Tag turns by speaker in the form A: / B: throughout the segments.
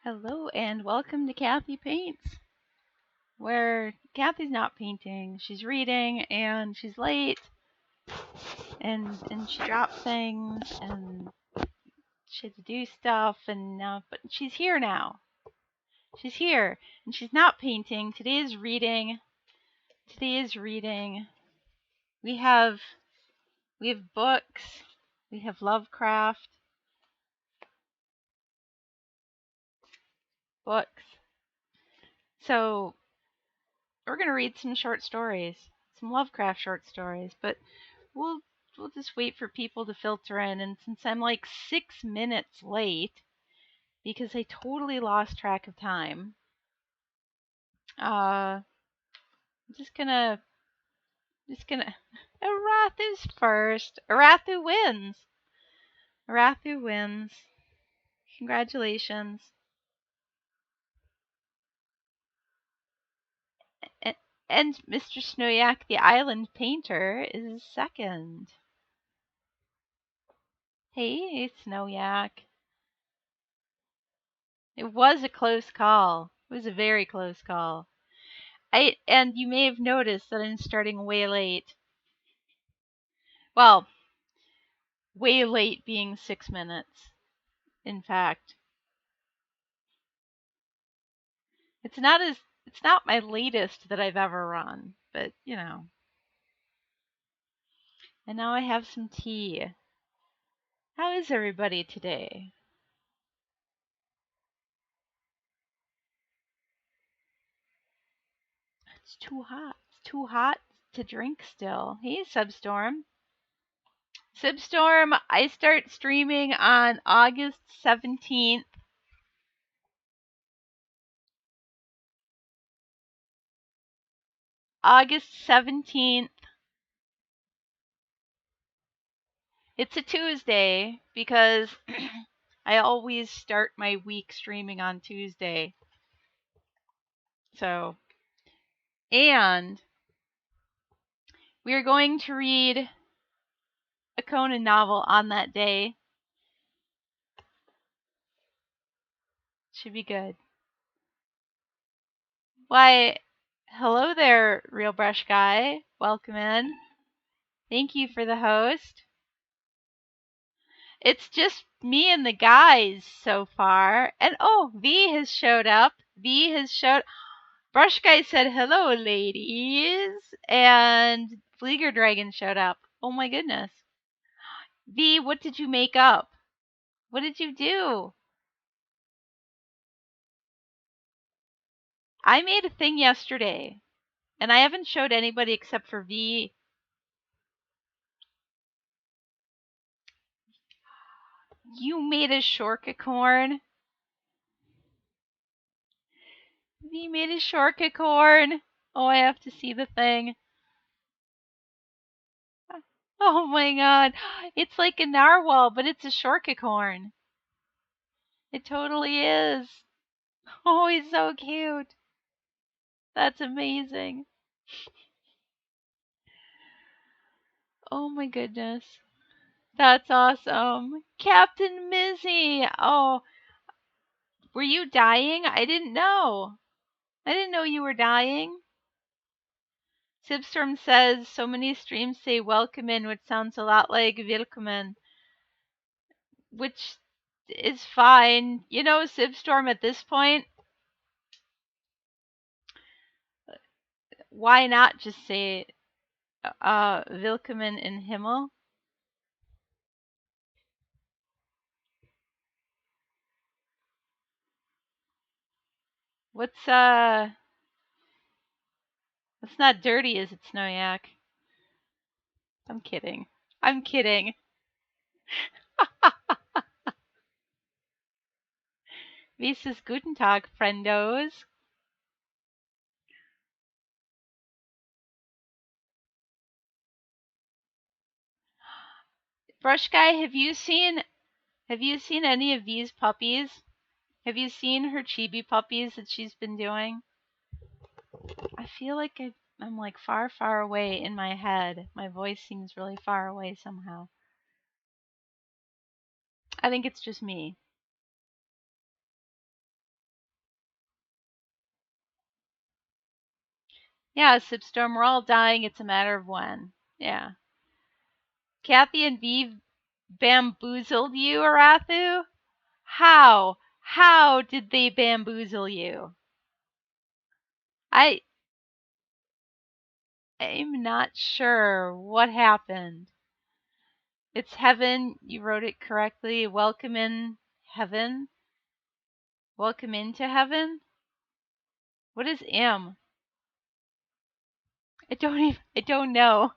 A: Hello and welcome to Kathy Paints, where Kathy's not painting, she's reading and she's late and she dropped things and she had to do stuff but she's here now. She's here and she's not painting. Today is reading. We have books. We have Lovecraft books. So we're gonna read some short stories, some Lovecraft short stories, but we'll just wait for people to filter in. And since I'm like 6 minutes late because I totally lost track of time, I'm just gonna Arathu's first. Arathu wins. Arathu wins. Congratulations. And Mr. Snowyak, the island painter, is second. Hey, Snowyak. It was a close call. It was a very close call. And you may have noticed that I'm starting way late. Well, way late being 6 minutes, in fact. It's not my latest that I've ever run, but you know. And now I have some tea. How is everybody today? It's too hot. It's too hot to drink still. Hey, Substorm. Substorm, I start streaming on August 17th. August 17th. It's a Tuesday because I always start my week streaming on Tuesday. So, and we are going to read a Conan novel on that day. Should be good. Why, hello there, Real Brush Guy. Welcome in. Thank you for the host. It's just me and the guys so far. And oh, V has showed up. Brush Guy said hello, ladies. And Fleeger Dragon showed up. Oh my goodness. V, what did you make up? What did you do? I made a thing yesterday. And I haven't showed anybody except for V. You made a shorkacorn? V made a shorkacorn? Oh, I have to see the thing. Oh my god. It's like a narwhal, but it's a shorkacorn. It totally is. Oh, he's so cute. That's amazing. Oh my goodness. That's awesome. Captain Mizzy. Oh, were you dying? I didn't know. I didn't know you were dying. Sibstorm says so many streams say welcome in, which sounds a lot like willkommen, which is fine. You know, Sibstorm, at this point, why not just say willkommen in Himmel? What's not dirty, is it, Snowyak? I'm kidding. I'm kidding. Wie ist es guten Tag, friendos? Brush Guy, have you seen any of these puppies? Have you seen her chibi puppies that she's been doing? I feel like I'm like far, far away in my head. My voice seems really far away somehow. I think it's just me. Yeah, Sipstorm, we're all dying. It's a matter of when. Yeah. Kathy and V bamboozled you, Arathu? How? How did they bamboozle you? I'm not sure what happened. It's heaven. You wrote it correctly. Welcome in heaven. Welcome into heaven. What is M? I don't know.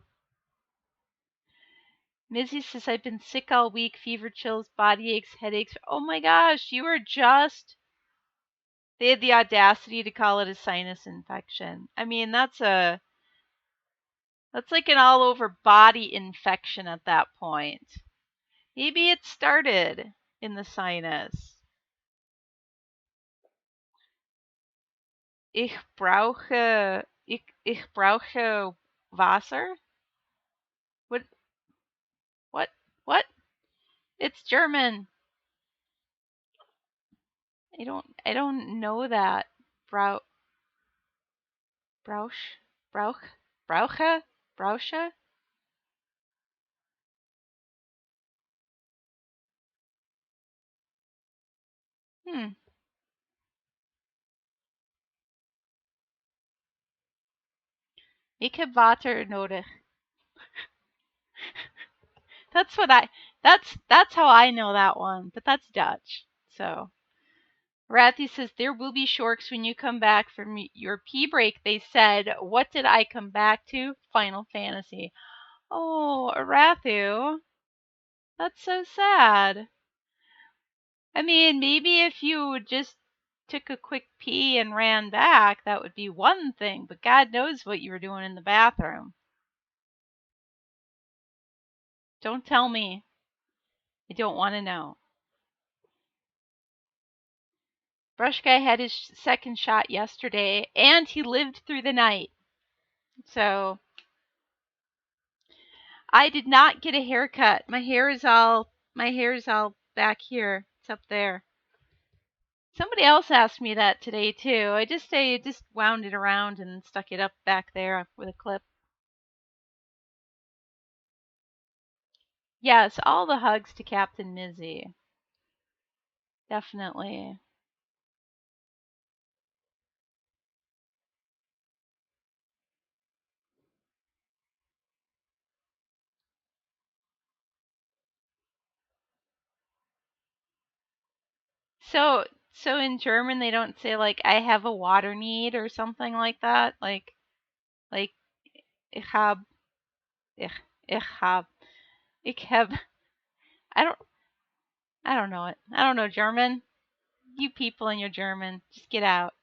A: Mizzy says I've been sick all week, fever, chills, body aches, headaches. Oh my gosh, you were just they had the audacity to call it a sinus infection. I mean, that's like an all over body infection at that point. Maybe it started in the sinus. Ich brauche Wasser? What what what? It's German. I don't know that. Brau Brauch Brauch Brauche? Brausche? Hmm. Ik heb water nodig. That's what I that's how I know that one, but that's Dutch. So Rathy says there will be shorks when you come back from your pee break. They said, what did I come back to? Final Fantasy. Oh, Arathu, that's so sad. I mean, maybe if you just took a quick pee and ran back, that would be one thing, but God knows what you were doing in the bathroom. Don't tell me. I don't want to know. Brush Guy had his second shot yesterday, and he lived through the night. So I did not get a haircut. My hair is all back here. It's up there. Somebody else asked me that today too. I just wound it around and stuck it up back there with a clip. Yes, all the hugs to Captain Mizzy. Definitely. So in German they don't say like I have a water need or something like that. Like ich hab ich ich hab ich have I don't I don't know it. I don't know German. You people in your German, just get out.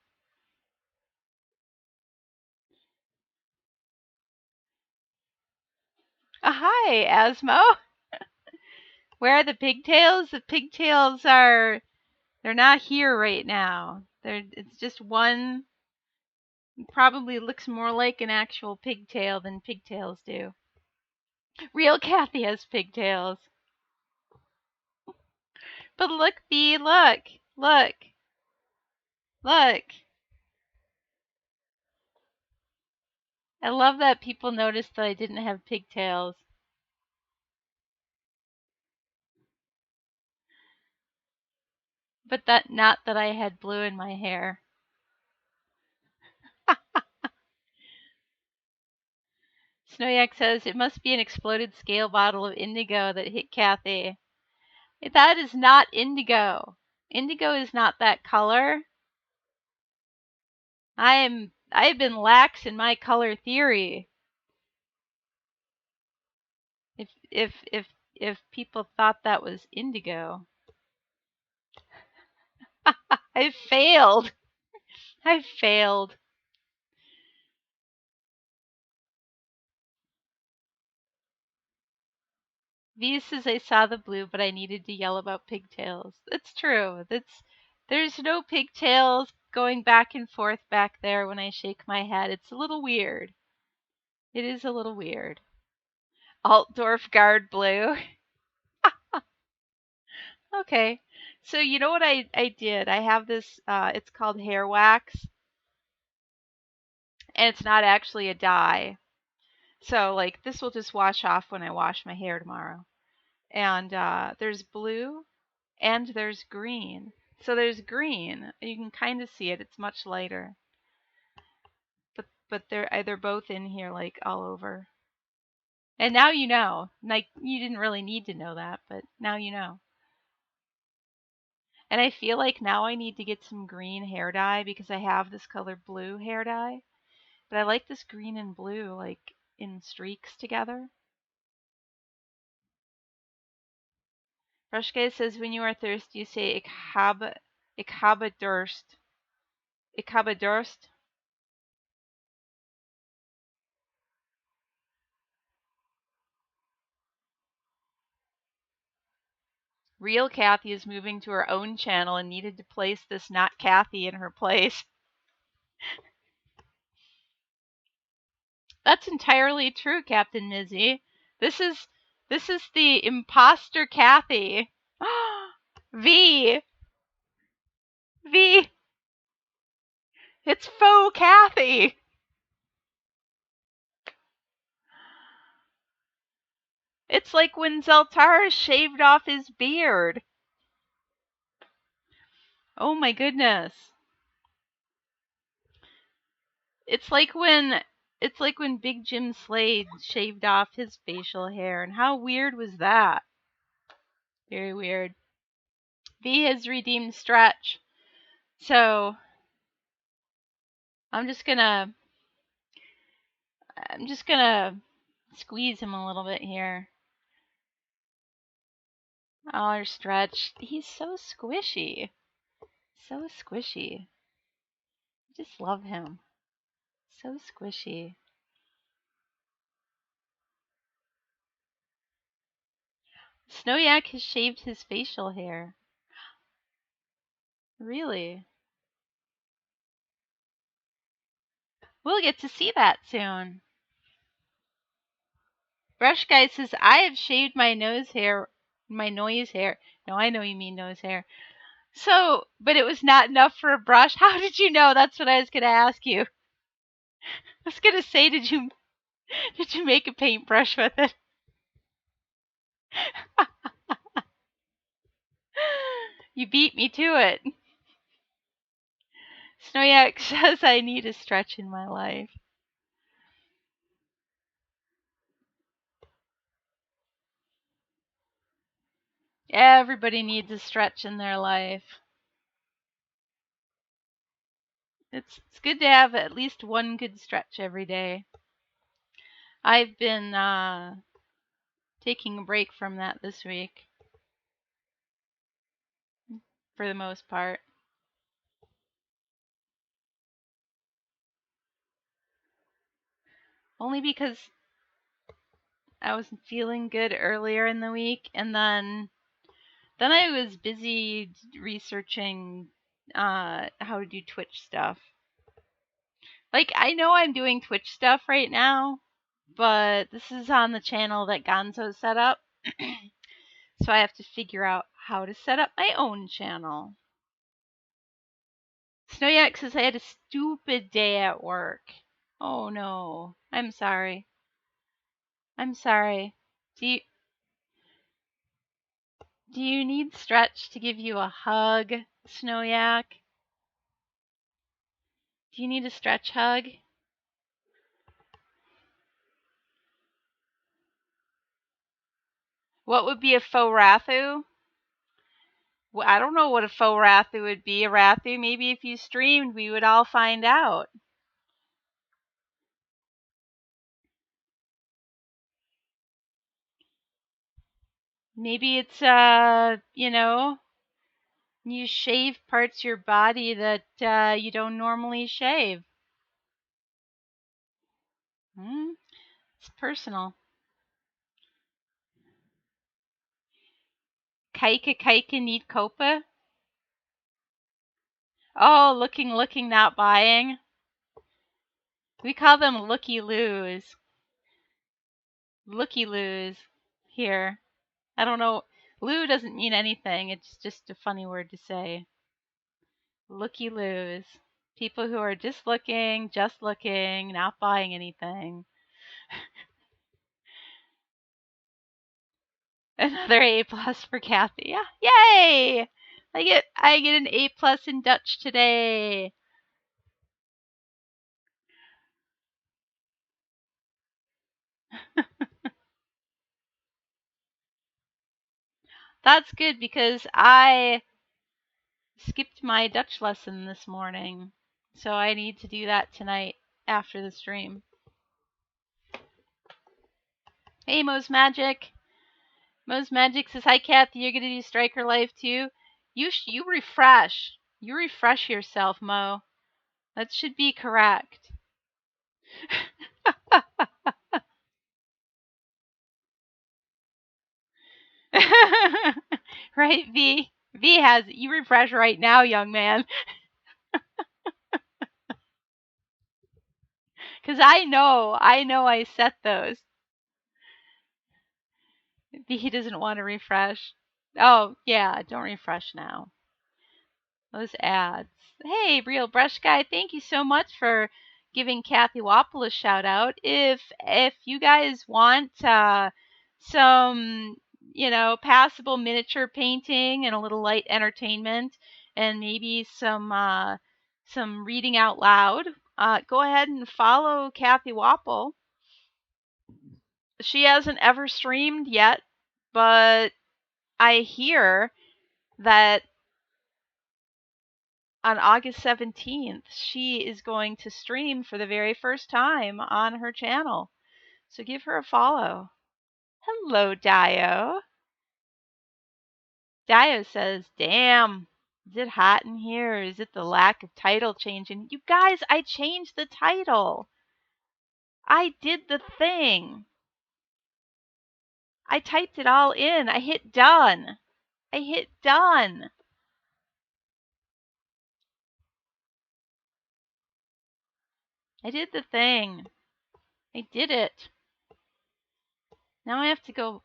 A: Hi, Asmo. Where are the pigtails? The pigtails they're not here right now. It's just one probably looks more like an actual pigtail than pigtails do. Real Kathy has pigtails. But look, Bee, look. Look. Look. I love that people noticed that I didn't have pigtails. But that not that I had blue in my hair. Snowyak says it must be an exploded scale bottle of indigo that hit Kathy. That is not indigo. Indigo is not that color. I've been lax in my color theory. If people thought that was indigo. I failed. I failed. V says I saw the blue, but I needed to yell about pigtails. It's true. There's no pigtails going back and forth back there when I shake my head. It's a little weird. It is a little weird. Altdorf guard blue. Okay. So you know what I did? I have this it's called hair wax. and it's not actually a dye. So like this will just wash off when I wash my hair tomorrow. And there's blue and there's green. So there's green. You can kind of see it. It's much lighter. But they're both in here like all over. And now you know. Like you didn't really need to know that, but now you know. And I feel like now I need to get some green hair dye because I have this color blue hair dye. But I like this green and blue like in streaks together. Rushka says when you are thirsty you say ik habe Durst. Ik habe Durst. Real Kathy is moving to her own channel and needed to place this not Kathy in her place. That's entirely true, Captain Mizzy. This is the imposter Kathy. V. V. It's faux Kathy. It's like when Zeltar shaved off his beard. Oh my goodness. It's like when Big Jim Slade shaved off his facial hair, and how weird was that? Very weird. V has redeemed Stretch. So I'm just gonna squeeze him a little bit here. Oh, our Stretch. He's so squishy. So squishy. I just love him. So squishy. Snowyak has shaved his facial hair. Really? We'll get to see that soon. Brush Guy says, I have shaved my nose hair. No, I know you mean nose hair. So, but it was not enough for a brush? How did you know? That's what I was going to ask you. I was going to say, did you make a paintbrush with it? You beat me to it. Snowyak says I need a Stretch in my life. Everybody needs a Stretch in their life. It's good to have at least one good Stretch every day. I've been taking a break from that this week. For the most part. Only because I was feeling good earlier in the week, and then I was busy researching how to do Twitch stuff. Like, I know I'm doing Twitch stuff right now, but this is on the channel that Gonzo set up. So I have to figure out how to set up my own channel. Snowyak says I had a stupid day at work. Oh no. I'm sorry. I'm sorry. Do you need Stretch to give you a hug, Snowyak? Do you need a Stretch hug? What would be a faux Rathu? Well, I don't know what a faux Rathu would be. A Rathu, maybe if you streamed, we would all find out. Maybe it's, you shave parts of your body that you don't normally shave. It's personal. Kaika need Copa? Oh, looking, not buying. We call them looky-loos. Looky-loos here. I don't know. Loo doesn't mean anything. It's just a funny word to say. Looky-loos. People who are just looking, not buying anything. Another A+ for Kathy. Yeah. Yay! I get an A+ in Dutch today. That's good because I skipped my Dutch lesson this morning. So I need to do that tonight after the stream. Hey, Mo's Magic. Mo's Magic says, hi, Kathy. You're going to do Striker Life too? You refresh. You refresh yourself, Mo. That should be correct. Right, V? V has it. You refresh right now, young man. Because I know I set those. V doesn't want to refresh. Oh, yeah, don't refresh now. Those ads. Hey, Real Brush Guy, thank you so much for giving Kathy Wapple a shout out. If you guys want some, passable miniature painting and a little light entertainment, and maybe some reading out loud, go ahead and follow Kathy Wapple. She hasn't ever streamed yet, but I hear that on August 17th, she is going to stream for the very first time on her channel. So give her a follow. Hello, Dio. Dio says, damn, is it hot in here? Or is it the lack of title changing? You guys, I changed the title. I did the thing. I typed it all in. I hit done. I hit done. I did the thing. I did it. Now I have to go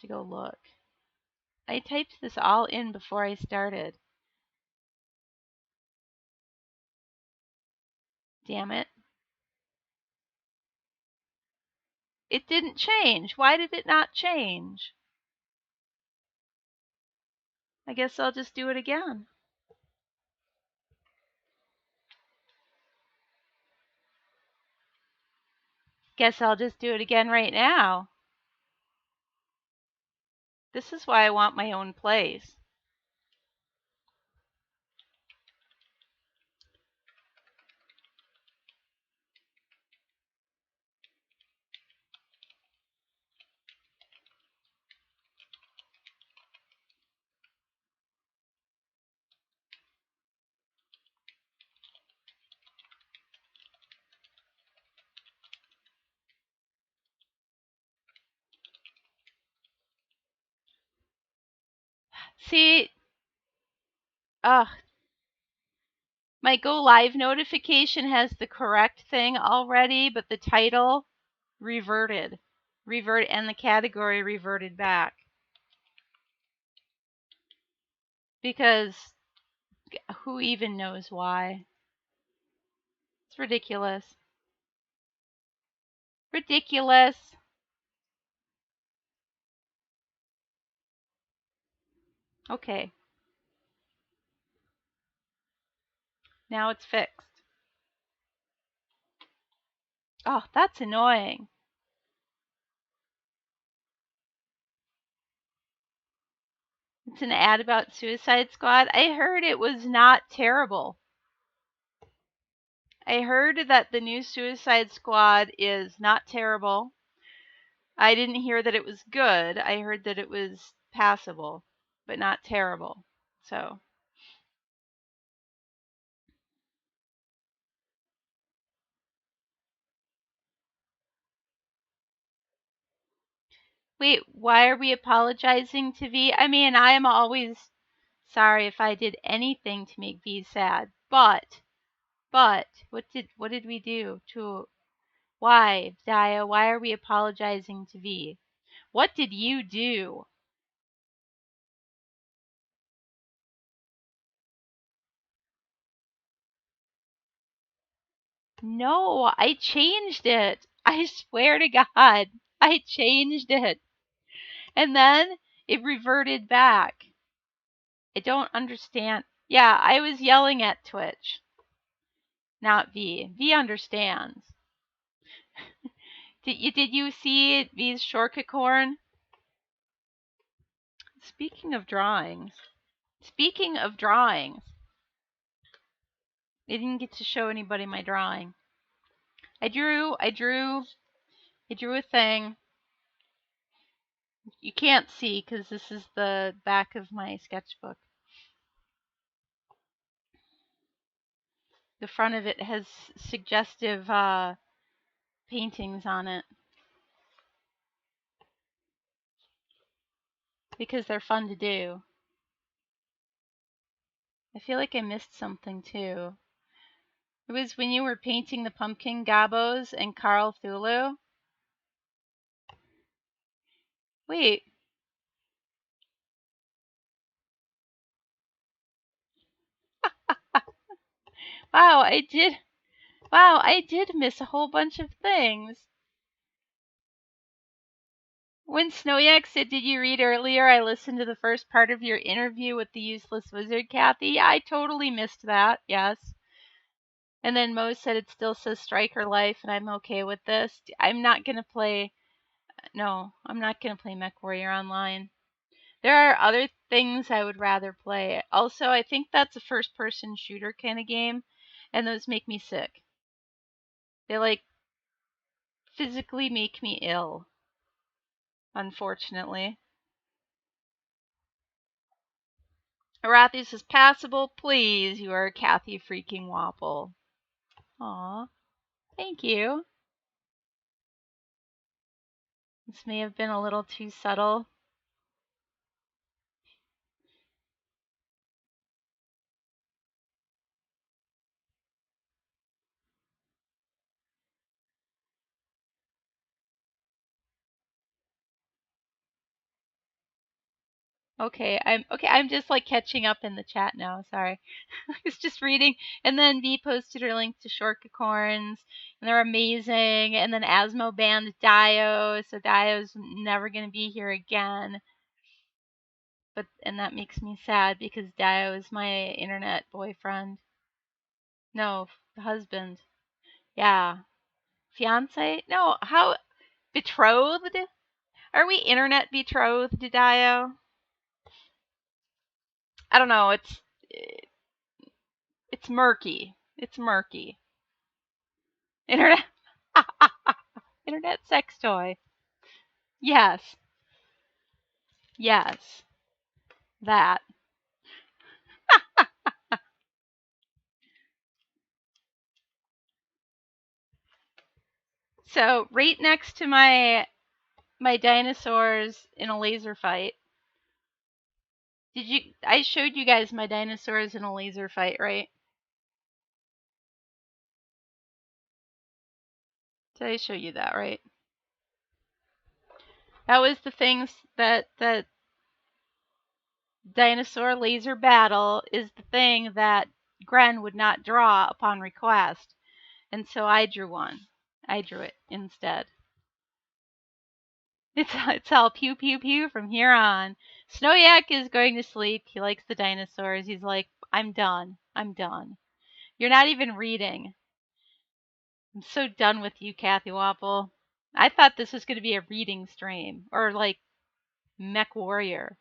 A: look. I typed this all in before I started. Damn it. It didn't change. Why did it not change? I guess I'll just do it again. Guess I'll just do it again right now. This is why I want my own place. See, my go live notification has the correct thing already, but the title reverted. And the category reverted back. Because who even knows why? It's ridiculous. Ridiculous. Okay. Now it's fixed. Oh, that's annoying. It's an ad about Suicide Squad. I heard it was not terrible. I heard that the new Suicide Squad is not terrible. I didn't hear that it was good. I heard that it was passable, but not terrible. So. Wait, why are we apologizing to V? I mean, I am always sorry if I did anything to make V sad. But what did we do to why, Dia, why are we apologizing to V? What did you do? No, I changed it. I swear to God, I changed it. And then it reverted back. I don't understand. Yeah, I was yelling at Twitch, not V. V understands. Did you see V's shortcut? Speaking of drawings. I didn't get to show anybody my drawing. I drew a thing. You can't see because this is the back of my sketchbook. The front of it has suggestive paintings on it because they're fun to do. I feel like I missed something too. It was when you were painting the pumpkin gobos and Carl Thulu. Wait. Wow, I did miss a whole bunch of things. When Snowyak said, "Did you read earlier? I listened to the first part of your interview with the useless wizard, Kathy." Yeah, I totally missed that. Yes. And then Mo said it still says Striker Life, and I'm okay with this. I'm not gonna play. No, I'm not gonna play Mechwarrior online. There are other things I would rather play. Also, I think that's a first-person shooter kind of game, and those make me sick. They like physically make me ill, unfortunately. Arathi says, "Passable, please. You are Kathy freaking Wapple." Aw, thank you. This may have been a little too subtle. Okay, I'm just like catching up in the chat now. Sorry. I was just reading, and then V posted her link to Shortcacorns, and they're amazing. And then Asmo banned Dio, so Dio's never gonna be here again. And that makes me sad because Dio is my internet boyfriend. No, husband. Yeah, fiance. No, how betrothed? Are we internet betrothed, Dio? I don't know. It's murky. It's murky. Internet. Internet sex toy. Yes. Yes. That. So right next to my dinosaurs in a laser fight. I showed you guys my dinosaurs in a laser fight, right? Did I show you that, right? That was the things that dinosaur laser battle is the thing that Gren would not draw upon request. And so I drew one. I drew it instead. It's all pew pew pew from here on. Snowyak is going to sleep. He likes the dinosaurs. He's like, I'm done. I'm done. You're not even reading. I'm so done with you, Kathy Wapple. I thought this was going to be a reading stream. Or like Mechwarrior.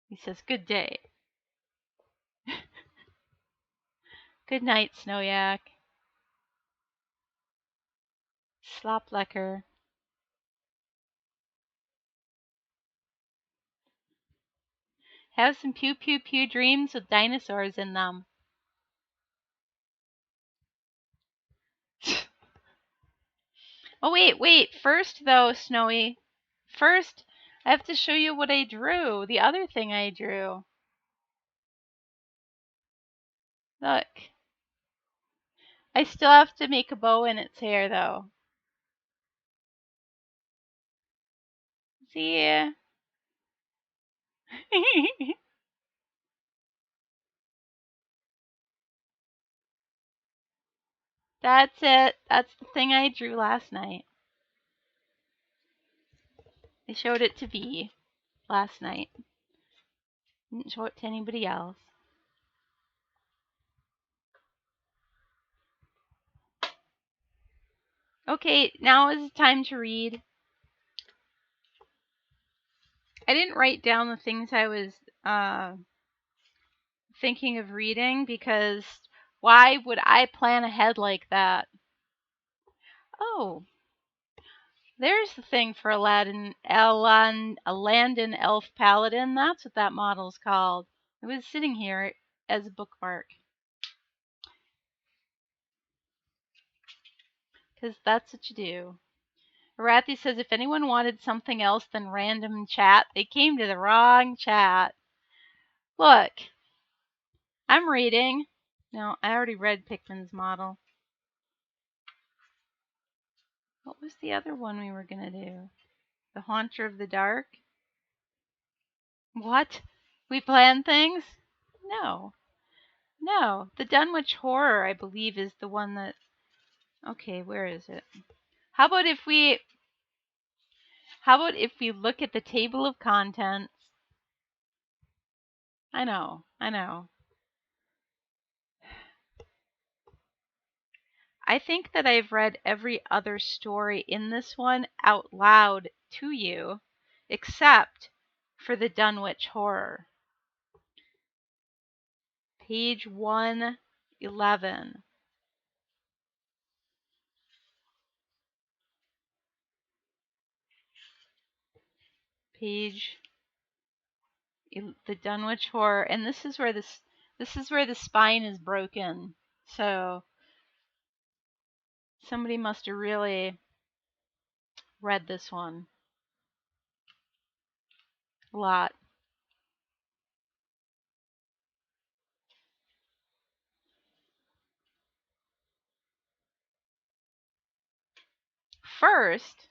A: He says, good day. Good night, Snowyak. Slop lecker. Have some pew pew pew dreams with dinosaurs in them. Oh, wait. First, though, Snowy. First, I have to show you what I drew. The other thing I drew. Look. I still have to make a bow in its hair, though. See? That's it. That's the thing I drew last night. I showed it to V last night. Didn't show it to anybody else. Okay, now is the time to read. I didn't write down the things I was thinking of reading because why would I plan ahead like that? Oh, there's the thing for a Landon Elf Paladin. That's what that model's called. It was sitting here as a bookmark. Because that's what you do. Arathi says if anyone wanted something else than random chat, they came to the wrong chat. Look, I'm reading. No, I already read Pickman's model. What was the other one we were going to do? The Haunter of the Dark? What? We plan things? No. No. The Dunwich Horror, I believe, is the one that... Okay, where is it? How about if we look at the table of contents? I know. I think that I've read every other story in this one out loud to you, except for the Dunwich Horror. Page 111. Page the Dunwich Horror, and this is where the spine is broken. So somebody must have really read this one a lot. First,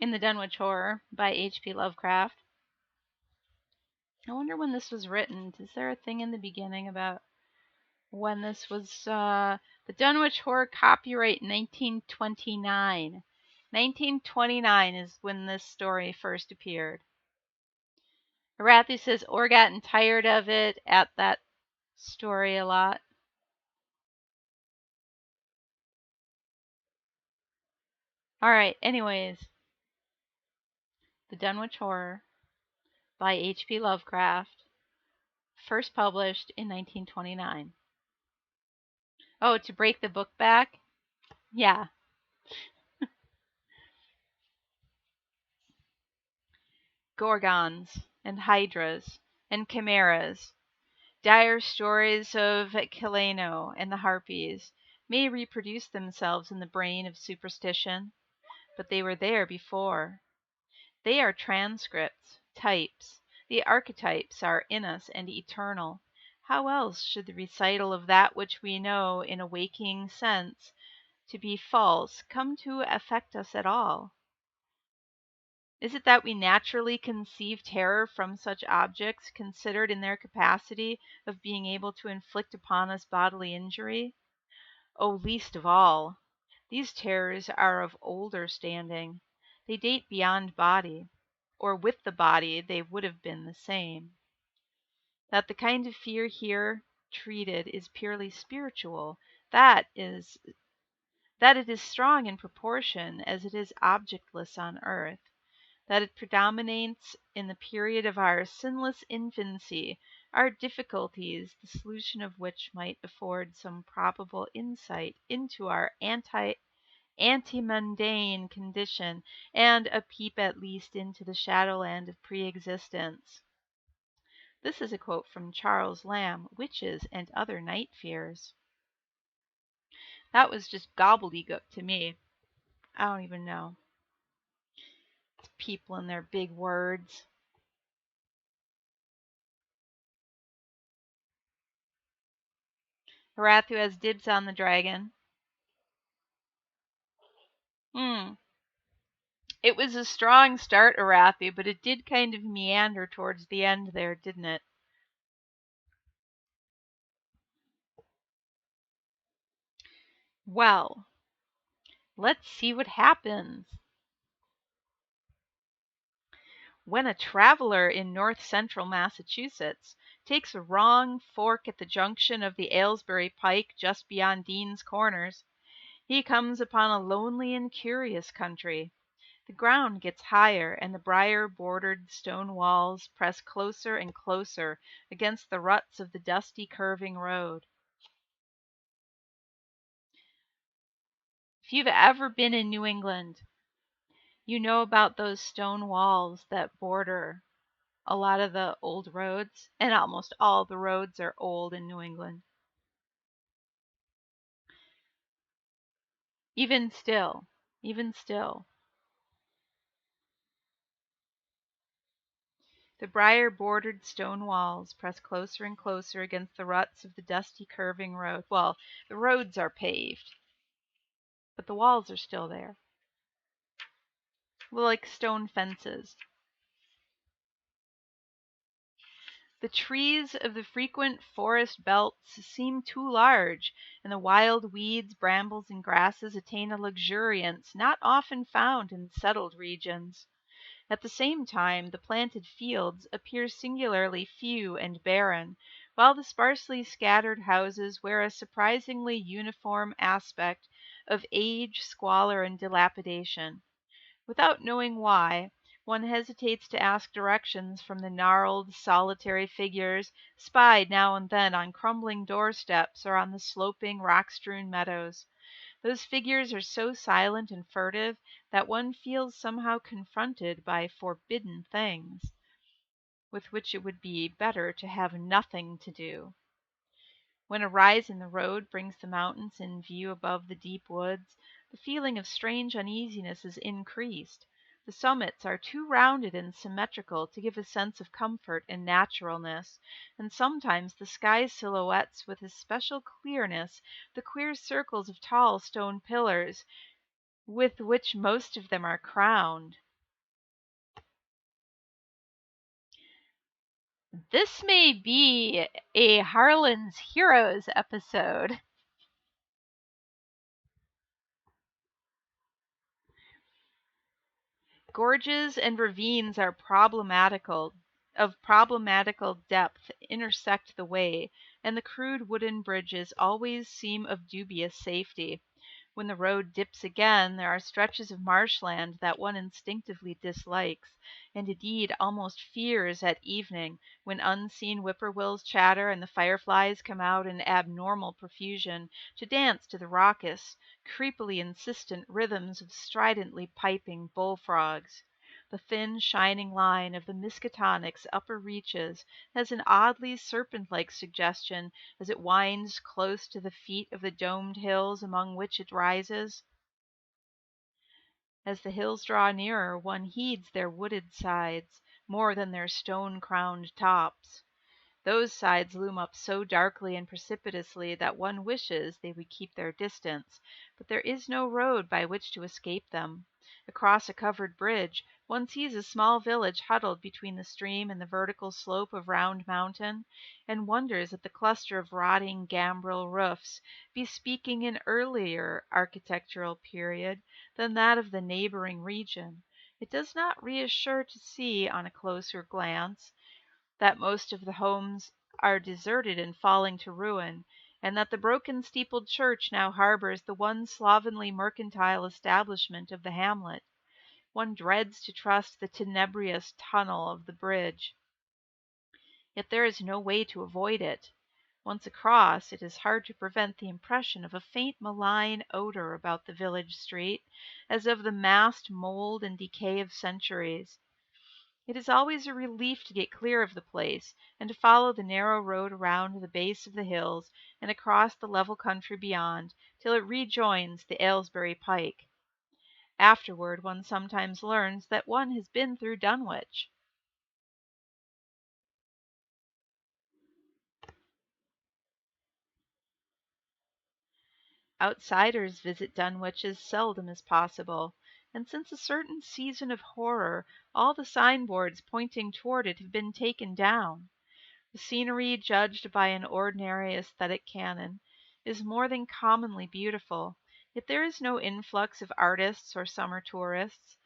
A: in the Dunwich Horror by H.P. Lovecraft. I wonder when this was written. Is there a thing in the beginning about when this was? The Dunwich Horror, copyright 1929. 1929 is when this story first appeared. Arathi says, or gotten tired of it at that story a lot. Alright, anyways. The Dunwich Horror by H.P. Lovecraft. First published in 1929. Oh, to break the book back? Yeah. Gorgons and hydras and chimeras. Dire stories of Kileno and the Harpies may reproduce themselves in the brain of superstition, but they were there before. They are transcripts, types. The archetypes are in us and eternal. How else should the recital of that which we know in a waking sense to be false come to affect us at all? Is it that we naturally conceive terror from such objects, considered in their capacity of being able to inflict upon us bodily injury? Oh, least of all! These terrors are of older standing. They date beyond body, or with the body they would have been the same. That the kind of fear here treated is purely spiritual, that it is strong in proportion as it is objectless on earth, that it predominates in the period of our sinless infancy, our difficulties, the solution of which might afford some probable insight into our anti-mundane condition, and a peep at least into the shadowland of pre-existence. This is a quote from Charles Lamb, Witches and Other Night Fears. That was just gobbledygook to me. I don't even know. It's people and their big words. Harathu has dibs on the dragon. It was a strong start, Arathi, but it did kind of meander towards the end there, didn't it? Well, let's see what happens. When a traveler in north-central Massachusetts takes a wrong fork at the junction of the Aylesbury Pike just beyond Dean's Corners, he comes upon a lonely and curious country. The ground gets higher, and the briar-bordered stone walls press closer and closer against the ruts of the dusty curving road. If you've ever been in New England, you know about those stone walls that border a lot of the old roads, and almost all the roads are old in New England. Even still, even still. The briar-bordered stone walls press closer and closer against the ruts of the dusty curving road. Well, the roads are paved, but the walls are still there, like stone fences. The trees of the frequent forest belts seem too large, and the wild weeds, brambles, and grasses attain a luxuriance not often found in settled regions. At the same time, the planted fields appear singularly few and barren, while the sparsely scattered houses wear a surprisingly uniform aspect of age, squalor, and dilapidation. Without knowing why, one hesitates to ask directions from the gnarled, solitary figures spied now and then on crumbling doorsteps or on the sloping, rock-strewn meadows. Those figures are so silent and furtive that one feels somehow confronted by forbidden things, with which it would be better to have nothing to do. When a rise in the road brings the mountains in view above the deep woods, the feeling of strange uneasiness is increased. The summits are too rounded and symmetrical to give a sense of comfort and naturalness, and sometimes the sky silhouettes with especial clearness the queer circles of tall stone pillars with which most of them are crowned. This may be a Harlan's Heroes episode. Gorges and ravines are problematical depth intersect the way, and the crude wooden bridges always seem of dubious safety. When the road dips again, there are stretches of marshland that one instinctively dislikes, and indeed almost fears at evening, when unseen whippoorwills chatter and the fireflies come out in abnormal profusion to dance to the raucous, creepily insistent rhythms of stridently piping bullfrogs. The thin, shining line of the Miskatonic's upper reaches has an oddly serpent-like suggestion as it winds close to the feet of the domed hills among which it rises. As the hills draw nearer, one heeds their wooded sides more than their stone-crowned tops. Those sides loom up so darkly and precipitously that one wishes they would keep their distance, but there is no road by which to escape them. Across a covered bridge, one sees a small village huddled between the stream and the vertical slope of Round Mountain, and wonders at the cluster of rotting gambrel roofs, bespeaking an earlier architectural period than that of the neighboring region. It does not reassure to see, on a closer glance, that most of the homes are deserted and falling to ruin, and that the broken steepled church now harbors the one slovenly mercantile establishment of the hamlet. One dreads to trust the tenebrious tunnel of the bridge. Yet there is no way to avoid it. Once across, it is hard to prevent the impression of a faint malign odor about the village street, as of the massed mold and decay of centuries. It is always a relief to get clear of the place, and to follow the narrow road around the base of the hills and across the level country beyond, till it rejoins the Aylesbury Pike. Afterward one sometimes learns that one has been through Dunwich. Outsiders visit Dunwich as seldom as possible, and since a certain season of horror all the signboards pointing toward it have been taken down. The scenery, judged by an ordinary aesthetic canon, is more than commonly beautiful, yet there is no influx of artists or summer tourists.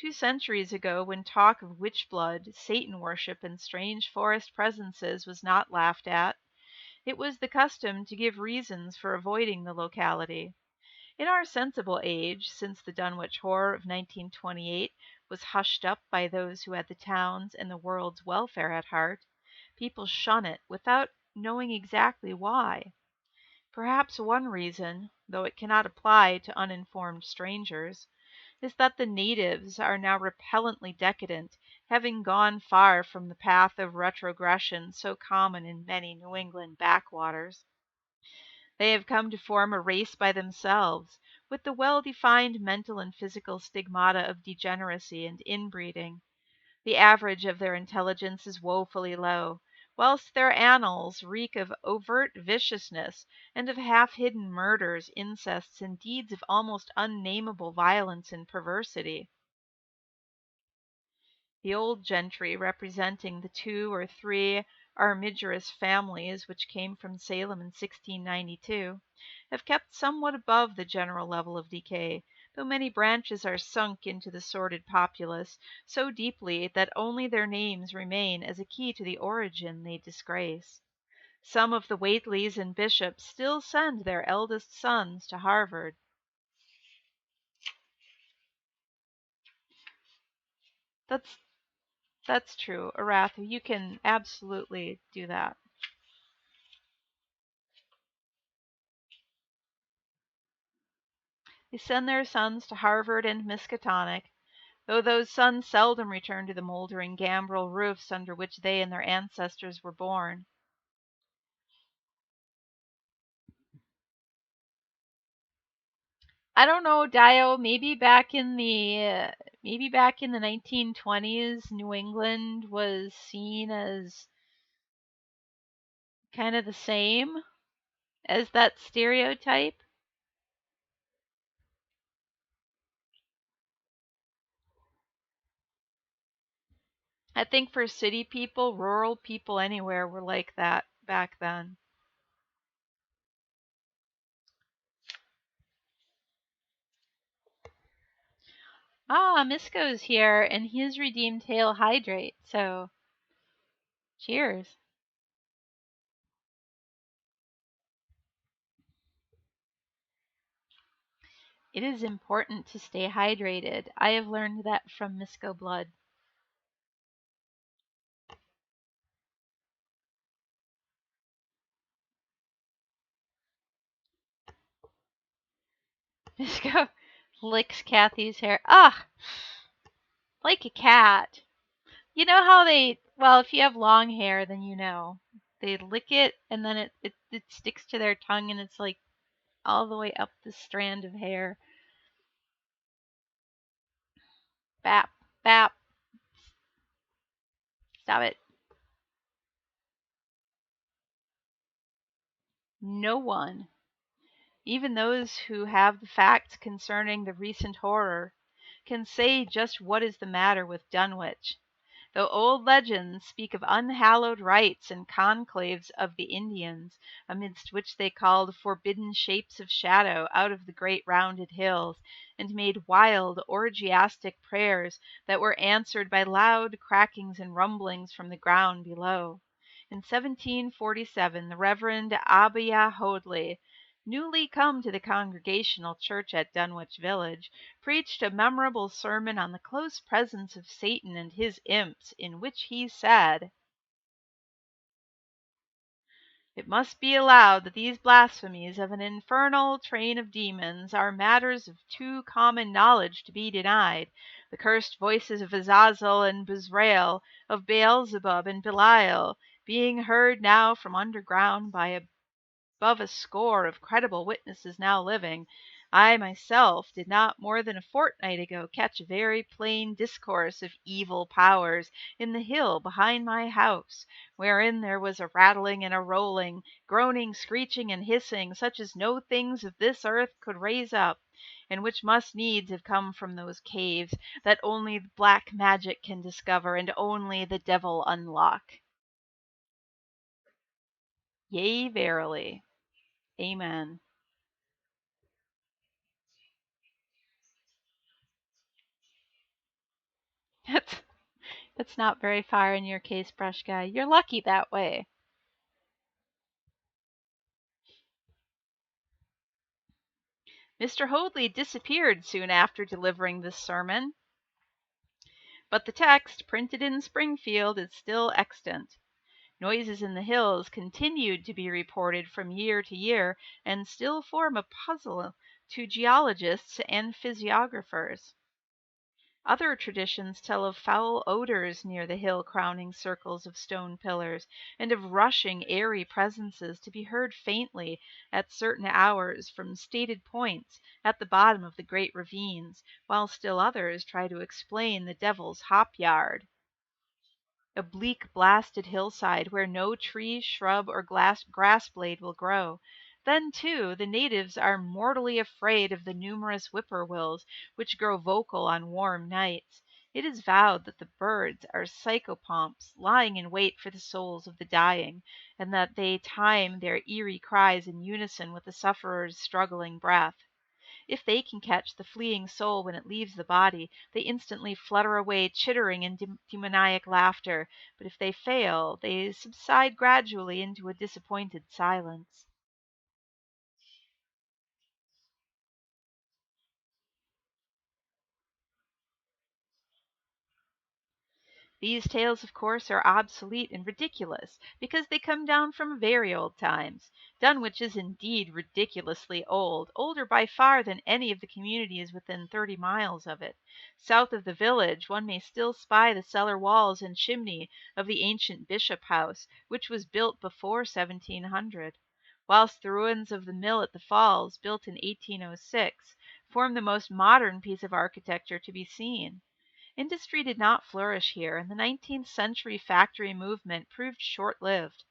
A: 2 centuries ago, when talk of witch blood, Satan worship, and strange forest presences was not laughed at, it was the custom to give reasons for avoiding the locality. In our sensible age, since the Dunwich Horror of 1928 was hushed up by those who had the town's and the world's welfare at heart, people shun it without knowing exactly why. Perhaps one reason, though it cannot apply to uninformed strangers, is that the natives are now repellently decadent, having gone far from the path of retrogression so common in many New England backwaters. They have come to form a race by themselves, with the well-defined mental and physical stigmata of degeneracy and inbreeding. The average of their intelligence is woefully low, whilst their annals reek of overt viciousness and of half-hidden murders, incests, and deeds of almost unnameable violence and perversity. The old gentry, representing the 2 or 3 armigerous families which came from Salem in 1692, have kept somewhat above the general level of decay, though many branches are sunk into the sordid populace so deeply that only their names remain as a key to the origin they disgrace. Some of the Whateleys and bishops still send their eldest sons to Harvard. That's that's true, Aratha. You can absolutely do that. They send their sons to Harvard and Miskatonic, though those sons seldom return to the moldering gambrel roofs under which they and their ancestors were born. I don't know, Dio. Maybe back in the 1920s, New England was seen as kind of the same as that stereotype. I think for city people, rural people anywhere were like that back then. Ah, Misko's here, and he's redeemed Hail Hydrate, so cheers. It is important to stay hydrated. I have learned that from Misko Blood. Misko licks Kathy's hair. Ah, like a cat. You know how well, if you have long hair, then you know. They lick it, and then it sticks to their tongue, and it's like all the way up the strand of hair. Bap, bap. Stop it. No one, even those who have the facts concerning the recent horror, can say just what is the matter with Dunwich. Though old legends speak of unhallowed rites and conclaves of the Indians, amidst which they called forbidden shapes of shadow out of the great rounded hills, and made wild, orgiastic prayers that were answered by loud crackings and rumblings from the ground below. In 1747 the Reverend Abia Hoadley, newly come to the Congregational Church at Dunwich Village, preached a memorable sermon on the close presence of Satan and his imps, in which he said, "It must be allowed that these blasphemies of an infernal train of demons are matters of too common knowledge to be denied. The cursed voices of Azazel and Bezrael, of Beelzebub and Belial, being heard now from underground by above a score of credible witnesses now living, I myself did not more than a fortnight ago catch a very plain discourse of evil powers in the hill behind my house, wherein there was a rattling and a rolling, groaning, screeching, and hissing, such as no things of this earth could raise up, and which must needs have come from those caves that only black magic can discover, and only the devil unlock." Yea, verily. Amen. That's that's not very far in your case, Brush Guy. You're lucky that way. Mr. Hoadley disappeared soon after delivering this sermon, but the text, printed in Springfield, is still extant. Noises in the hills continued to be reported from year to year and still form a puzzle to geologists and physiographers. Other traditions tell of foul odors near the hill crowning circles of stone pillars, and of rushing, airy presences to be heard faintly at certain hours from stated points at the bottom of the great ravines, while still others try to explain the devil's hop yard. A bleak, blasted hillside where no tree, shrub, or grass blade will grow. Then, too, the natives are mortally afraid of the numerous whippoorwills which grow vocal on warm nights. It is vowed that the birds are psychopomps lying in wait for the souls of the dying, and that they time their eerie cries in unison with the sufferer's struggling breath. If they can catch the fleeing soul when it leaves the body, they instantly flutter away chittering in demoniac laughter, but if they fail, they subside gradually into a disappointed silence. These tales, of course, are obsolete and ridiculous, because they come down from very old times. Dunwich is indeed ridiculously old, older by far than any of the communities within 30 miles of it. South of the village one may still spy the cellar walls and chimney of the ancient Bishop House, which was built before 1700, whilst the ruins of the mill at the Falls, built in 1806, form the most modern piece of architecture to be seen. Industry did not flourish here, and the 19th century factory movement proved short lived.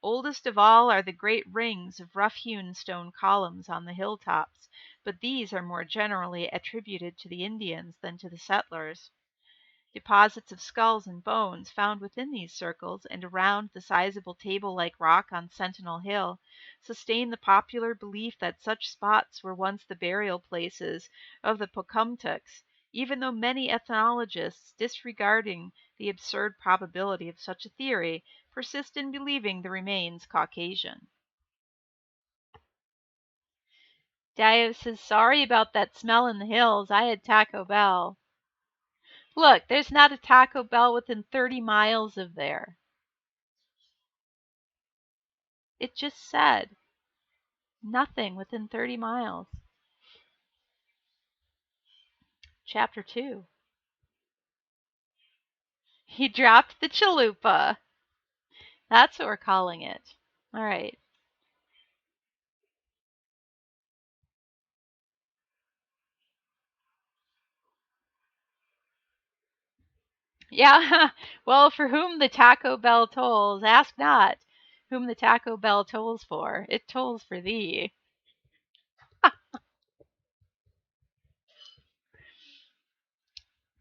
A: Oldest of all are the great rings of rough hewn stone columns on the hilltops, but these are more generally attributed to the Indians than to the settlers. Deposits of skulls and bones found within these circles and around the sizable table-like rock on Sentinel Hill sustain the popular belief that such spots were once the burial places of the Pocumtucks, even though many ethnologists, disregarding the absurd probability of such a theory, persist in believing the remains Caucasian. Dio says, sorry about that smell in the hills. I had Taco Bell. Look, there's not a Taco Bell within 30 miles of there. It just said nothing within 30 miles. Chapter 2. He dropped the chalupa. That's what we're calling it. All right. Yeah. Well, for whom the Taco Bell tolls, ask not whom the Taco Bell tolls for. It tolls for thee.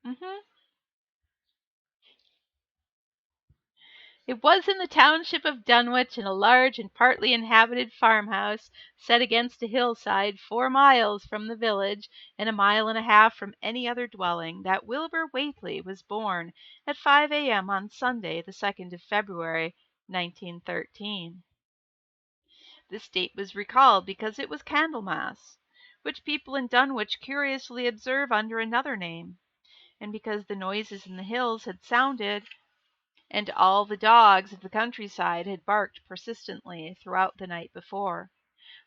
A: Hmm. It was in the township of Dunwich, in a large and partly inhabited farmhouse, set against a hillside 4 miles from the village, and 1.5 miles from any other dwelling, that Wilbur Whately was born at 5 a.m. on Sunday, the 2nd of February, 1913. This date was recalled because it was Candlemas, which people in Dunwich curiously observe under another name, and because the noises in the hills had sounded and all the dogs of the countryside had barked persistently throughout the night before.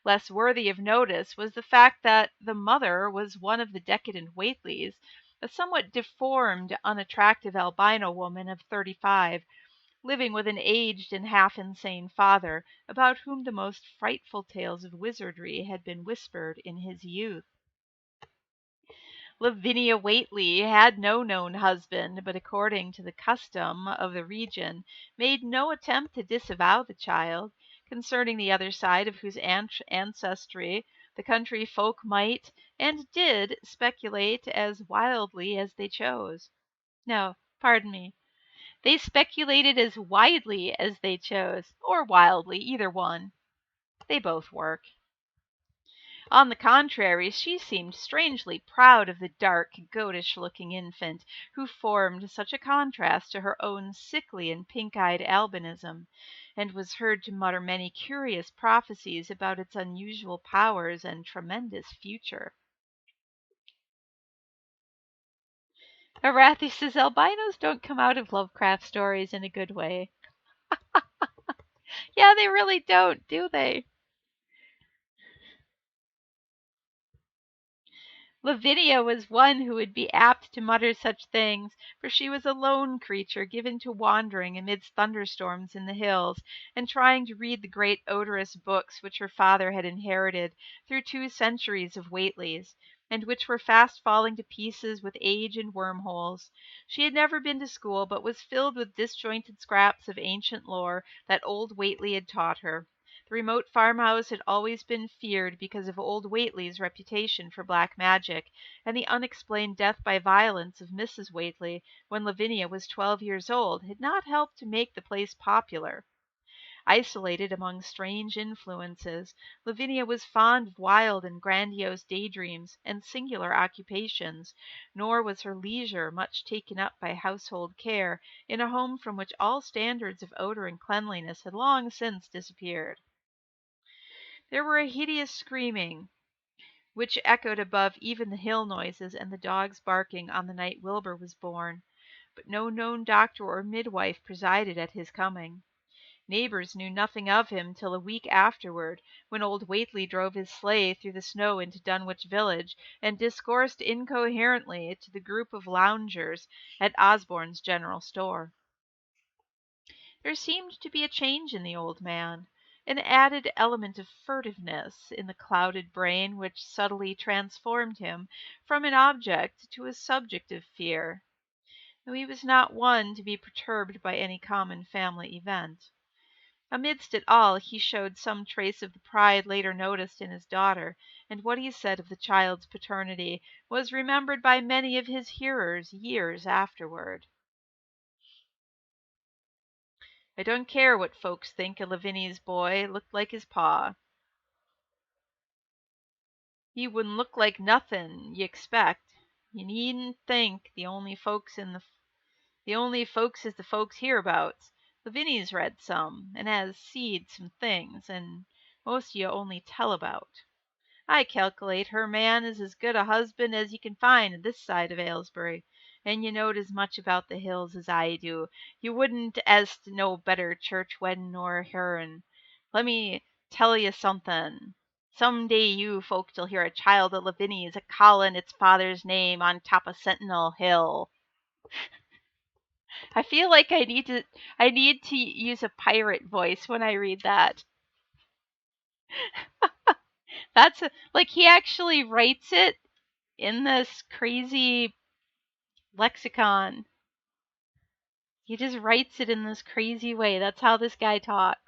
A: Less worthy of notice was the fact that the mother was one of the decadent Whateleys, a somewhat deformed, unattractive albino woman of 35, living with an aged and half-insane father, about whom the most frightful tales of wizardry had been whispered in his youth. Lavinia Whately had no known husband, but according to the custom of the region, made no attempt to disavow the child, concerning the other side of whose ancestry the country folk might and did speculate as wildly as they chose. No, pardon me. They speculated as widely as they chose, or wildly, either one. They both work. On the contrary, she seemed strangely proud of the dark, goatish-looking infant who formed such a contrast to her own sickly and pink-eyed albinism, and was heard to mutter many curious prophecies about its unusual powers and tremendous future. Arathi says albinos don't come out of Lovecraft stories in a good way. Yeah, they really don't, do they? Lavinia was one who would be apt to mutter such things, for she was a lone creature given to wandering amidst thunderstorms in the hills, and trying to read the great odorous books which her father had inherited through 2 centuries of Whateleys, and which were fast falling to pieces with age and wormholes. She had never been to school, but was filled with disjointed scraps of ancient lore that old Whateley had taught her. The remote farmhouse had always been feared because of old Whateley's reputation for black magic, and the unexplained death by violence of Mrs. Whateley when Lavinia was 12 years old had not helped to make the place popular. Isolated among strange influences, Lavinia was fond of wild and grandiose daydreams and singular occupations, nor was her leisure much taken up by household care in a home from which all standards of odor and cleanliness had long since disappeared. There were a hideous screaming, which echoed above even the hill noises and the dogs barking on the night Wilbur was born, but no known doctor or midwife presided at his coming. Neighbors knew nothing of him till a week afterward, when old Whately drove his sleigh through the snow into Dunwich village, and discoursed incoherently to the group of loungers at Osborne's general store. There seemed to be a change in the old man, an added element of furtiveness in the clouded brain which subtly transformed him from an object to a subject of fear, though he was not one to be perturbed by any common family event. Amidst it all he showed some trace of the pride later noticed in his daughter, and what he said of the child's paternity was remembered by many of his hearers years afterward. I don't care what folks think of Lavinia's boy looked like his pa. He wouldn't look like nothin' you expect. You needn't think the only folks is the folks hereabouts. Lavinia's read some, and has seed some things, and most you only tell about. I calculate her man is as good a husband as you can find this side of Aylesbury, and you knowed as much about the hills as I do. You wouldn't as to know better church weddin' nor her'n. Let me tell you something. Some day you folks'll hear a child of Lavinia's a callin' its father's name on top of Sentinel Hill. I feel like I need to use a pirate voice when I read that. Like he actually writes it in this crazy lexicon. He just writes it in this crazy way. That's how this guy talks.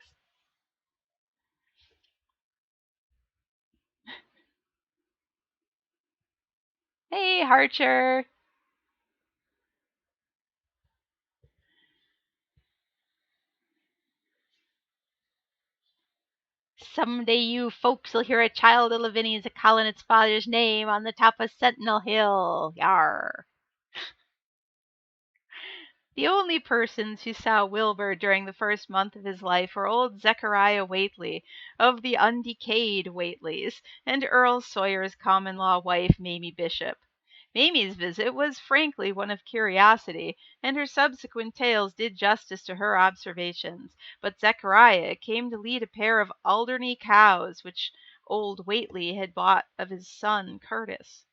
A: Hey, Harcher. Someday you folks'll hear a child of Lavinia's a callin' its father's name on the top of Sentinel Hill. Yar. The only persons who saw Wilbur during the first month of his life were old Zechariah Whately, of the undecayed Whateleys, and Earl Sawyer's common-law wife, Mamie Bishop. Mamie's visit was frankly one of curiosity, and her subsequent tales did justice to her observations, but Zechariah came to lead a pair of Alderney cows which old Whately had bought of his son Curtis.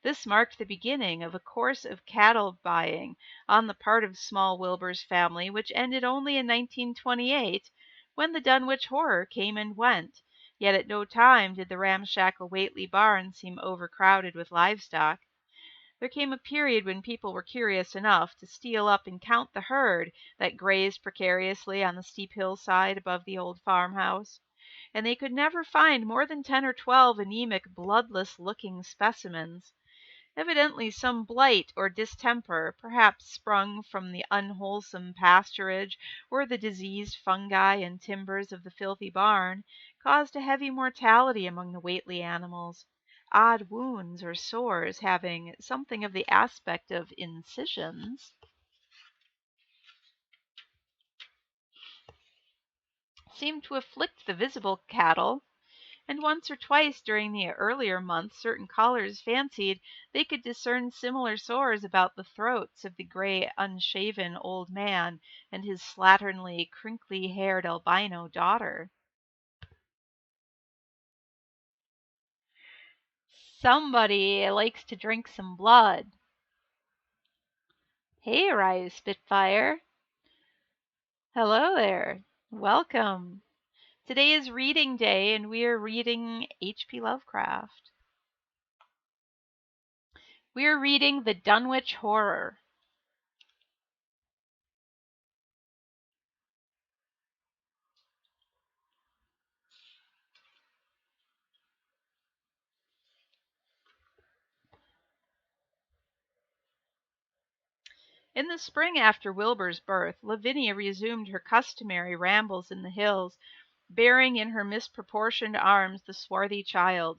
A: This marked the beginning of a course of cattle buying on the part of small Wilbur's family which ended only in 1928, when the Dunwich Horror came and went, yet at no time did the ramshackle Whately barn seem overcrowded with livestock. There came a period when people were curious enough to steal up and count the herd that grazed precariously on the steep hillside above the old farmhouse, and they could never find more than 10 or 12 anemic, bloodless-looking specimens. Evidently some blight or distemper, perhaps sprung from the unwholesome pasturage or the diseased fungi and timbers of the filthy barn, caused a heavy mortality among the Whately animals, odd wounds or sores having something of the aspect of incisions seemed to afflict the visible cattle, and once or twice during the earlier months certain callers fancied they could discern similar sores about the throats of the gray, unshaven old man and his slatternly, crinkly-haired albino daughter. Somebody likes to drink some blood. Hey, Rise Spitfire. Hello there. Welcome. Today is reading day, and we are reading H.P. Lovecraft. We are reading the Dunwich Horror. In the spring after Wilbur's birth, Lavinia resumed her customary rambles in the hills, bearing in her misproportioned arms the swarthy child.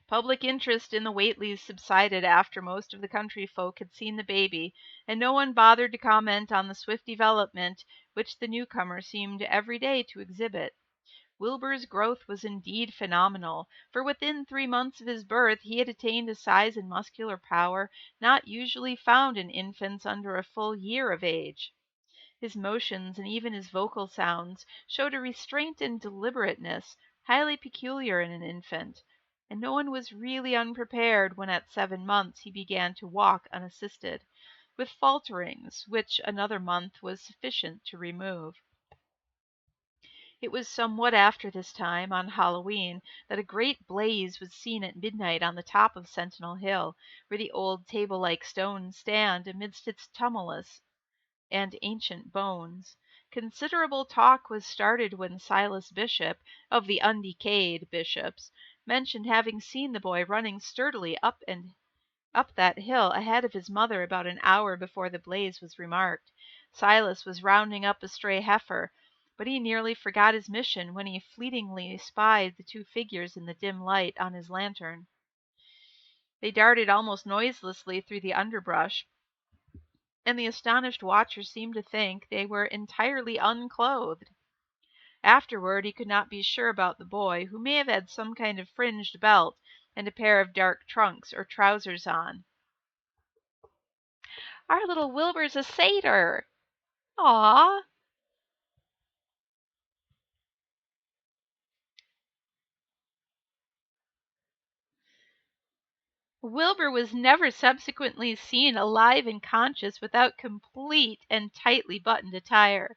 A: Public interest in the Whateleys subsided after most of the country folk had seen the baby, and no one bothered to comment on the swift development which the newcomer seemed every day to exhibit. Wilbur's growth was indeed phenomenal, for within 3 months of his birth he had attained a size and muscular power not usually found in infants under a full year of age. His motions and even his vocal sounds showed a restraint and deliberateness highly peculiar in an infant, and no one was really unprepared when at 7 months he began to walk unassisted, with falterings which another month was sufficient to remove. It was somewhat after this time, on Halloween, that a great blaze was seen at midnight on the top of Sentinel Hill, where the old table-like stones stand amidst its tumulus and ancient bones. Considerable talk was started when Silas Bishop, of the undecayed bishops, mentioned having seen the boy running sturdily up that hill ahead of his mother about an hour before the blaze was remarked. Silas was rounding up a stray heifer, but he nearly forgot his mission when he fleetingly spied the 2 figures in the dim light on his lantern. They darted almost noiselessly through the underbrush, and the astonished watcher seemed to think they were entirely unclothed. Afterward he could not be sure about the boy, who may have had some kind of fringed belt and a pair of dark trunks or trousers on. "Our little Wilbur's a satyr." "Aw." Wilbur was never subsequently seen alive and conscious without complete and tightly buttoned attire,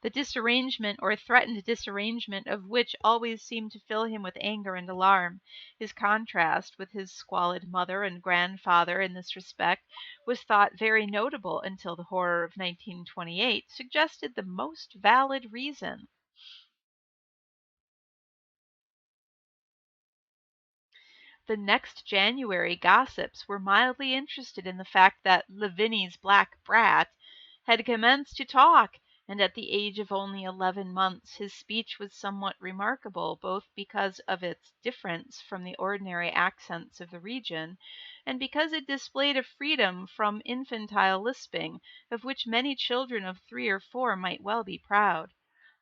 A: the disarrangement or threatened disarrangement of which always seemed to fill him with anger and alarm. His contrast with his squalid mother and grandfather in this respect was thought very notable until the horror of 1928 suggested the most valid reason. The next January gossips were mildly interested in the fact that Lavinia's black brat had commenced to talk, and at the age of only 11 months his speech was somewhat remarkable, both because of its difference from the ordinary accents of the region, and because it displayed a freedom from infantile lisping of which many children of 3 or 4 might well be proud.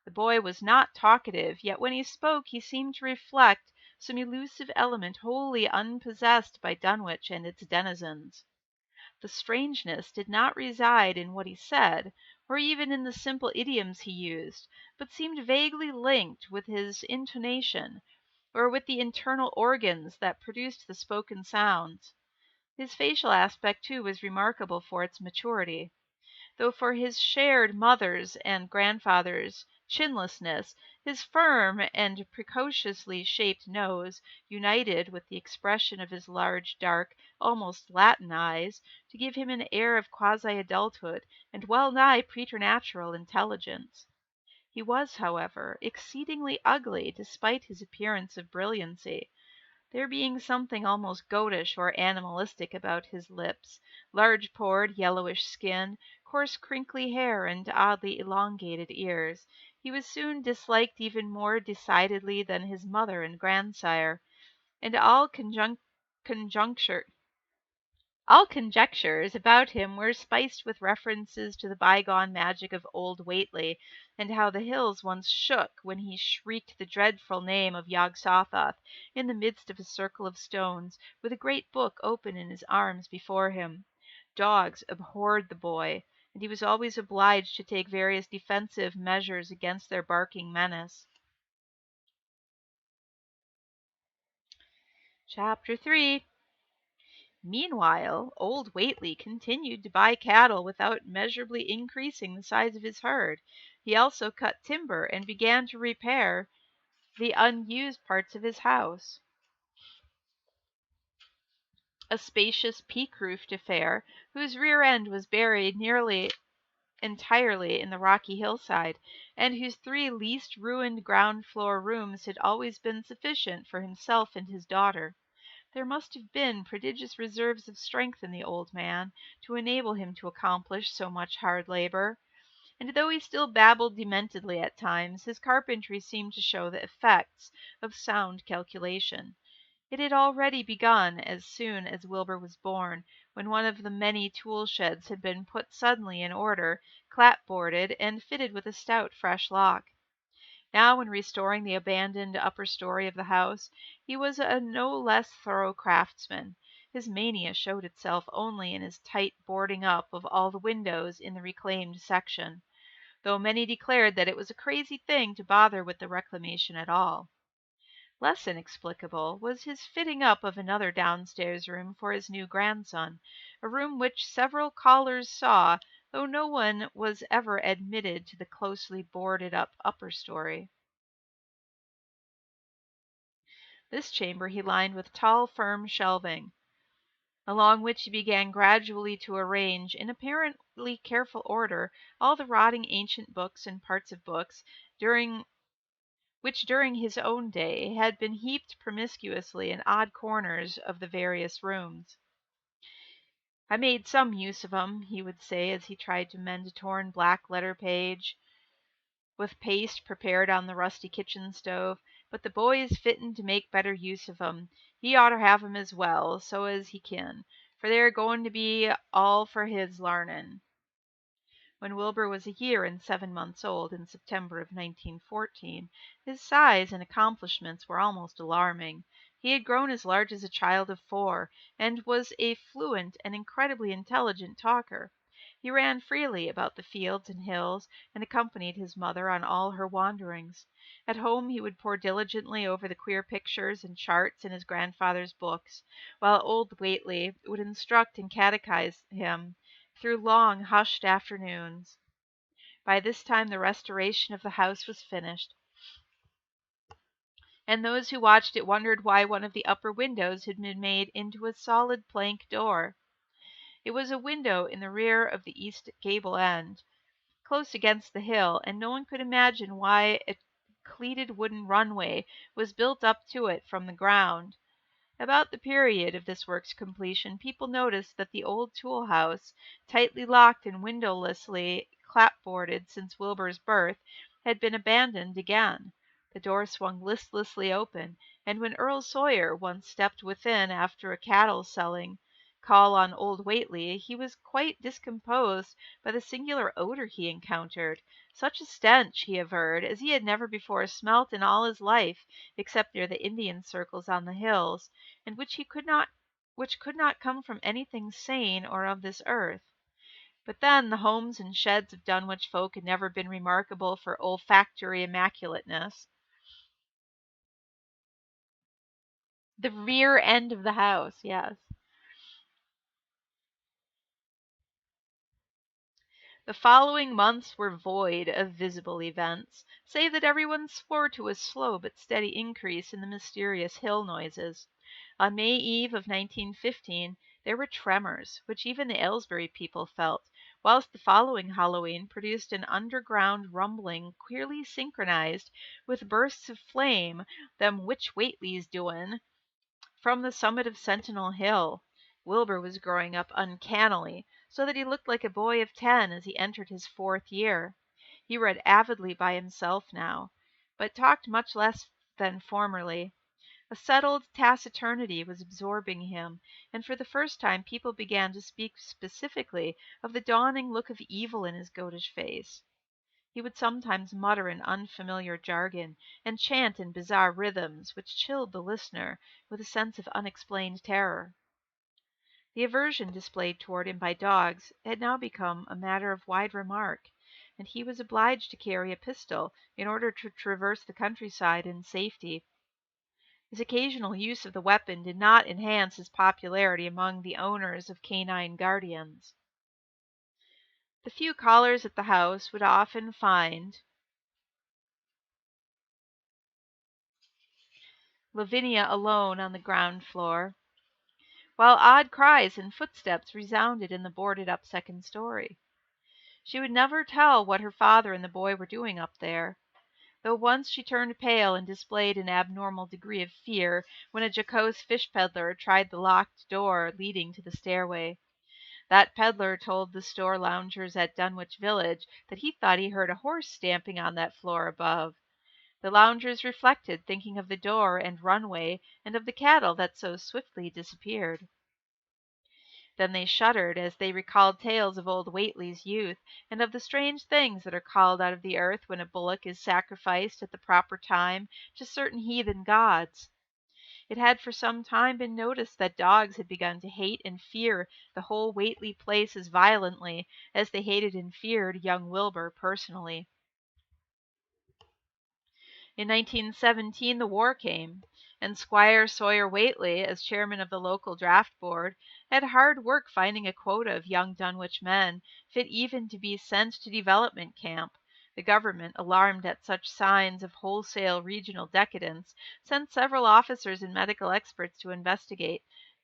A: The boy was not talkative, yet when he spoke he seemed to reflect some elusive element wholly unpossessed by Dunwich and its denizens. The strangeness did not reside in what he said, or even in the simple idioms he used, but seemed vaguely linked with his intonation, or with the internal organs that produced the spoken sounds. His facial aspect, too, was remarkable for its maturity, though for his shared mother's and grandfather's chinlessness, his firm and precociously shaped nose, united with the expression of his large, dark, almost Latin eyes, to give him an air of quasi-adulthood and well-nigh preternatural intelligence. He was, however, exceedingly ugly despite his appearance of brilliancy. there being something almost goatish or animalistic about his lips, large pored, yellowish skin, coarse crinkly hair, and oddly elongated ears. He was soon disliked even more decidedly than his mother and grandsire, and conjuncture all conjectures about him were spiced with references to the bygone magic of old Whately, and how the hills once shook when he shrieked the dreadful name of Yog-Sothoth in the midst of a circle of stones, with a great book open in his arms before him. Dogs abhorred the boy, and he was always obliged to take various defensive measures against their barking menace. Chapter 3. Meanwhile, old Whately continued to buy cattle without measurably increasing the size of his herd. He also cut timber and began to repair the unused parts of his house, a spacious peak-roofed affair whose rear end was buried nearly entirely in the rocky hillside, and whose 3 least ruined ground-floor rooms had always been sufficient for himself and his daughter. There must have been prodigious reserves of strength in the old man to enable him to accomplish so much hard labor, and though he still babbled dementedly at times, his carpentry seemed to show the effects of sound calculation. It had already begun as soon as Wilbur was born, when one of the many tool sheds had been put suddenly in order, clapboarded, and fitted with a stout fresh lock. Now, in restoring the abandoned upper story of the house, he was a no less thorough craftsman. His mania showed itself only in his tight boarding up of all the windows in the reclaimed section, though many declared that it was a crazy thing to bother with the reclamation at all. Less inexplicable was his fitting up of another downstairs room for his new grandson, a room which several callers saw, though no one was ever admitted to the closely boarded up upper story. This chamber he lined with tall, firm shelving, along which he began gradually to arrange, in apparently careful order, all the rotting ancient books and parts of books, which during his own day had been heaped promiscuously in odd corners of the various rooms. "I made some use of 'em," he would say as he tried to mend a torn black letter page with paste prepared on the rusty kitchen stove, "but the boy is fittin' to make better use of 'em. He oughter have 'em as well, so as he kin, for they're goin' to be all for his larnin'." When Wilbur was a year and 7 months old, in September of 1914, his size and accomplishments were almost alarming. He had grown as large as a child of 4, and was a fluent and incredibly intelligent talker. He ran freely about the fields and hills, and accompanied his mother on all her wanderings. At home he would pore diligently over the queer pictures and charts in his grandfather's books, while old Whately would instruct and catechize him through long, hushed afternoons. By this time the restoration of the house was finished, and those who watched it wondered why one of the upper windows had been made into a solid plank door. It was a window in the rear of the east gable end, close against the hill, and no one could imagine why a cleated wooden runway was built up to it from the ground. About the period of this work's completion, people noticed that the old tool house, tightly locked and windowlessly clapboarded since Wilbur's birth, had been abandoned again. The door swung listlessly open, and when Earl Sawyer once stepped within after a cattle-selling call on old Whately, he was quite discomposed by the singular odor he encountered. Such a stench, he averred, as he had never before smelt in all his life, except near the Indian circles on the hills, and which could not come from anything sane or of this earth. But then the homes and sheds of Dunwich folk had never been remarkable for olfactory immaculateness. The rear end of the house, yes. The following months were void of visible events, save that everyone swore to a slow but steady increase in the mysterious hill noises. On May Eve of 1915 there were tremors, which even the Aylesbury people felt, whilst the following Halloween produced an underground rumbling queerly synchronized with bursts of flame, "them witch Whately's doin'." From the summit of Sentinel Hill, Wilbur was growing up uncannily, so that he looked like a boy of 10 as he entered his 4th year. He read avidly by himself now, but talked much less than formerly. A settled taciturnity was absorbing him, and for the first time people began to speak specifically of the dawning look of evil in his goatish face. He would sometimes mutter in unfamiliar jargon and chant in bizarre rhythms which chilled the listener with a sense of unexplained terror. The aversion displayed toward him by dogs had now become a matter of wide remark, and he was obliged to carry a pistol in order to traverse the countryside in safety. His occasional use of the weapon did not enhance his popularity among the owners of canine guardians. The few callers at the house would often find Lavinia alone on the ground floor, while odd cries and footsteps resounded in the boarded-up second story. She would never tell what her father and the boy were doing up there, though once she turned pale and displayed an abnormal degree of fear when a jocose fish peddler tried the locked door leading to the stairway. That peddler told the store loungers at Dunwich Village that he thought he heard a horse stamping on that floor above. The loungers reflected, thinking of the door and runway and of the cattle that so swiftly disappeared. Then they shuddered as they recalled tales of old Whately's youth, and of the strange things that are called out of the earth when a bullock is sacrificed at the proper time to certain heathen gods. It had for some time been noticed that dogs had begun to hate and fear the whole Whately place as violently as they hated and feared young Wilbur personally. In 1917 the war came, and Squire Sawyer Whately, as chairman of the local draft board, had hard work finding a quota of young Dunwich men fit even to be sent to development camp. The government, alarmed at such signs of wholesale regional decadence, sent several officers and medical experts to investigate,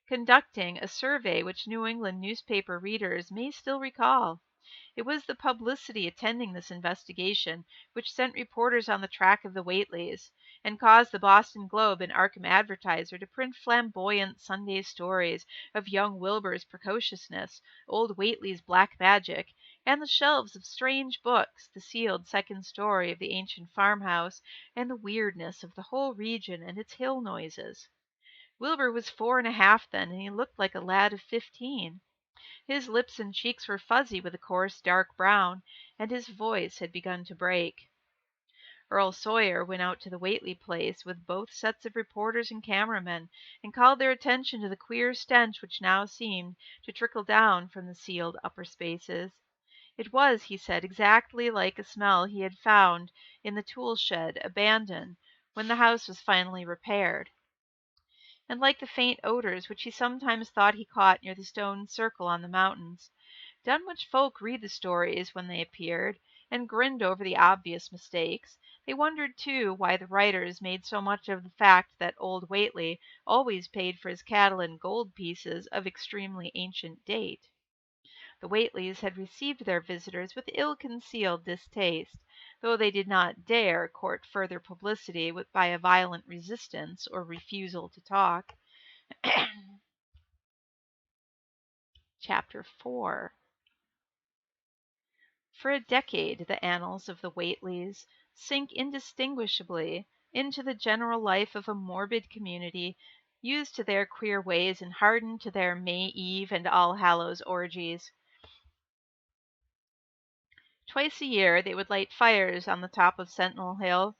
A: conducting a survey which New England newspaper readers may still recall. It was the publicity attending this investigation which sent reporters on the track of the Whateleys, and caused the Boston Globe and Arkham Advertiser to print flamboyant Sunday stories of young Wilbur's precociousness, old Whately's black magic, and the shelves of strange books, the sealed second story of the ancient farmhouse, and the weirdness of the whole region and its hill noises. Wilbur was 4.5 then, and he looked like a lad of 15. His lips and cheeks were fuzzy with a coarse dark brown, and his voice had begun to break. Earl Sawyer went out to the Whately place with both sets of reporters and cameramen, and called their attention to the queer stench which now seemed to trickle down from the sealed upper spaces. It was, he said, exactly like a smell he had found in the tool shed, abandoned, when the house was finally repaired, and like the faint odors which he sometimes thought he caught near the stone circle on the mountains. Dunwich folk read the stories when they appeared, and grinned over the obvious mistakes. They wondered, too, why the writers made so much of the fact that old Whately always paid for his cattle in gold pieces of extremely ancient date. The Whateleys had received their visitors with ill-concealed distaste, though they did not dare court further publicity by a violent resistance or refusal to talk. Chapter 4. For a decade the annals of the Whateleys sink indistinguishably into the general life of a morbid community, used to their queer ways and hardened to their May Eve and All Hallows orgies. Twice a year they would light fires on the top of Sentinel Hill,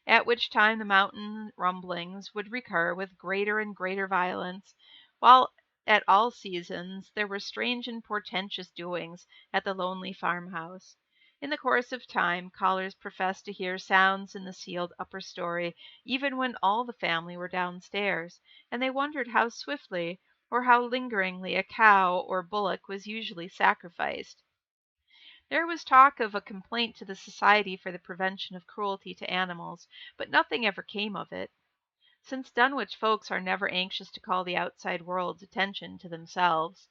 A: at which time the mountain rumblings would recur with greater and greater violence, while at all seasons there were strange and portentous doings at the lonely farmhouse. In the course of time, callers professed to hear sounds in the sealed upper story, even when all the family were downstairs, and they wondered how swiftly or how lingeringly a cow or bullock was usually sacrificed. There was talk of a complaint to the Society for the Prevention of Cruelty to Animals, but nothing ever came of it. Since Dunwich folks are never anxious to call the outside world's attention to themselves.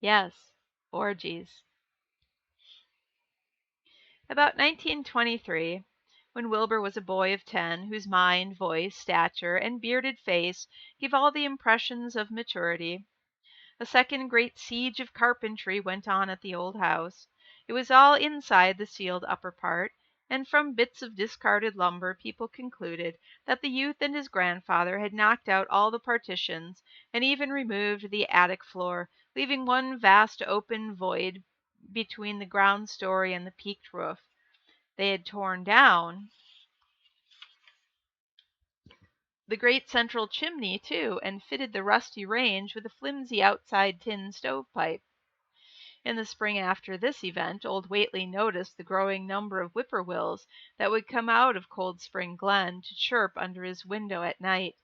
A: Yes, orgies. About 1923, when Wilbur was a boy of 10, whose mind, voice, stature, and bearded face gave all the impressions of maturity. A second great siege of carpentry went on at the old house. It was all inside the sealed upper part, and from bits of discarded lumber people concluded that the youth and his grandfather had knocked out all the partitions and even removed the attic floor, leaving one vast open void between the ground story and the peaked roof. They had torn down the great central chimney, too, and fitted the rusty range with a flimsy outside tin stovepipe. In the spring after this event, old Whately noticed the growing number of whippoorwills that would come out of Cold Spring Glen to chirp under his window at night.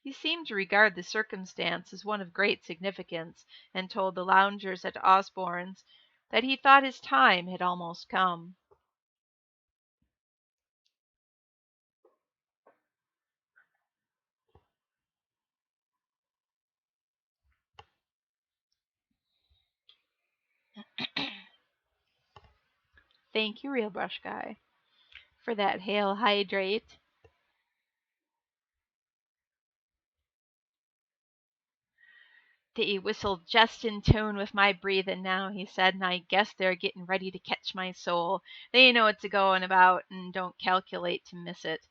A: He seemed to regard the circumstance as one of great significance, and told the loungers at Osborne's that he thought his time had almost come. Thank you, Real Brush Guy, for that hail hydrate. They whistled just in tune with my breathin' now, he said, and I guess they're gettin' ready to catch my soul. They know what's a-goin' about and don't calculate to miss it.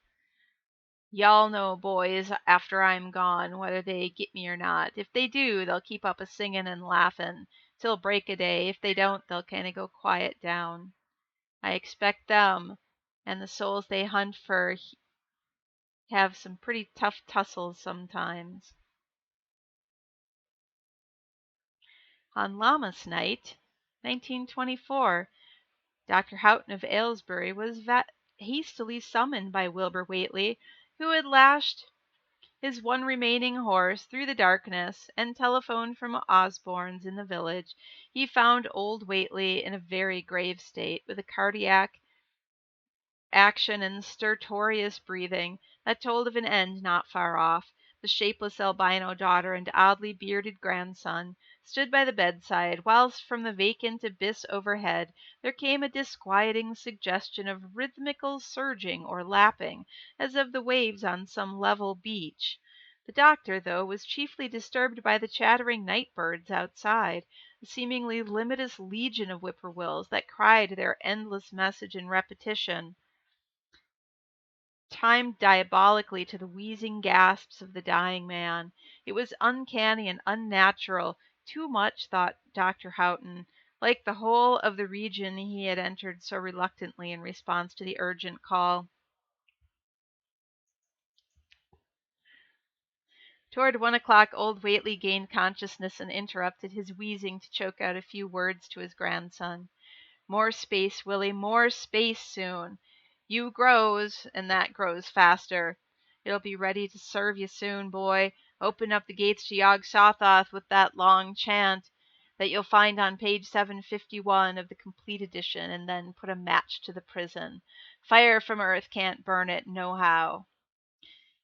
A: Y'all know, boys, after I'm gone, whether they get me or not. If they do, they'll keep up a singin' and laughin' till break o' day. If they don't, they'll kind of go quiet down. I expect them and the souls they hunt for have some pretty tough tussles sometimes. On Lammas night, 1924, Dr. Houghton of Aylesbury was hastily summoned by Wilbur Whately, who had lashed his one remaining horse through the darkness, and telephoned from Osborne's in the village. He found old Whately in a very grave state, with a cardiac action and stertorous breathing that told of an end not far off. The shapeless albino daughter and oddly bearded grandson stood by the bedside, whilst from the vacant abyss overhead there came a disquieting suggestion of rhythmical surging or lapping, as of the waves on some level beach. The doctor, though, was chiefly disturbed by the chattering night birds outside, a seemingly limitless legion of whippoorwills that cried their endless message in repetition, timed diabolically to the wheezing gasps of the dying man. It was uncanny and unnatural, too much, thought Dr. Houghton, like the whole of the region he had entered so reluctantly in response to the urgent call. Toward 1 o'clock old Whately gained consciousness and interrupted his wheezing to choke out a few words to his grandson. More space, Willie, more space soon. You grows, and that grows faster. It'll be ready to serve you soon, boy. Open up the gates to Yog Sothoth with that long chant that you'll find on page 751 of the complete edition, and then put a match to the prison. Fire from earth can't burn it, nohow.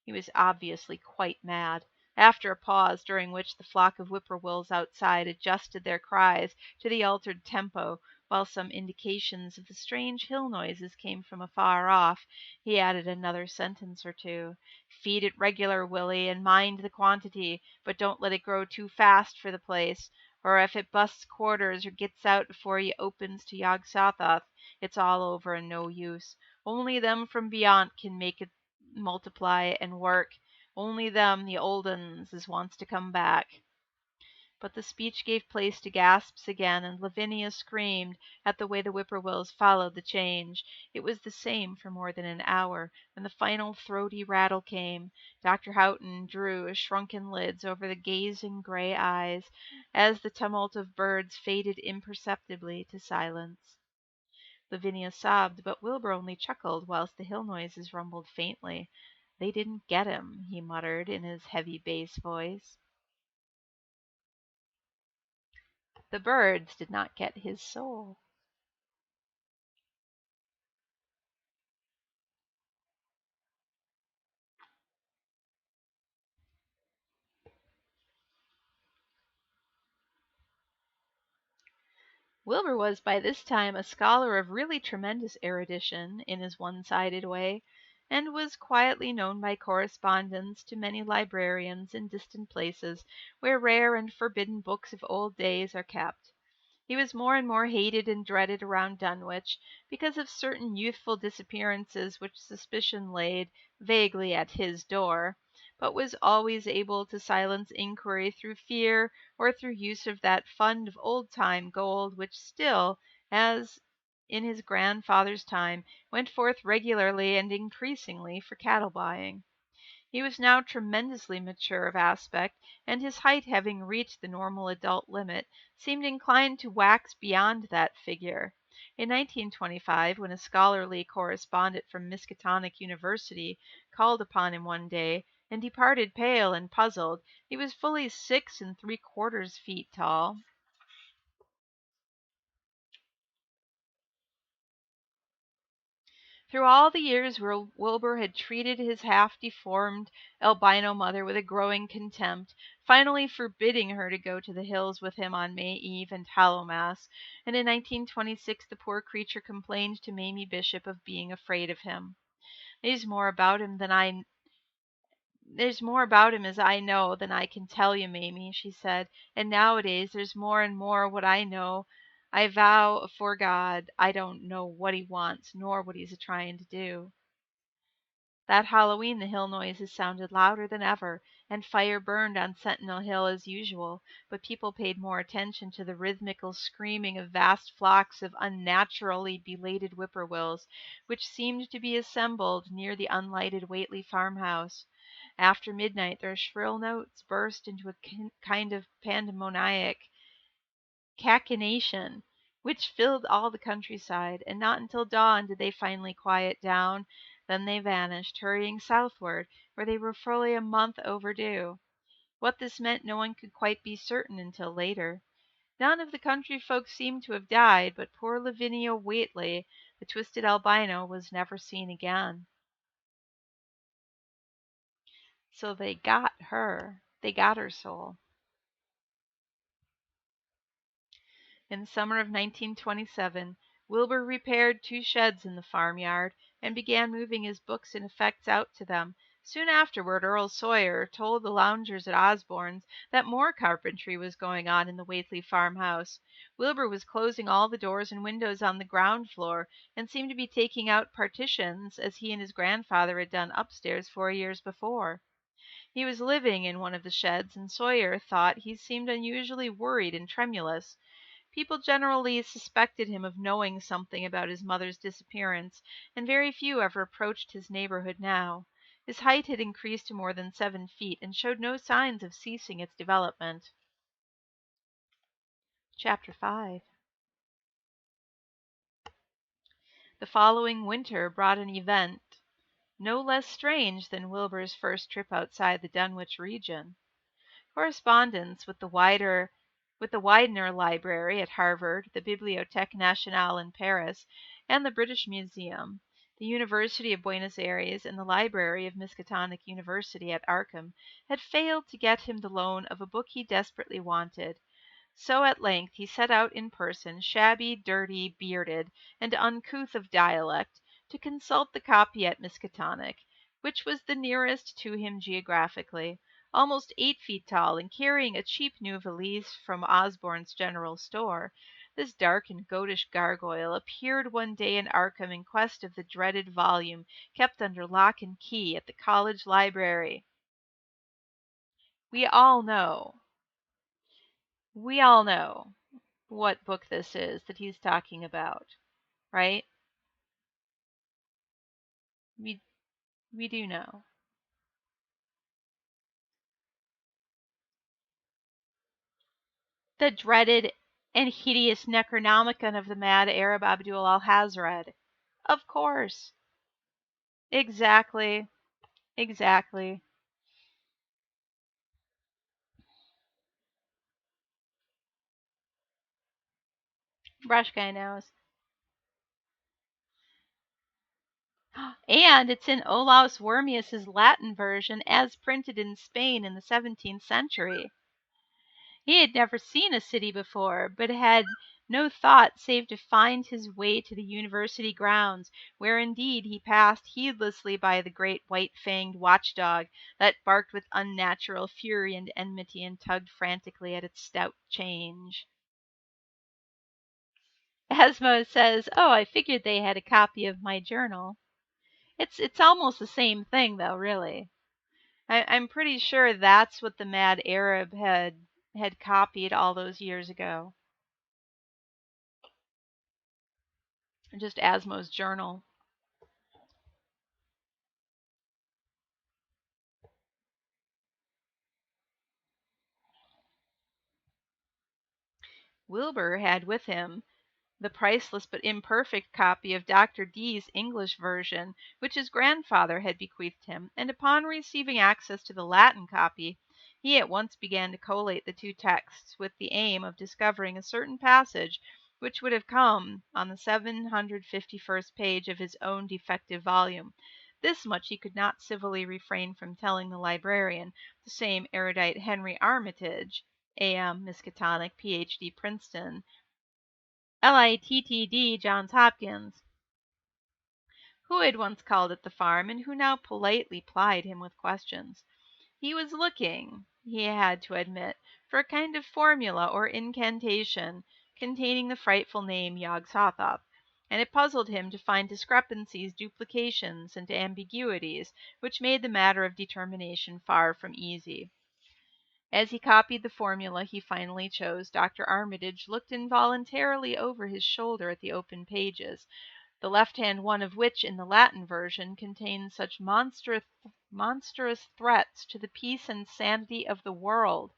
A: He was obviously quite mad. After a pause, during which the flock of whippoorwills outside adjusted their cries to the altered tempo, while some indications of the strange hill noises came from afar off, he added another sentence or two. Feed it regular, Willie, and mind the quantity, but don't let it grow too fast for the place, or if it busts quarters or gets out before you opens to Yog Sothoth, it's all over and no use. Only them from beyond can make it multiply and work. Only them, the old uns, as wants to come back. But the speech gave place to gasps again, and Lavinia screamed at the way the whippoorwills followed the change. It was the same for more than an hour. When the final throaty rattle came, Dr. Houghton drew his shrunken lids over the gazing gray eyes as the tumult of birds faded imperceptibly to silence. Lavinia sobbed, but Wilbur only chuckled, whilst the hill noises rumbled faintly. They didn't get him, he muttered in his heavy bass voice. The birds did not get his soul. Wilbur was by this time a scholar of really tremendous erudition in his one-sided way, and was quietly known by correspondence to many librarians in distant places where rare and forbidden books of old days are kept. He was more and more hated and dreaded around Dunwich because of certain youthful disappearances which suspicion laid vaguely at his door, but was always able to silence inquiry through fear or through use of that fund of old-time gold which still, as in his grandfather's time, went forth regularly and increasingly for cattle buying. He was now tremendously mature of aspect, and his height having reached the normal adult limit, seemed inclined to wax beyond that figure. In 1925, when a scholarly correspondent from Miskatonic University called upon him one day, and departed pale and puzzled, he was fully 6 3/4 feet tall. Through all the years Wilbur had treated his half-deformed albino mother with a growing contempt, finally forbidding her to go to the hills with him on May Eve and Hallowmas, and in 1926 the poor creature complained to Mamie Bishop of being afraid of him. There's more about him as I know than I can tell you, Mamie, she said, and nowadays there's more and more what I know. I vow afore God I don't know what he wants, nor what he's a-trying to do. That Halloween the hill noises sounded louder than ever, and fire burned on Sentinel Hill as usual, but people paid more attention to the rhythmical screaming of vast flocks of unnaturally belated whippoorwills, which seemed to be assembled near the unlighted Whately farmhouse. After midnight their shrill notes burst into a kind of pandemoniac cachinnation which filled all the countryside, and not until dawn did they finally quiet down. Then they vanished, hurrying southward, where they were fully a month overdue. What this meant no one could quite be certain until later. None of the country folk seemed to have died, but poor Lavinia Whately, the twisted albino, was never seen again. So they got her. They got her soul. In the summer of 1927, Wilbur repaired 2 sheds in the farmyard, and began moving his books and effects out to them. Soon afterward Earl Sawyer told the loungers at Osborne's that more carpentry was going on in the Whately farmhouse. Wilbur was closing all the doors and windows on the ground floor, and seemed to be taking out partitions as he and his grandfather had done upstairs 4 years before. He was living in one of the sheds, and Sawyer thought he seemed unusually worried and tremulous. People generally suspected him of knowing something about his mother's disappearance, and very few ever approached his neighborhood now. His height had increased to more than 7 feet, and showed no signs of ceasing its development. Chapter 5. The following winter brought an event no less strange than Wilbur's first trip outside the Dunwich region. Correspondence with the Widener Library at Harvard, the Bibliothèque Nationale in Paris, and the British Museum, the University of Buenos Aires, and the Library of Miskatonic University at Arkham had failed to get him the loan of a book he desperately wanted. So at length he set out in person, shabby, dirty, bearded, and uncouth of dialect, to consult the copy at Miskatonic, which was the nearest to him geographically. Almost 8 feet tall, and carrying a cheap new valise from Osborne's general store, this dark and goatish gargoyle appeared one day in Arkham in quest of the dreaded volume kept under lock and key at the college library. We all know what book this is that he's talking about, right? We we do know. The dreaded and hideous Necronomicon of the mad Arab Abdul al-Hazred. Of course. Exactly. Exactly. Brush guy knows. And it's in Olaus Wormius's Latin version as printed in Spain in the 17th century. He had never seen a city before, but had no thought save to find his way to the university grounds, where indeed he passed heedlessly by the great white-fanged watchdog that barked with unnatural fury and enmity and tugged frantically at its stout chain. Asmo says, "Oh, I figured they had a copy of my journal." It's almost the same thing, though, really. I'm pretty sure that's what the mad Arab had copied all those years ago. Just Asmo's journal. Wilbur had with him the priceless but imperfect copy of Dr. Dee's English version, which his grandfather had bequeathed him, and upon receiving access to the Latin copy, he at once began to collate the two texts with the aim of discovering a certain passage which would have come on the 751st page of his own defective volume. This much he could not civilly refrain from telling the librarian, the same erudite Henry Armitage, A.M. Miskatonic, Ph.D. Princeton, Littd. Johns Hopkins, who had once called at the farm and who now politely plied him with questions. He was looking, he had to admit, for a kind of formula or incantation containing the frightful name Yog-Sothoth, and it puzzled him to find discrepancies, duplications, and ambiguities which made the matter of determination far from easy. As he copied the formula he finally chose, Dr. Armitage looked involuntarily over his shoulder at the open pages, the left-hand one of which in the Latin version contained such monstrous threats to the peace and sanity of the world.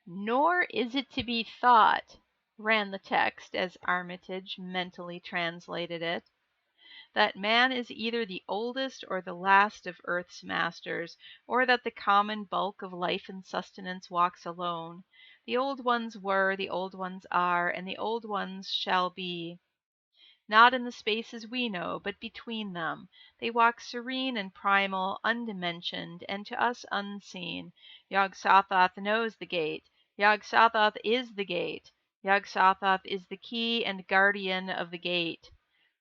A: "Nor is it to be thought," ran the text as Armitage mentally translated it, "that man is either the oldest or the last of earth's masters, or that the common bulk of life and sustenance walks alone. The old ones were, the old ones are, and the old ones shall be. Not in the spaces we know, but between them. They walk serene and primal, undimensioned, and to us unseen. Yog-Sothoth knows the gate. Yog-Sothoth is the gate. Yog-Sothoth is the key and guardian of the gate.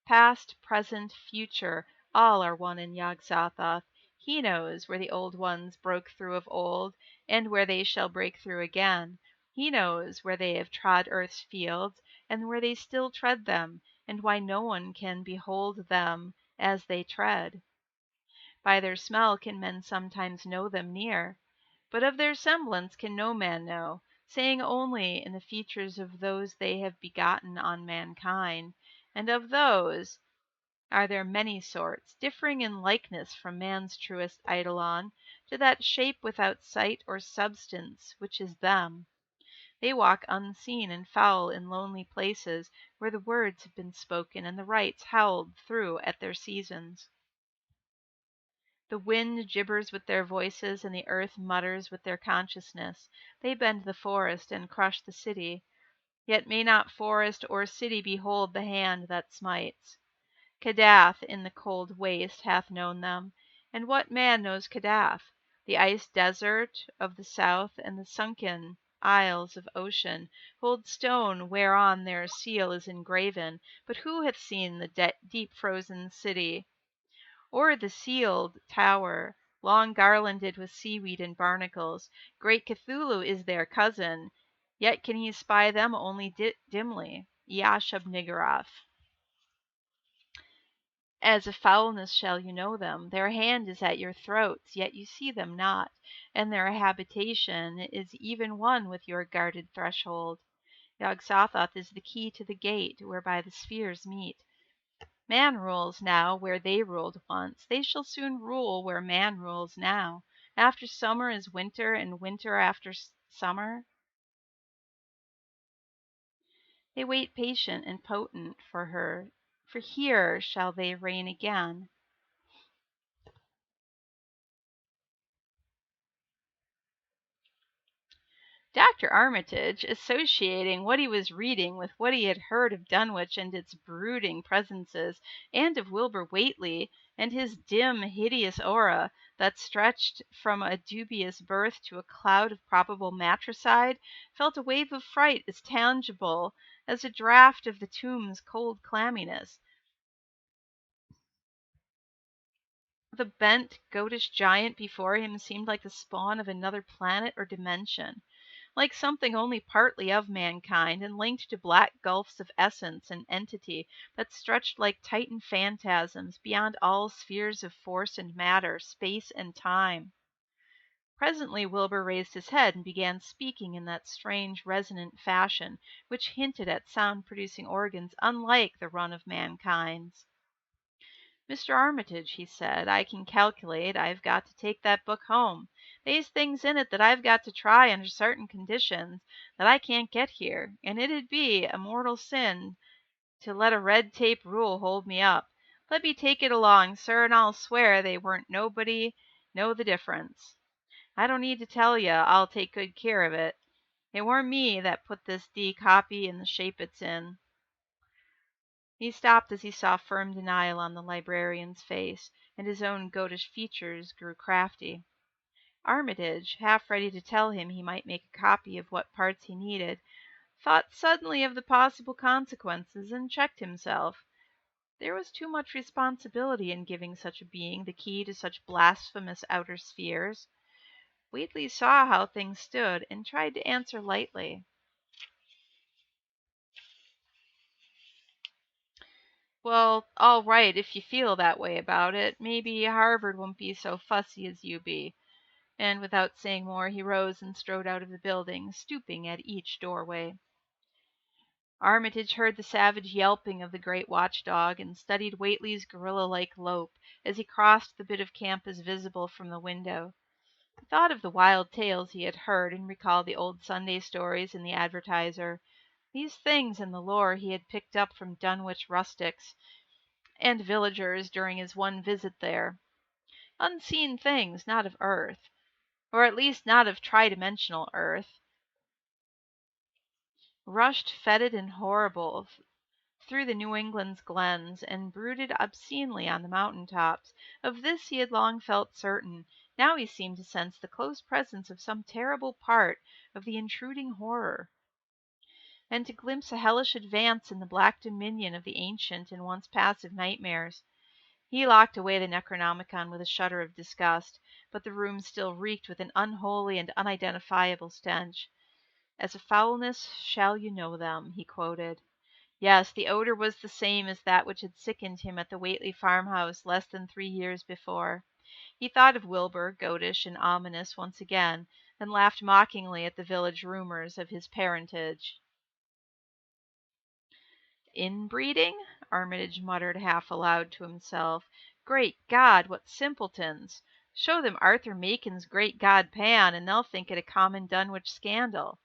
A: Past, present, future, all are one in Yog-Sothoth. He knows where the old ones broke through of old, and where they shall break through again. He knows where they have trod earth's fields, and where they still tread them, and why no one can behold them as they tread. By their smell can men sometimes know them near, but of their semblance can no man know, saying only in the features of those they have begotten on mankind, and of those are there many sorts, differing in likeness from man's truest eidolon to that shape without sight or substance which is them. They walk unseen and foul in lonely places where the words have been spoken and the rites howled through at their seasons. The wind gibbers with their voices and the earth mutters with their consciousness. They bend the forest and crush the city, yet may not forest or city behold the hand that smites. Kadath in the cold waste hath known them, and what man knows Kadath? The iced desert of the south and the sunken isles of ocean hold stone whereon their seal is engraven, but who hath seen the deep frozen city, or the sealed tower, long garlanded with seaweed and barnacles? Great Cthulhu is their cousin, yet can he spy them only dimly. Yashub-Niggurath. As a foulness shall you know them. Their hand is at your throats, yet you see them not, and their habitation is even one with your guarded threshold. Yog-Sothoth is the key to the gate whereby the spheres meet. Man rules now where they ruled once. They shall soon rule where man rules now. After summer is winter, and winter after summer. They wait patient and potent for her, for here shall they reign again. Dr. Armitage, associating what he was reading with what he had heard of Dunwich and its brooding presences, and of Wilbur Whately, and his dim, hideous aura that stretched from a dubious birth to a cloud of probable matricide felt a wave of fright as tangible as a draught of the tomb's cold clamminess. The bent, goatish giant before him seemed like the spawn of another planet or dimension, like something only partly of mankind and linked to black gulfs of essence and entity that stretched like Titan phantasms beyond all spheres of force and matter, space and time. Presently Wilbur raised his head and began speaking in that strange resonant fashion which hinted at sound-producing organs unlike the run of mankind's. "Mr. Armitage," he said, "I can calculate I've got to take that book home. They's things in it that I've got to try under certain conditions that I can't get here, and it'd be a mortal sin to let a red tape rule hold me up. Let me take it along, sir, and I'll swear they weren't nobody know the difference. I don't need to tell you I'll take good care of it. It weren't me that put this D copy in the shape it's in." He stopped as he saw firm denial on the librarian's face, and his own goatish features grew crafty. Armitage, half ready to tell him he might make a copy of what parts he needed, thought suddenly of the possible consequences and checked himself. There was too much responsibility in giving such a being the key to such blasphemous outer spheres. Whately saw how things stood and tried to answer lightly. "Well, all right, if you feel that way about it. Maybe Harvard won't be so fussy as you be." And without saying more, he rose and strode out of the building, stooping at each doorway. Armitage heard the savage yelping of the great watchdog, and studied Whately's gorilla-like lope as he crossed the bit of campus visible from the window. He thought of the wild tales he had heard and recalled the old Sunday stories in the Advertiser. These things and the lore he had picked up from Dunwich rustics and villagers during his one visit there. Unseen things, not of Earth, or at least not of tridimensional Earth, rushed fetid and horrible through the New England's glens and brooded obscenely on the mountain tops. Of this he had long felt certain. Now he seemed to sense the close presence of some terrible part of the intruding horror, and to glimpse a hellish advance in the black dominion of the ancient and once passive nightmares. He locked away the Necronomicon with a shudder of disgust, but the room still reeked with an unholy and unidentifiable stench. "As a foulness shall you know them," he quoted. Yes, the odor was the same as that which had sickened him at the Whately farmhouse less than 3 years before. He thought of Wilbur, goatish and ominous, once again, and laughed mockingly at the village rumors of his parentage. "Inbreeding?" Armitage muttered half aloud to himself. "Great God, what simpletons! Show them Arthur Macon's Great God Pan, and they'll think it a common Dunwich scandal.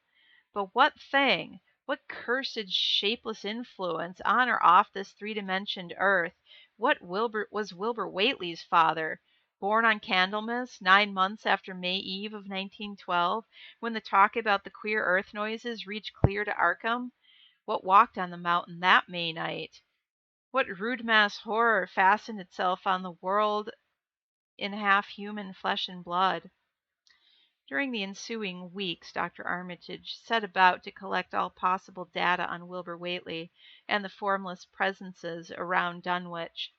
A: But what thing, what cursed shapeless influence, on or off this three-dimensioned earth, what was Wilbur Whately's father? Born on Candlemas, 9 months after May Eve of 1912, when the talk about the queer earth noises reached clear to Arkham? What walked on the mountain that May night? What rude mass horror fastened itself on the world in half-human flesh and blood?" During the ensuing weeks Dr. Armitage set about to collect all possible data on Wilbur Whately and the formless presences around Dunwich.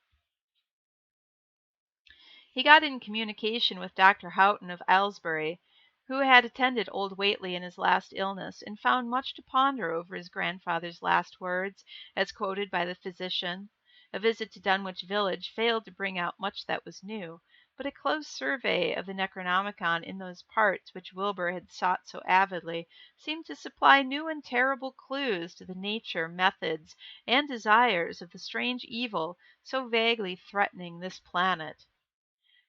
A: He got in communication with Dr. Houghton of Aylesbury, who had attended old Whately in his last illness, and found much to ponder over his grandfather's last words, as quoted by the physician. A visit to Dunwich village failed to bring out much that was new, but a close survey of the Necronomicon in those parts which Wilbur had sought so avidly seemed to supply new and terrible clues to the nature, methods, and desires of the strange evil so vaguely threatening this planet.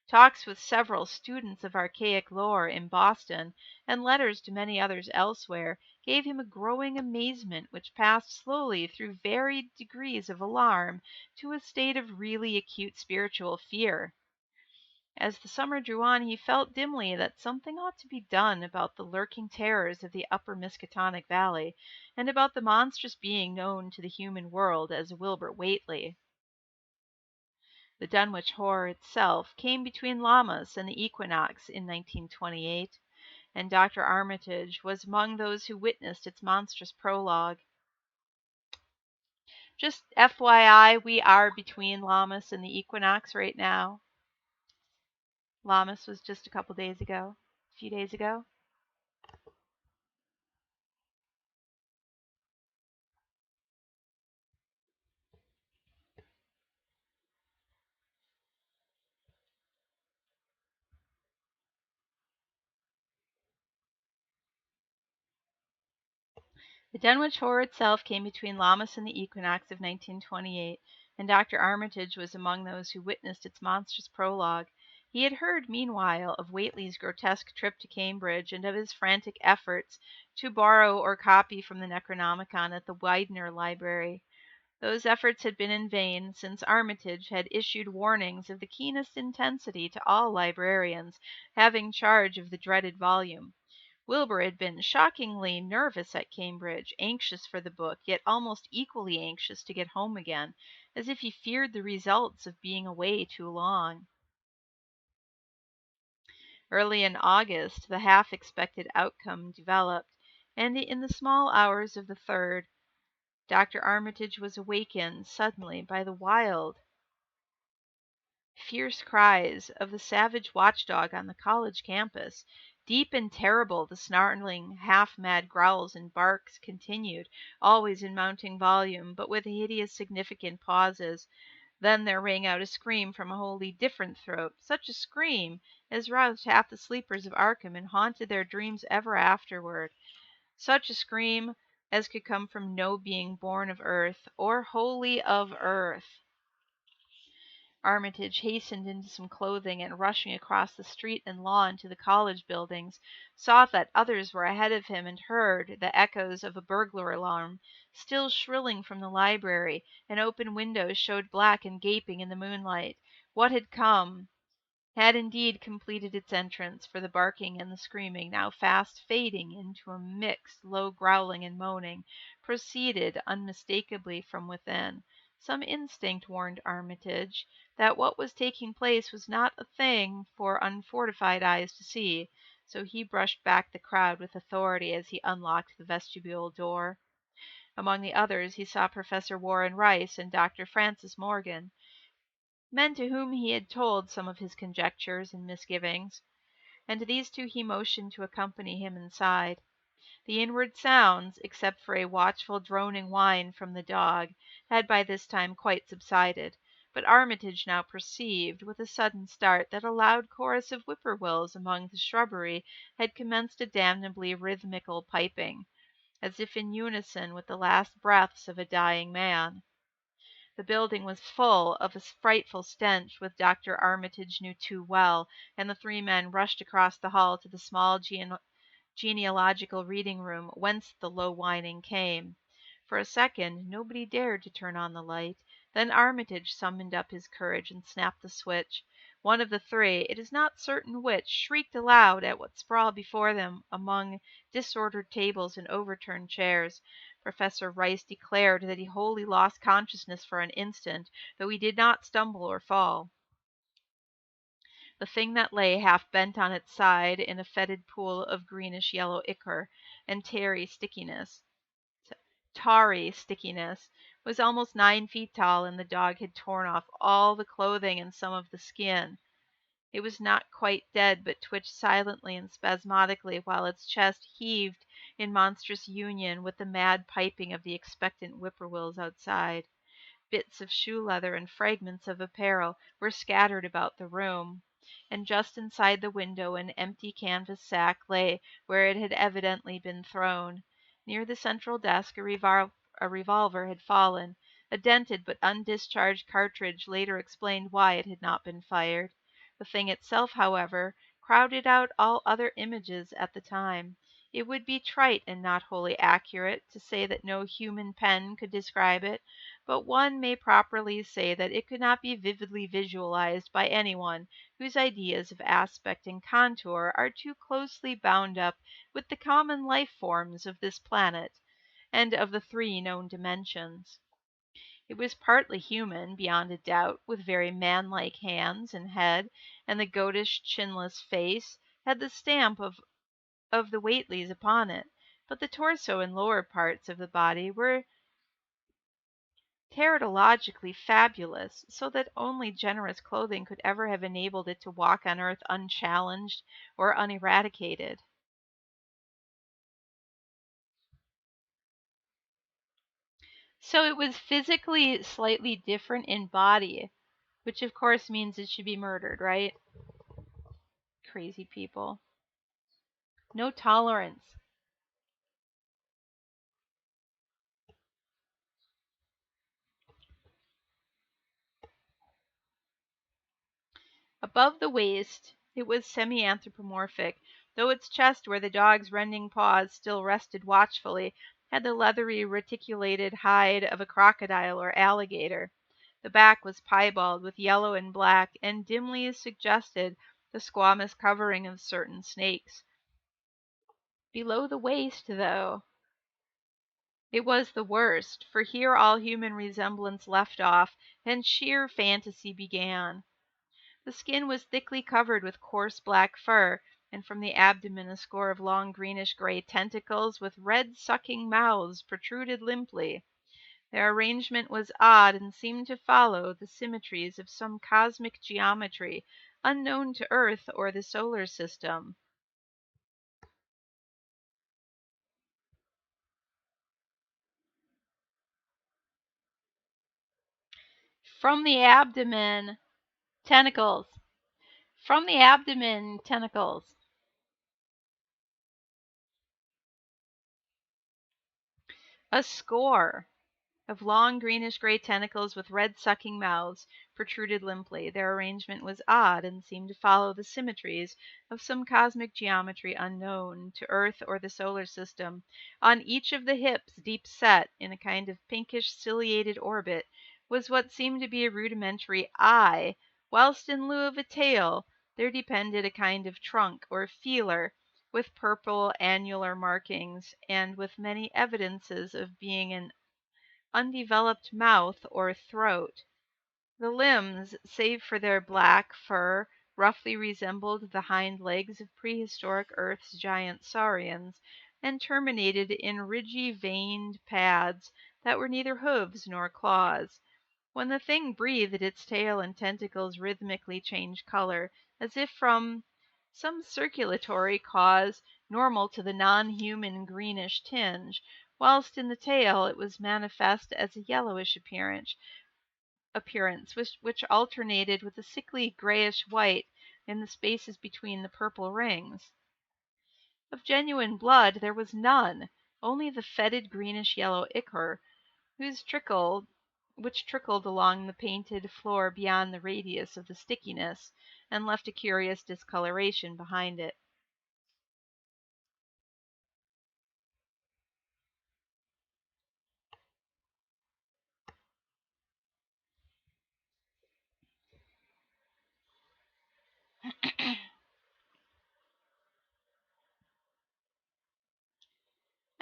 A: Talks with several students of archaic lore in Boston, and letters to many others elsewhere, gave him a growing amazement which passed slowly through varied degrees of alarm to a state of really acute spiritual fear. As the summer drew on, he felt dimly that something ought to be done about the lurking terrors of the upper Miskatonic Valley, and about the monstrous being known to the human world as Wilbur Whately. The Dunwich Horror itself came between Lammas and the equinox in 1928, and Dr. Armitage was among those who witnessed its monstrous prologue. Just FYI, we are between Lammas and the equinox right now. Lammas was just a few days ago. The Dunwich Horror itself came between Lammas and the equinox of 1928, and Dr. Armitage was among those who witnessed its monstrous prologue. He had heard, meanwhile, of Whately's grotesque trip to Cambridge, and of his frantic efforts to borrow or copy from the Necronomicon at the Widener Library. Those efforts had been in vain, since Armitage had issued warnings of the keenest intensity to all librarians having charge of the dreaded volume. Wilbur had been shockingly nervous at Cambridge, anxious for the book, yet almost equally anxious to get home again, as if he feared the results of being away too long. Early in August, the half-expected outcome developed, and in the small hours of the 3rd, Dr. Armitage was awakened suddenly by the wild, fierce cries of the savage watchdog on the college campus. Deep and terrible, the snarling, half-mad growls and barks continued, always in mounting volume, but with hideous, significant pauses. Then there rang out a scream from a wholly different throat, such a scream as roused half the sleepers of Arkham and haunted their dreams ever afterward. Such a scream as could come from no being born of earth, or wholly of earth. Armitage hastened into some clothing, and rushing across the street and lawn to the college buildings, saw that others were ahead of him, and heard the echoes of a burglar alarm still shrilling from the library. An open window showed black and gaping in the moonlight. What had come had indeed completed its entrance, for the barking and the screaming, now fast fading into a mixed low growling and moaning, proceeded unmistakably from within. Some instinct warned Armitage that what was taking place was not a thing for unfortified eyes to see, so he brushed back the crowd with authority as he unlocked the vestibule door. Among the others he saw Professor Warren Rice and Dr. Francis Morgan, men to whom he had told some of his conjectures and misgivings, and these two he motioned to accompany him inside. The inward sounds, except for a watchful droning whine from the dog, had by this time quite subsided, but Armitage now perceived with a sudden start that a loud chorus of whippoorwills among the shrubbery had commenced a damnably rhythmical piping, as if in unison with the last breaths of a dying man. The building was full of a frightful stench, which Dr. Armitage knew too well, and the three men rushed across the hall to the small genealogical reading room whence the low whining came. For a second nobody dared to turn on the light. Then Armitage summoned up his courage and snapped the switch. One of the three, it is not certain which, shrieked aloud at what sprawled before them among disordered tables and overturned chairs. Professor Rice declared that he wholly lost consciousness for an instant, though he did not stumble or fall. The thing that lay half bent on its side in a fetid pool of greenish yellow ichor and tarry stickiness was almost 9 feet tall, and the dog had torn off all the clothing and some of the skin. It was not quite dead, but twitched silently and spasmodically, while its chest heaved in monstrous union with the mad piping of the expectant whippoorwills outside. Bits of shoe leather and fragments of apparel were scattered about the room, and just inside the window an empty canvas sack lay where it had evidently been thrown. Near the central desk a revolver had fallen. A dented but undischarged cartridge later explained why it had not been fired. The thing itself, however, crowded out all other images at the time. It would be trite and not wholly accurate to say that no human pen could describe it, but one may properly say that it could not be vividly visualized by anyone whose ideas of aspect and contour are too closely bound up with the common life forms of this planet and of the 3 known dimensions. It was partly human, beyond a doubt, with very man-like hands and head, and the goatish, chinless face had the stamp of the Whateleys upon it, but the torso and lower parts of the body were teratologically fabulous, so that only generous clothing could ever have enabled it to walk on earth unchallenged or uneradicated. So it was physically slightly different in body, which of course means it should be murdered, right? Crazy people. No tolerance. Above the waist, it was semi-anthropomorphic, though its chest, where the dog's rending paws still rested watchfully, had the leathery, reticulated hide of a crocodile or alligator. The back was piebald with yellow and black, and dimly suggested the squamous covering of certain snakes. Below the waist, though, it was the worst, for here all human resemblance left off, and sheer fantasy began. The skin was thickly covered with coarse black fur, and from the abdomen a score of long greenish-gray tentacles with red sucking mouths protruded limply. Their arrangement was odd and seemed to follow the symmetries of some cosmic geometry unknown to Earth or the solar system. From the abdomen, tentacles. From the abdomen, tentacles. A score of long greenish-gray tentacles with red sucking mouths protruded limply. Their arrangement was odd and seemed to follow the symmetries of some cosmic geometry unknown to Earth or the solar system. On each of the hips, deep set in a kind of pinkish ciliated orbit, was what seemed to be a rudimentary eye, whilst in lieu of a tail there depended a kind of trunk or feeler with purple annular markings, and with many evidences of being an undeveloped mouth or throat. The limbs, save for their black fur, roughly resembled the hind legs of prehistoric Earth's giant saurians, and terminated in ridgy veined pads that were neither hooves nor claws. When the thing breathed, its tail and tentacles rhythmically changed color, as if from some circulatory cause normal to the non-human greenish tinge, whilst in the tail it was manifest as a yellowish appearance which alternated with a sickly grayish white in the spaces between the purple rings. Of genuine blood there was none, only the fetid greenish yellow ichor, which trickled along the painted floor beyond the radius of the stickiness, and left a curious discoloration behind it.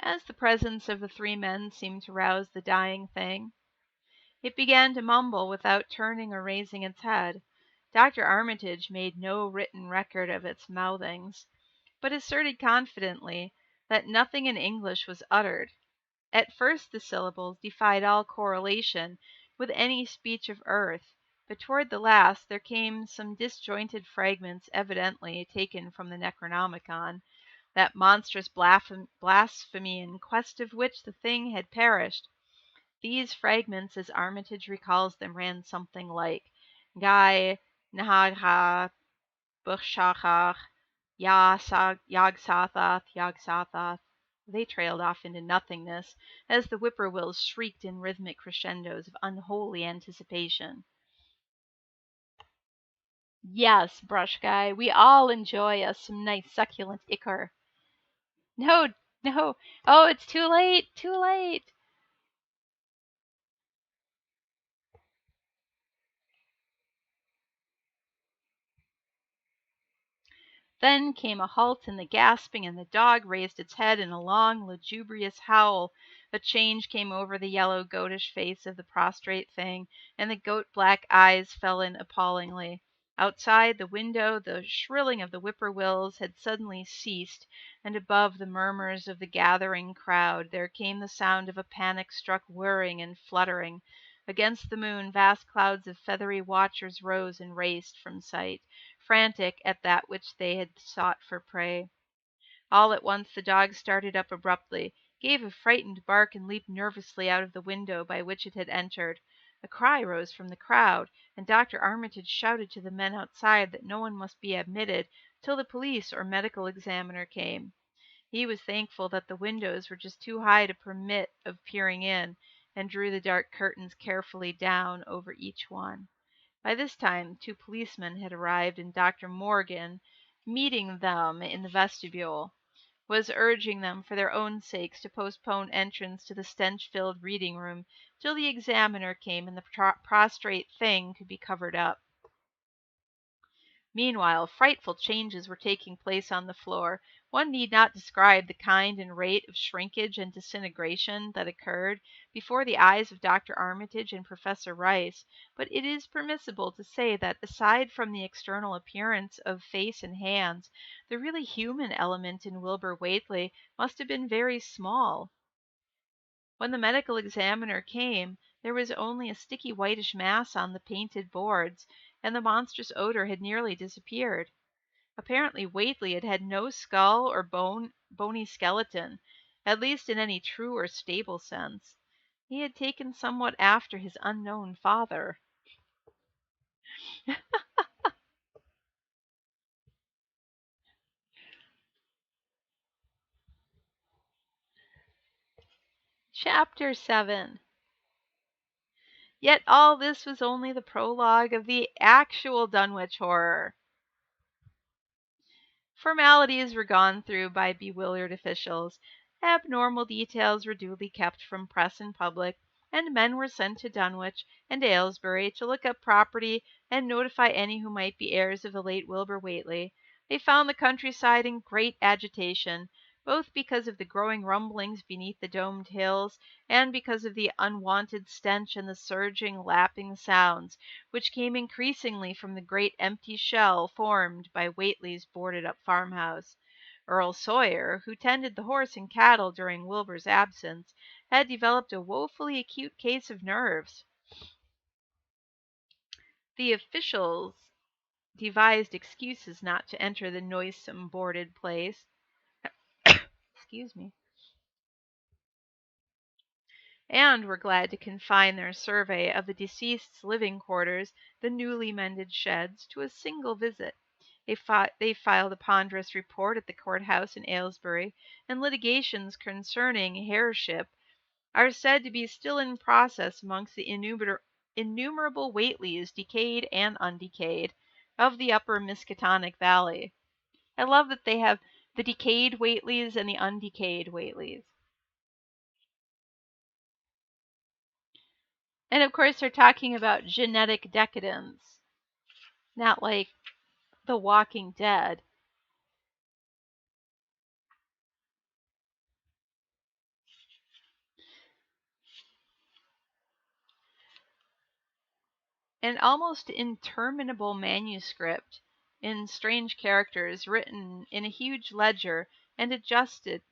A: As the presence of the three men seemed to rouse the dying thing, it began to mumble without turning or raising its head. Dr. Armitage made no written record of its mouthings, but asserted confidently that nothing in English was uttered. At first the syllables defied all correlation with any speech of earth, but toward the last there came some disjointed fragments evidently taken from the Necronomicon, that monstrous blasphemy in quest of which the thing had perished. These fragments, as Armitage recalls them, ran something like Gai Nahaha Buchshachach Yagsathath. They trailed off into nothingness as the whippoorwills shrieked in rhythmic crescendos of unholy anticipation. Yes, Brush Guy, we all enjoy us some nice succulent ichor. No, no. Oh, it's too late, too late. Then came a halt in the gasping, and the dog raised its head in a long, lugubrious howl, A change came over the yellow goatish face of the prostrate thing, and the goat-black eyes fell in appallingly. Outside the window the shrilling of the whippoorwills had suddenly ceased, and above the murmurs of the gathering crowd there came the sound of a panic-struck whirring and fluttering. Against the moon vast clouds of feathery watchers rose and raced from sight, frantic at that which they had sought for prey. All at once the dog started up abruptly, gave a frightened bark, and leaped nervously out of the window by which it had entered. A cry rose from the crowd, and Dr. Armitage shouted to the men outside that no one must be admitted till the police or medical examiner came. He was thankful that the windows were just too high to permit of peering in, and drew the dark curtains carefully down over each one. By this time 2 policemen had arrived, and Dr. Morgan, meeting them in the vestibule, was urging them for their own sakes to postpone entrance to the stench-filled reading room till the examiner came and the prostrate thing could be covered up. Meanwhile, frightful changes were taking place on the floor. One need not describe the kind and rate of shrinkage and disintegration that occurred before the eyes of Dr. Armitage and Professor Rice, but it is permissible to say that aside from the external appearance of face and hands, the really human element in Wilbur Whately must have been very small. When the medical examiner came, there was only a sticky whitish mass on the painted boards, and the monstrous odor had nearly disappeared. Apparently Whately had had no skull or bony skeleton, at least in any true or stable sense. He had taken somewhat after his unknown father. Chapter 7. Yet all this was only the prologue of the actual Dunwich Horror. Formalities were gone through by bewildered officials, abnormal details were duly kept from press and public, and men were sent to Dunwich and Aylesbury to look up property and notify any who might be heirs of the late Wilbur Whately. They found the countryside in great agitation, both because of the growing rumblings beneath the domed hills, and because of the unwonted stench and the surging, lapping sounds which came increasingly from the great empty shell formed by Whately's boarded-up farmhouse. Earl Sawyer, who tended the horse and cattle during Wilbur's absence, had developed a woefully acute case of nerves. The officials devised excuses not to enter the noisome boarded place. Excuse me. And were glad to confine their survey of the deceased's living quarters, the newly mended sheds, to a single visit. They filed a ponderous report at the courthouse in Aylesbury, and litigations concerning heirship are said to be still in process amongst the innumerable Whateleys, decayed and undecayed, of the upper Miskatonic Valley. I love that they have the decayed Whateleys and the undecayed Whateleys. And of course, they're talking about genetic decadence, not like The Walking Dead. An almost interminable manuscript in strange characters written in a huge ledger and adjusted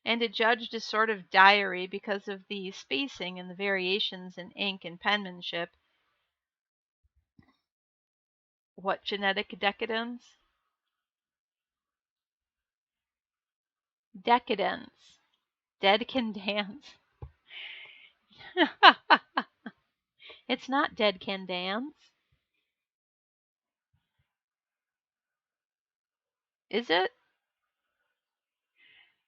A: and adjudged a sort of diary because of the spacing and the variations in ink and penmanship. What genetic decadence? Decadence. Dead can dance. It's not Dead Can Dance. Is it?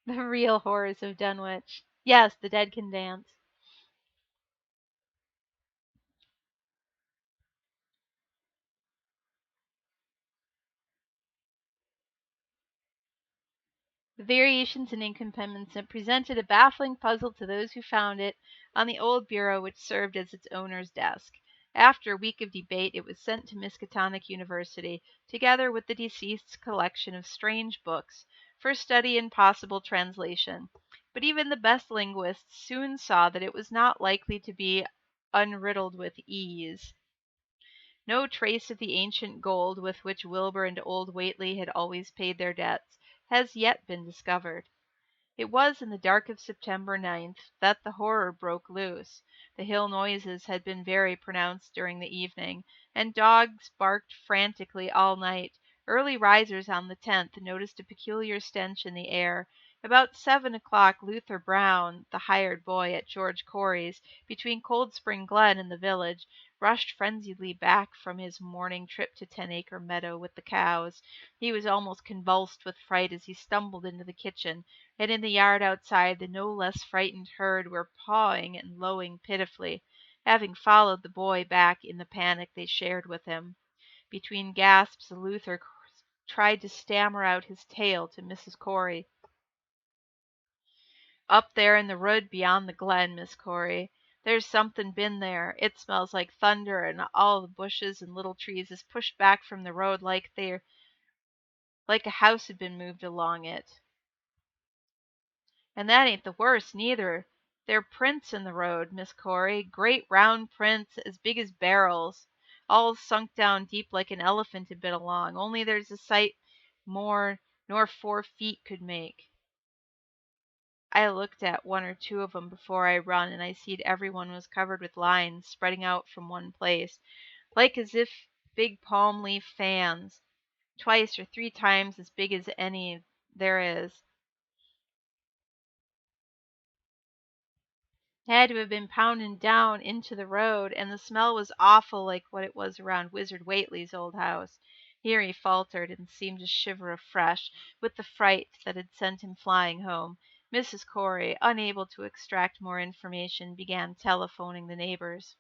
A: The Real Horrors of Dunwich. Yes, the Dead Can Dance. The variations in ink and penmanship presented a baffling puzzle to those who found it on the old bureau which served as its owner's desk. After a week of debate it was sent to Miskatonic University, together with the deceased's collection of strange books, for study and possible translation. but even the best linguists soon saw that it was not likely to be unriddled with ease. No trace of the ancient gold with which Wilbur and old Whately had always paid their debts has yet been discovered. It was in the dark of September 9th that the horror broke loose. The hill noises had been very pronounced during the evening, and dogs barked frantically all night. Early risers on the 10th noticed a peculiar stench in the air. About 7 o'clock Luther Brown, the hired boy at George Corey's, between Cold Spring Glen and the village, rushed frenziedly back from his morning trip to Ten Acre Meadow with the cows. He was almost convulsed with fright as he stumbled into the kitchen, and in the yard outside the no less frightened herd were pawing and lowing pitifully, having followed the boy back in the panic they shared with him. Between gasps Luther tried to stammer out his tale to Mrs. Corey. "Up there in the wood beyond the glen, Miss Corey. There's something been there. It smells like thunder, and all the bushes and little trees is pushed back from the road like a house had been moved along it. And that ain't the worst, neither. They're prints in the road, Miss Corey, great round prints as big as barrels, all sunk down deep like an elephant had been along, only there's a sight more nor 4 feet could make. I looked at one or two of 'em before I run, and I seed every one was covered with lines spreading out from one place, like as if big palm leaf fans, twice or 3 times as big as any there is. Had to have been pounding down into the road, and the smell was awful like what it was around Wizard Whately's old house." Here he faltered and seemed to shiver afresh with the fright that had sent him flying home. Mrs. Corey, unable to extract more information, began telephoning the neighbors,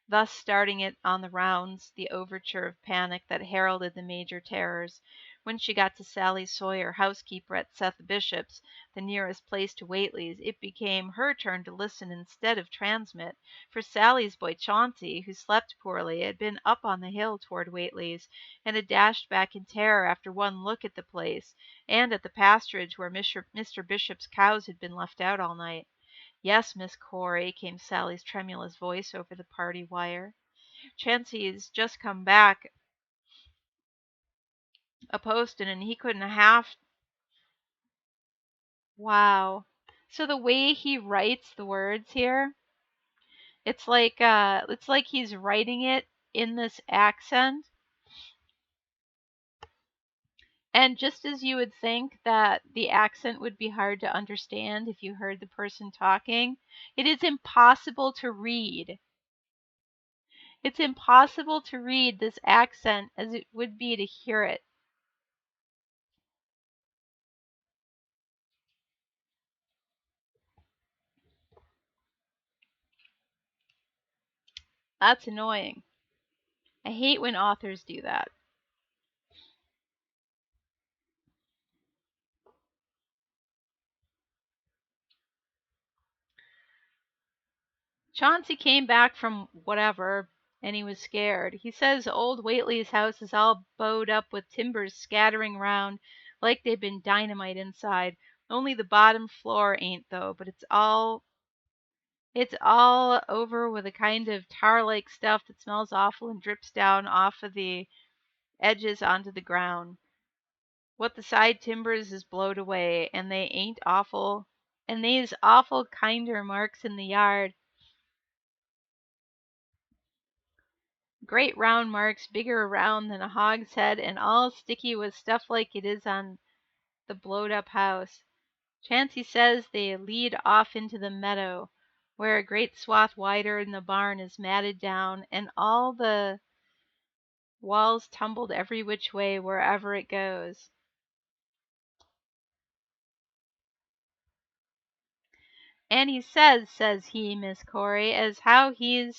A: thus starting it on the rounds, the overture of panic that heralded the major terrors. When she got to Sally Sawyer, housekeeper at Seth Bishop's, the nearest place to Whately's, it became her turn to listen instead of transmit, for Sally's boy Chauncey, who slept poorly, had been up on the hill toward Whately's, and had dashed back in terror after one look at the place, and at the pasturage where Mr. Bishop's cows had been left out all night. "Yes, Miss Corey," came Sally's tremulous voice over the party wire. "Chauncey's just come back a postin', and he couldn't half—" Wow. So the way he writes the words here, it's like he's writing it in this accent. And just as you would think that the accent would be hard to understand if you heard the person talking, it is impossible to read. It's impossible to read this accent as it would be to hear it. That's annoying. I hate when authors do that. Chauncey came back from whatever, and he was scared. He says old Whately's house is all bowed up with timbers scattering round like they've been dynamite inside. Only the bottom floor ain't, though, but it's all over with a kind of tar-like stuff that smells awful and drips down off of the edges onto the ground. What the side timbers is blowed away, and they ain't awful, and they's awful kinder marks in the yard. Great round marks, bigger around than a hogshead, and all sticky with stuff like it is on the blowed up house. Chancey says they lead off into the meadow, where a great swath wider than the barn is matted down, and all the walls tumbled every which way wherever it goes. And he says he, Miss Corey, as how he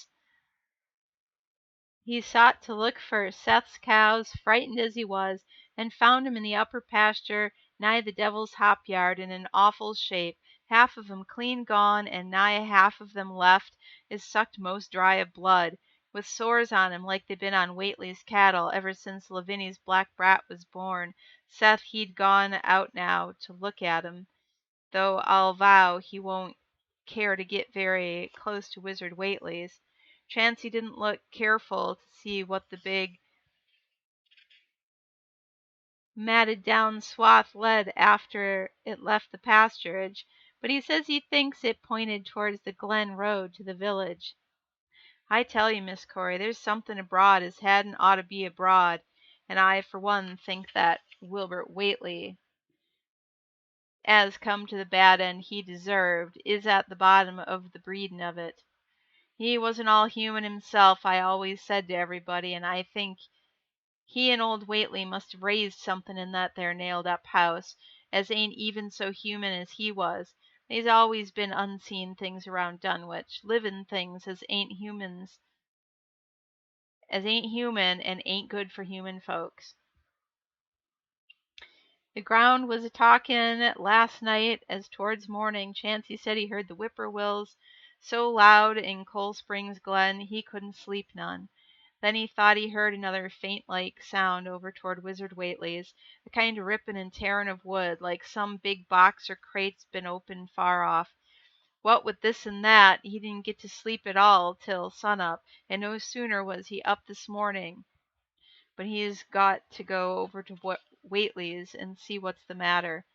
A: sought to look for Seth's cows, frightened as he was, and found 'em in the upper pasture nigh the Devil's Hop yard in an awful shape, half of 'em clean gone, and nigh half of them left is sucked most dry of blood, with sores on 'em like they been on Whately's cattle ever since Lavinia's black brat was born. Seth he'd gone out now to look at 'em, though I'll vow he won't care to get very close to Wizard Whately's. Chancey didn't look careful to see what the big matted down swath led after it left the pasturage, but he says he thinks it pointed towards the Glen road to the village. I tell you, Miss Corey, there's something abroad as hadn't ought to be abroad, and I for one think that Wilbert Whately, as come to the bad end he deserved, is at the bottom of the breedin' of it. He wasn't all human himself, I always said to everybody, and I think he and old Whately must have raised something in that there nailed up house, as ain't even so human as he was. They's always been unseen things around Dunwich, livin' things as ain't human and ain't good for human folks. The ground was a talkin' last night as towards morning Chancey said he heard the whippoorwills so loud in Cold Springs Glen he couldn't sleep none. Then he thought he heard another faint-like sound over toward Wizard Whately's, a kind of rippin' and tearin' of wood, like some big box or crate's been opened far off. What with this and that, he didn't get to sleep at all till sun-up, and no sooner was he up this morning, but he's got to go over to Whately's and see what's the matter.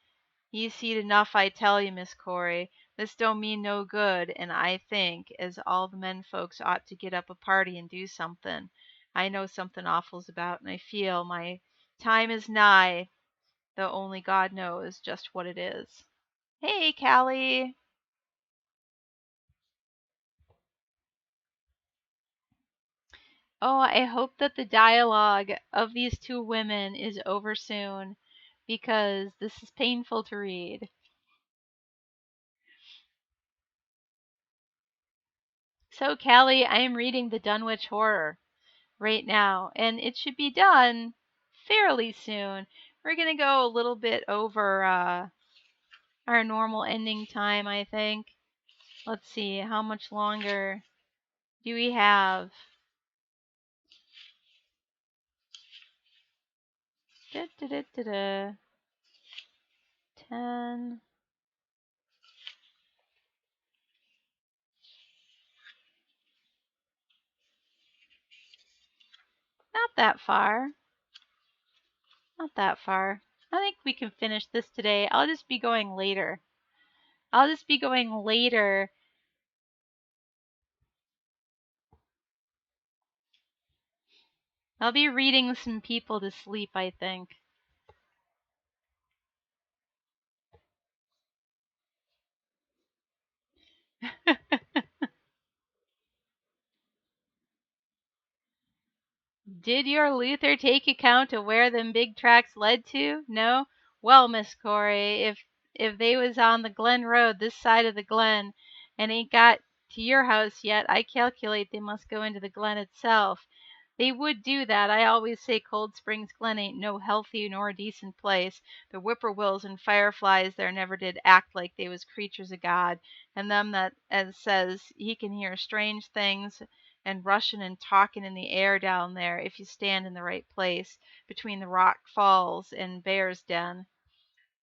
A: He's seed enough, I tell you, Miss Corey. This don't mean no good, and I think as all the men folks ought to get up a party and do something. I know something awful's about, and I feel my time is nigh, though only God knows just what it is. Hey, Callie. Oh, I hope that the dialogue of these two women is over soon, because this is painful to read. So, Callie, I am reading the Dunwich Horror right now, and it should be done fairly soon. We're going to go a little bit over our normal ending time, I think. Let's see, how much longer do we have? Da, da, da, da, da. 10. Not that far. Not that far. I think we can finish this today. I'll just be going later. I'll be reading some people to sleep, I think. Did your Luther take account of where them big tracks led to? No? Well, Miss Corey, if they was on the Glen Road this side of the Glen and ain't got to your house yet, I calculate they must go into the Glen itself. They would do that. I always say Cold Springs Glen ain't no healthy nor decent place. The whippoorwills and fireflies there never did act like they was creatures of God, and them that as says he can hear strange things and rushin' and talkin' in the air down there if you stand in the right place, between the rock falls and Bear's Den.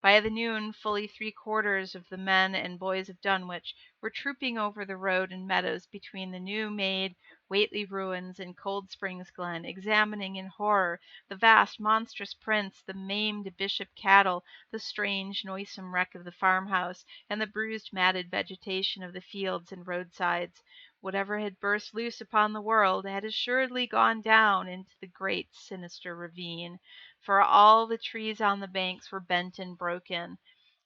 A: By the noon fully three-quarters of the men and boys of Dunwich were trooping over the road and meadows between the new-made Whately ruins and Cold Springs Glen, examining in horror the vast monstrous prints, the maimed bishop cattle, the strange noisome wreck of the farmhouse, and the bruised matted vegetation of the fields and roadsides. Whatever had burst loose upon the world had assuredly gone down into the great sinister ravine, for all the trees on the banks were bent and broken,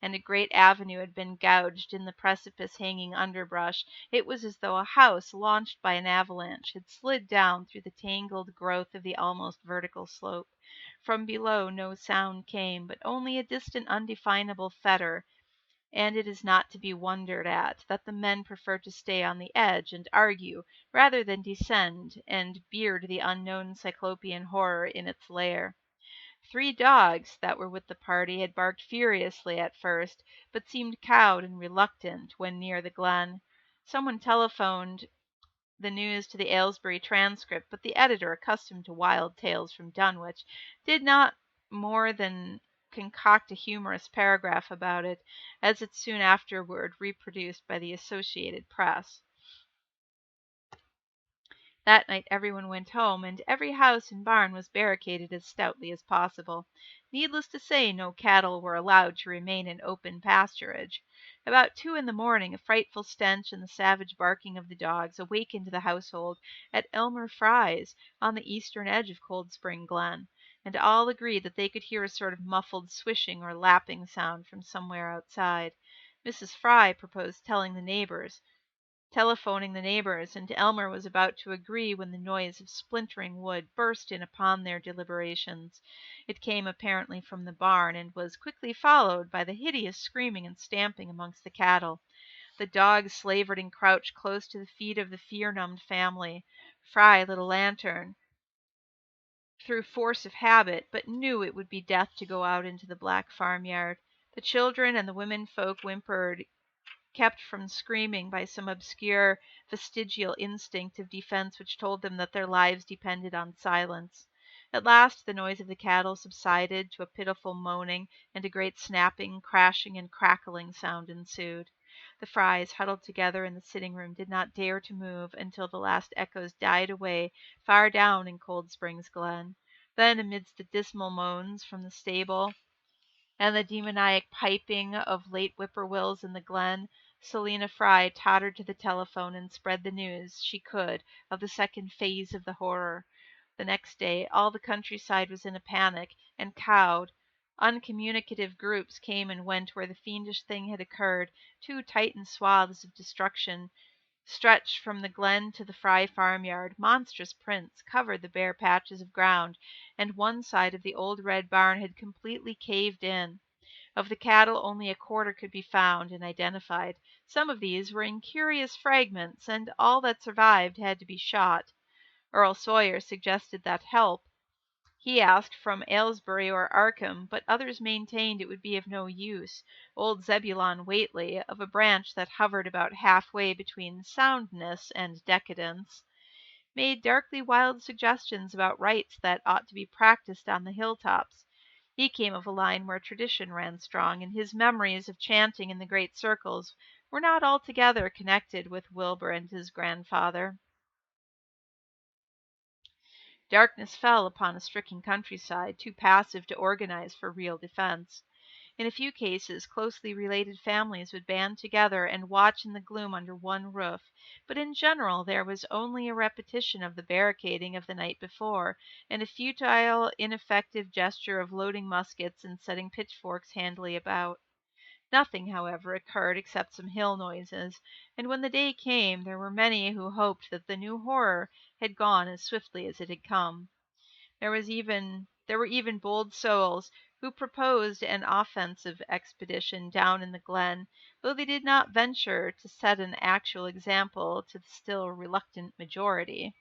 A: and a great avenue had been gouged in the precipice hanging underbrush. It was as though a house, launched by an avalanche, had slid down through the tangled growth of the almost vertical slope. From below no sound came, but only a distant undefinable fetor, and it is not to be wondered at that the men preferred to stay on the edge and argue rather than descend and beard the unknown cyclopean horror in its lair. 3 dogs that were with the party had barked furiously at first, but seemed cowed and reluctant when near the Glen. Someone telephoned the news to the Aylesbury Transcript, but the editor, accustomed to wild tales from Dunwich, did not more than concoct a humorous paragraph about it, as it's soon afterward reproduced by the Associated Press. That night everyone went home, and every house and barn was barricaded as stoutly as possible. Needless to say, no cattle were allowed to remain in open pasturage. About 2 in the morning, a frightful stench and the savage barking of the dogs awakened the household at Elmer Fry's, on the eastern edge of Cold Spring Glen, and all agreed that they could hear a sort of muffled swishing or lapping sound from somewhere outside. Mrs. Fry proposed telephoning the neighbors, and Elmer was about to agree when the noise of splintering wood burst in upon their deliberations. It came apparently from the barn, and was quickly followed by the hideous screaming and stamping amongst the cattle. The dogs slavered and crouched close to the feet of the fear-numbed family. Fry lit a lantern through force of habit, but knew it would be death to go out into the black farmyard. The children and the women folk whimpered, kept from screaming by some obscure vestigial instinct of defense which told them that their lives depended on silence. At last the noise of the cattle subsided to a pitiful moaning, and a great snapping, crashing, and crackling sound ensued. The Frys, huddled together in the sitting room, did not dare to move until the last echoes died away far down in Cold Springs Glen. Then, amidst the dismal moans from the stable and the demoniac piping of late whippoorwills in the glen, Selina Fry tottered to the telephone and spread the news she could of the second phase of the horror. The next day all the countryside was in a panic, and cowed, uncommunicative groups came and went where the fiendish thing had occurred. 2 titan swaths of destruction stretched from the glen to the Fry farmyard. Monstrous prints covered the bare patches of ground, and one side of the old red barn had completely caved in. Of the cattle only a quarter could be found and identified. Some of these were in curious fragments, and all that survived had to be shot. Earl Sawyer suggested that help he asked from Aylesbury or Arkham, but others maintained it would be of no use. Old Zebulon Whately, of a branch that hovered about halfway between soundness and decadence, made darkly wild suggestions about rites that ought to be practiced on the hilltops. He came of a line where tradition ran strong, and his memories of chanting in the great circles were not altogether connected with Wilbur and his grandfather. Darkness fell upon a stricken countryside, too passive to organize for real defense. In a few cases, closely related families would band together and watch in the gloom under one roof, but in general there was only a repetition of the barricading of the night before, and a futile, ineffective gesture of loading muskets and setting pitchforks handily about. Nothing, however, occurred except some hill noises, and when the day came there were many who hoped that the new horror had gone as swiftly as it had come. There were even bold souls who proposed an offensive expedition down in the glen, though they did not venture to set an actual example to the still reluctant majority.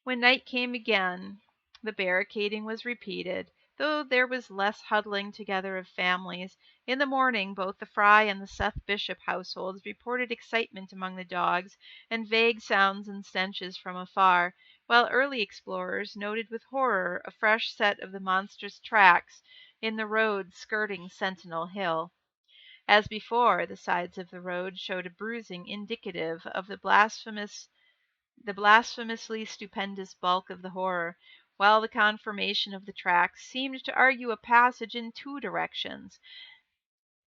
A: When night came again, the barricading was repeated, though there was less huddling together of families. In the morning both the Fry and the Seth Bishop households reported excitement among the dogs, and vague sounds and stenches from afar, while early explorers noted with horror a fresh set of the monstrous tracks in the road skirting Sentinel Hill. As before, the sides of the road showed a bruising indicative of the blasphemously stupendous bulk of the horror, while the conformation of the tracks seemed to argue a passage in 2 directions,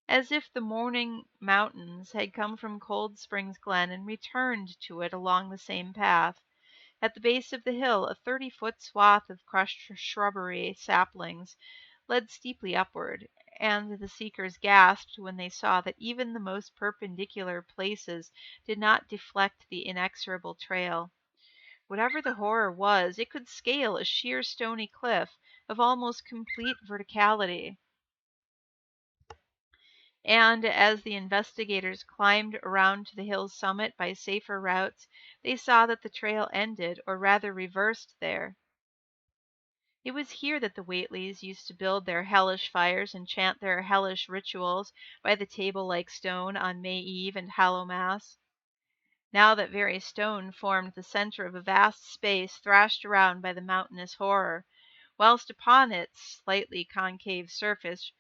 A: as if the mourning mountains had come from Cold Springs Glen and returned to it along the same path. At the base of the hill a 30-foot swath of crushed shrubbery saplings led steeply upward, and the seekers gasped when they saw that even the most perpendicular places did not deflect the inexorable trail. Whatever the horror was, it could scale a sheer stony cliff of almost complete verticality, and as the investigators climbed around to the hill's summit by safer routes, they saw that the trail ended, or rather reversed, there. It was here that the Whateleys used to build their hellish fires and chant their hellish rituals by the table-like stone on May Eve and Hallowmass. Now that very stone formed the center of a vast space thrashed around by the mountainous horror. whilst upon its slightly concave surface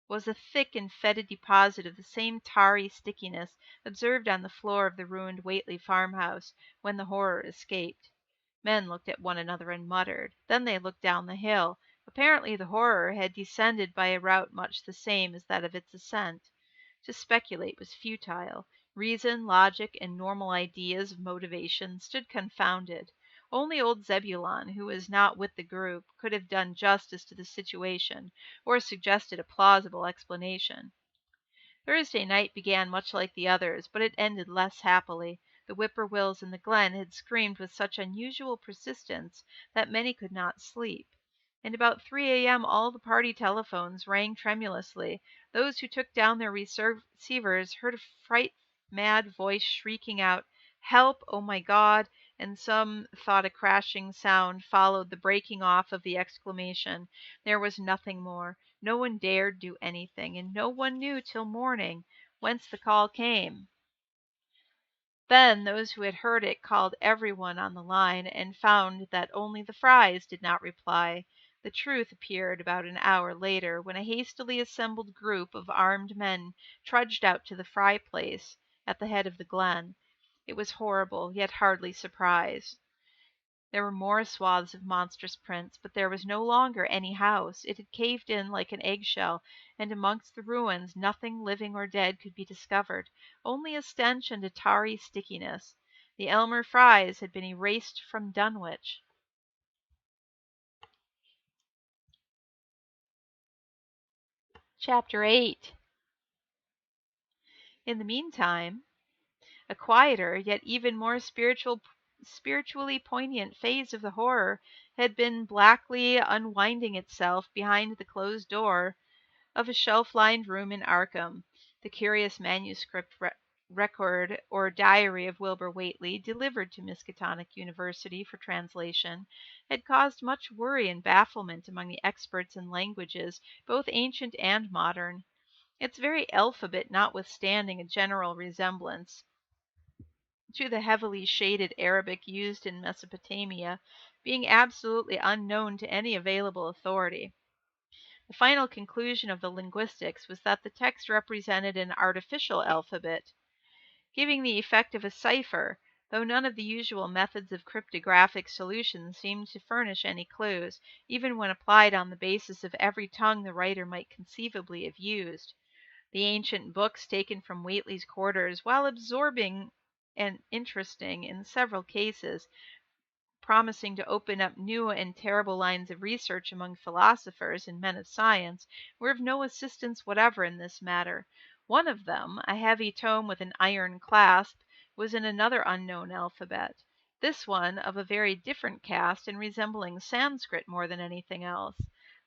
A: was a thick and fetid deposit of the same tarry stickiness observed on the floor of the ruined Whately farmhouse when the horror escaped. Men looked at one another and muttered. Then they looked down the hill. Apparently the horror had descended by a route much the same as that of its ascent. To speculate was futile. Reason, logic, and normal ideas of motivation stood confounded. Only old Zebulon, who was not with the group, could have done justice to the situation, or suggested a plausible explanation. Thursday night began much like the others, but it ended less happily. The whippoorwills in the glen had screamed with such unusual persistence that many could not sleep, and about 3 a.m. all the party telephones rang tremulously. Those who took down their receivers heard a fright-mad voice shrieking out, "Help! Oh my God!" and some thought a crashing sound followed the breaking off of the exclamation. There was nothing more. No one dared do anything, and no one knew till morning whence the call came. Then those who had heard it called everyone on the line and found that only the Frys did not reply. The truth appeared about an hour later, when a hastily assembled group of armed men trudged out to the Fry place at the head of the glen. It was horrible, yet hardly surprise. There were more swaths of monstrous prints, but there was no longer any house. It had caved in like an eggshell, and amongst the ruins nothing living or dead could be discovered, only a stench and a tarry stickiness. The Elmer Frys had been erased from Dunwich. Chapter 8. In the meantime, a quieter, yet even more spiritually poignant phase of the horror had been blackly unwinding itself behind the closed door of a shelf-lined room in Arkham. The curious manuscript record or diary of Wilbur Whately, delivered to Miskatonic University for translation, had caused much worry and bafflement among the experts in languages, both ancient and modern. Its very alphabet notwithstanding a general resemblance to the heavily shaded Arabic used in Mesopotamia, being absolutely unknown to any available authority. The final conclusion of the linguistics was that the text represented an artificial alphabet, giving the effect of a cipher, though none of the usual methods of cryptographic solution seemed to furnish any clues, even when applied on the basis of every tongue the writer might conceivably have used. The ancient books taken from Whately's quarters, while absorbing and interesting in several cases, promising to open up new and terrible lines of research among philosophers and men of science, were of no assistance whatever in this matter. One of them, a heavy tome with an iron clasp, was in another unknown alphabet. This one of a very different cast and resembling Sanskrit more than anything else.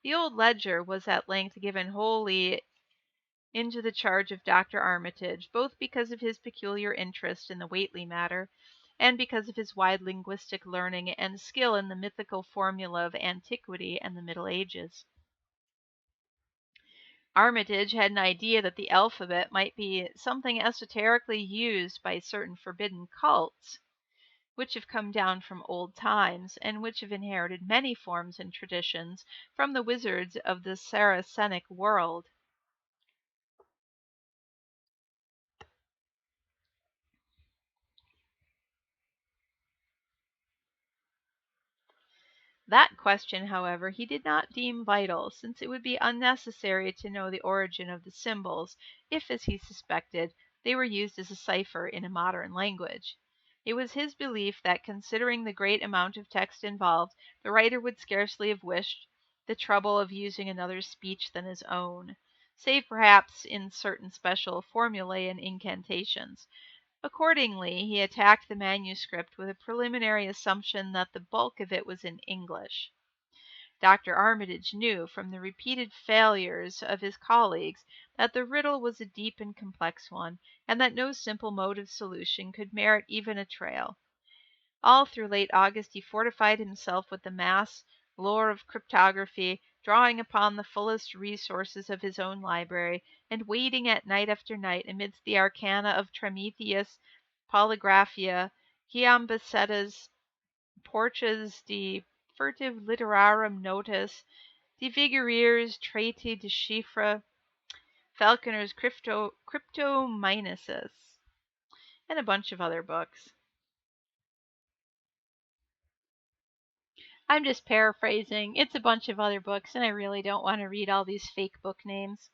A: The old ledger was at length given wholly into the charge of Dr. Armitage, both because of his peculiar interest in the Whately matter, and because of his wide linguistic learning and skill in the mythical formula of antiquity and the Middle Ages. Armitage had an idea that the alphabet might be something esoterically used by certain forbidden cults, which have come down from old times, and which have inherited many forms and traditions from the wizards of the Saracenic world. That question, however, he did not deem vital, since it would be unnecessary to know the origin of the symbols, if, as he suspected, they were used as a cipher in a modern language. It was his belief that, considering the great amount of text involved, the writer would scarcely have wished the trouble of using another speech than his own, save perhaps in certain special formulae and incantations. Accordingly, he attacked the manuscript with a preliminary assumption that the bulk of it was in English. Dr. Armitage knew from the repeated failures of his colleagues that the riddle was a deep and complex one, and that no simple mode of solution could merit even a trial. All through late August he fortified himself with the mass lore of cryptography, drawing upon the fullest resources of his own library, and wading at night after night amidst the arcana of Prometheus, Polygraphia, Giambasetta's Porches de furtive literarum notus, de Vigorier's Traité de Chiffres, Falconer's Cryptomimesis, and a bunch of other books. I'm just paraphrasing. It's a bunch of other books, and I really don't want to read all these fake book names.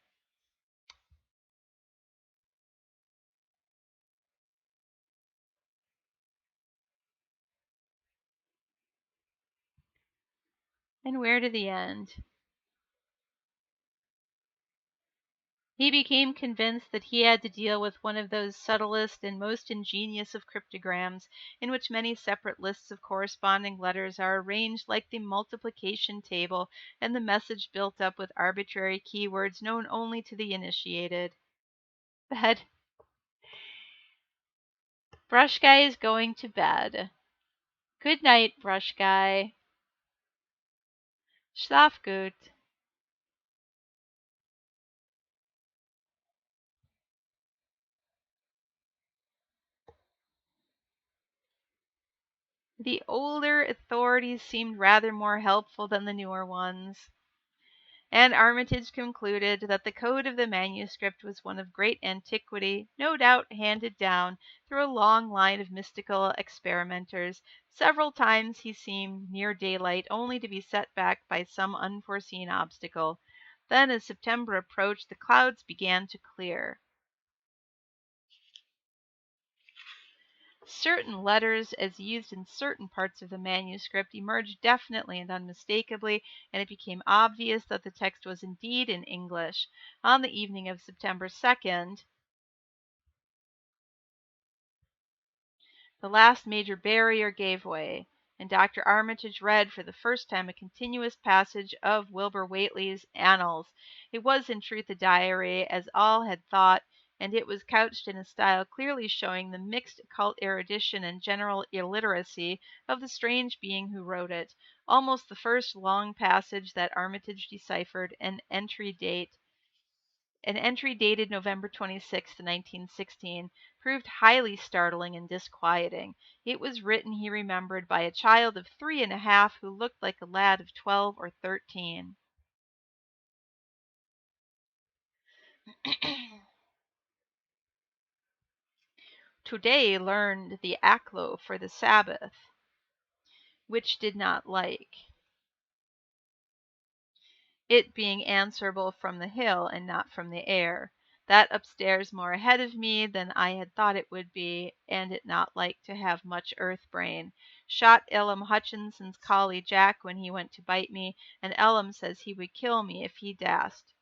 A: And where to the end? He became convinced that he had to deal with one of those subtlest and most ingenious of cryptograms, in which many separate lists of corresponding letters are arranged like the multiplication table, and the message built up with arbitrary keywords known only to the initiated. Bed. Brush Guy is going to bed. Good night, Brush Guy. Schlaf gut. The older authorities seemed rather more helpful than the newer ones, and Armitage concluded that the code of the manuscript was one of great antiquity, no doubt handed down through a long line of mystical experimenters. Several times he seemed near daylight, only to be set back by some unforeseen obstacle. Then, as September approached, the clouds began to clear. Certain letters, as used in certain parts of the manuscript, emerged definitely and unmistakably, and it became obvious that the text was indeed in English. On the evening of September 2nd, the last major barrier gave way, and Dr. Armitage read for the first time a continuous passage of Wilbur Whately's Annals. It was in truth a diary, as all had thought, and it was couched in a style clearly showing the mixed occult erudition and general illiteracy of the strange being who wrote it. Almost the first long passage that Armitage deciphered, an entry dated November 26, 1916, proved highly startling and disquieting. It was written, he remembered, by a child of 3 1/2 who looked like a lad of 12 or 13. Today learned the Aklo for the Sabbath, which did not like, it being answerable from the hill and not from the air. That upstairs more ahead of me than I had thought it would be, and it not like to have much earth brain. Shot Elam Hutchinson's collie Jack when he went to bite me, and Elam says he would kill me if he dast.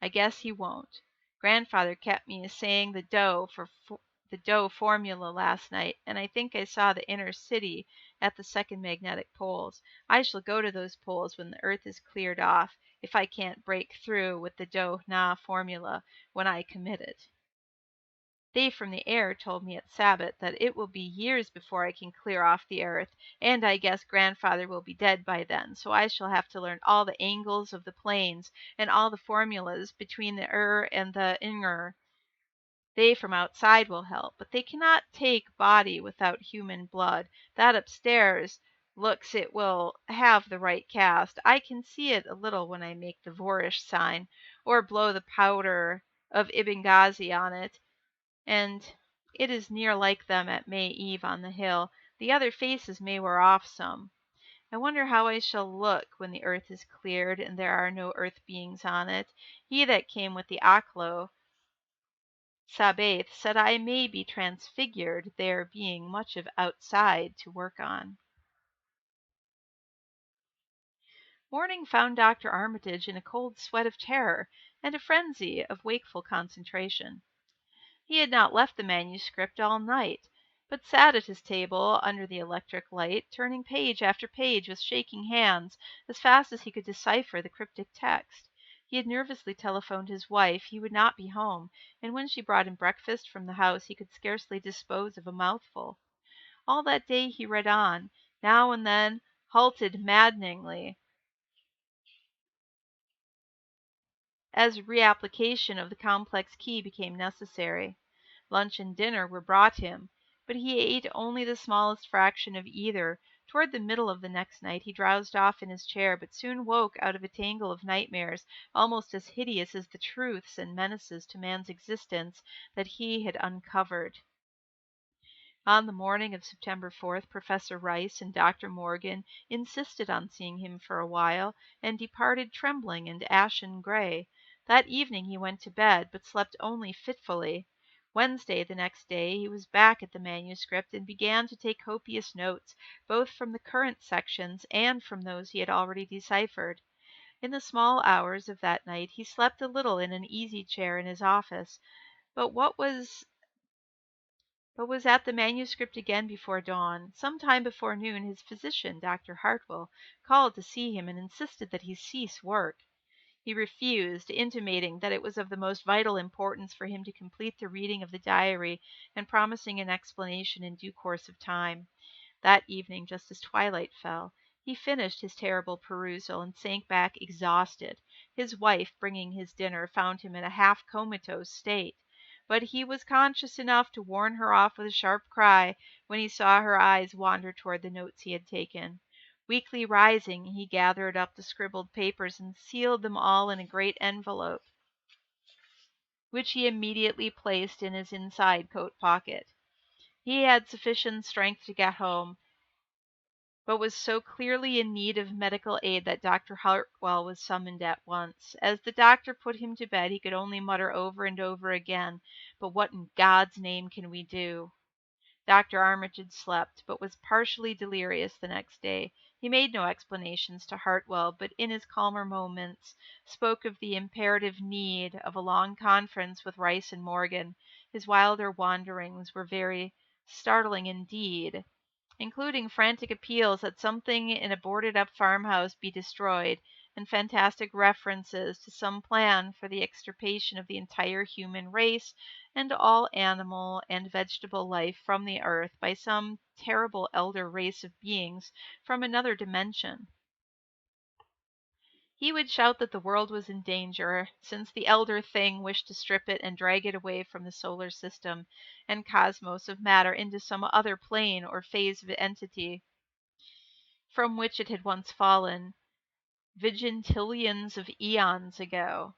A: I guess he won't. Grandfather kept me saying the dough formula last night, and I think I saw the inner city at the second magnetic poles. I shall go to those poles when the earth is cleared off, if I can't break through with the dough na formula when I commit it. They from the air told me at Sabbath that it will be years before I can clear off the earth, and I guess grandfather will be dead by then, so I shall have to learn all the angles of the planes and all the formulas between the and the inger. They from outside will help, but they cannot take body without human blood. That upstairs looks it will have the right cast. I can see it a little when I make the Vorish sign, or blow the powder of Ibn on it, and it is near like them at May Eve on the hill. The other faces may wear off some. I wonder how I shall look when the earth is cleared and there are no earth beings on it. He that came with the Aklo Sabbath said I may be transfigured, there being much of outside to work on. Morning found Dr. Armitage in a cold sweat of terror and a frenzy of wakeful concentration. He had not left the manuscript all night, but sat at his table under the electric light, turning page after page with shaking hands, as fast as he could decipher the cryptic text. He had nervously telephoned his wife he would not be home, and when she brought him breakfast from the house he could scarcely dispose of a mouthful. All that day he read on, now and then halted maddeningly, as reapplication of the complex key became necessary. Lunch and dinner were brought him, but he ate only the smallest fraction of either. Toward the middle of the next night he drowsed off in his chair, but soon woke out of a tangle of nightmares almost as hideous as the truths and menaces to man's existence that he had uncovered. On the morning of September 4th, Professor Rice and Dr. Morgan insisted on seeing him for a while, and departed trembling and ashen gray. That evening he went to bed, but slept only fitfully. Wednesday, the next day, he was back at the manuscript and began to take copious notes, both from the current sections and from those he had already deciphered. In the small hours of that night he slept a little in an easy chair in his office, but was at the manuscript again before dawn. Some time before noon his physician, Dr. Hartwell, called to see him and insisted that he cease work. He refused, intimating that it was of the most vital importance for him to complete the reading of the diary and promising an explanation in due course of time. That evening, just as twilight fell, he finished his terrible perusal and sank back exhausted. His wife, bringing his dinner, found him in a half comatose state, but he was conscious enough to warn her off with a sharp cry when he saw her eyes wander toward the notes he had taken. Weakly rising, he gathered up the scribbled papers and sealed them all in a great envelope, which he immediately placed in his inside coat pocket. He had sufficient strength to get home, but was so clearly in need of medical aid that Dr. Hartwell was summoned at once. As the doctor put him to bed, he could only mutter over and over again, "But what in God's name can we do?" Dr. Armitage slept, but was partially delirious the next day. He made no explanations to Hartwell, but in his calmer moments spoke of the imperative need of a long conference with Rice and Morgan. His wilder wanderings were very startling indeed, including frantic appeals that something in a boarded-up farmhouse be destroyed, and fantastic references to some plan for the extirpation of the entire human race and all animal and vegetable life from the earth by some terrible elder race of beings from another dimension. He would shout that the world was in danger, since the elder thing wished to strip it and drag it away from the solar system and cosmos of matter into some other plane or phase of entity from which it had once fallen, vigintillions of eons ago.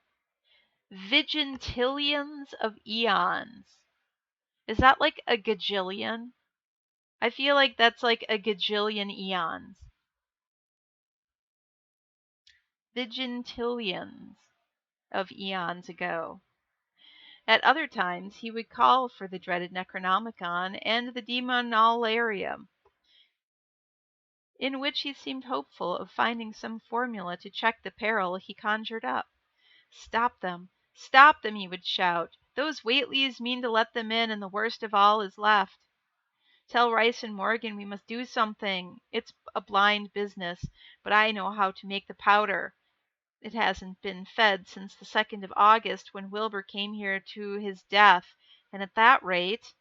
A: Vigintillions of eons. Is that like a gajillion? I feel like that's like a gajillion eons. Vigintillions of eons ago. At other times he would call for the dreaded Necronomicon and the Demonolarium, in which he seemed hopeful of finding some formula to check the peril he conjured up. "Stop them! Stop them!" he would shout. "Those Whateleys mean to let them in, and the worst of all is left. Tell Rice and Morgan we must do something. It's a blind business, but I know how to make the powder. It hasn't been fed since the 2nd of August, when Wilbur came here to his death, and at that rate—"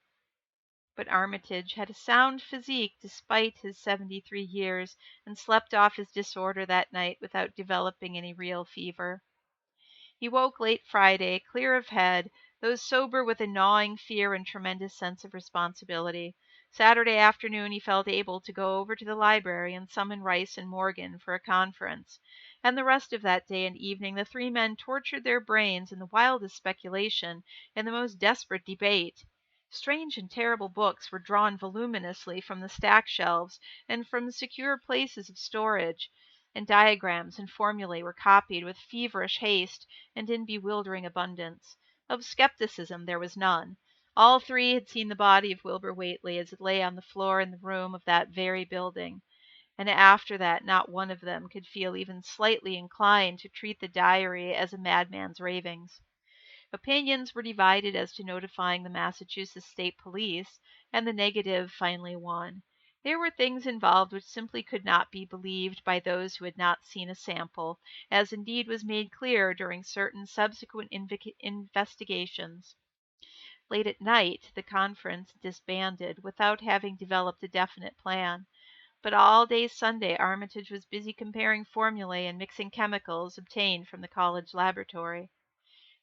A: But Armitage had a sound physique despite his 73 years, and slept off his disorder that night without developing any real fever. He woke late Friday, clear of head, though sober with a gnawing fear and tremendous sense of responsibility. Saturday afternoon he felt able to go over to the library and summon Rice and Morgan for a conference. And the rest of that day and evening the three men tortured their brains in the wildest speculation, in the most desperate debate. Strange and terrible books were drawn voluminously from the stack shelves and from secure places of storage, and diagrams and formulae were copied with feverish haste and in bewildering abundance. Of skepticism there was none. All three had seen the body of Wilbur Whately as it lay on the floor in the room of that very building, and after that not one of them could feel even slightly inclined to treat the diary as a madman's ravings. Opinions were divided as to notifying the Massachusetts State Police, and the negative finally won. There were things involved which simply could not be believed by those who had not seen a sample, as indeed was made clear during certain subsequent investigations. Late at night the conference disbanded without having developed a definite plan, but all day Sunday Armitage was busy comparing formulae and mixing chemicals obtained from the college laboratory.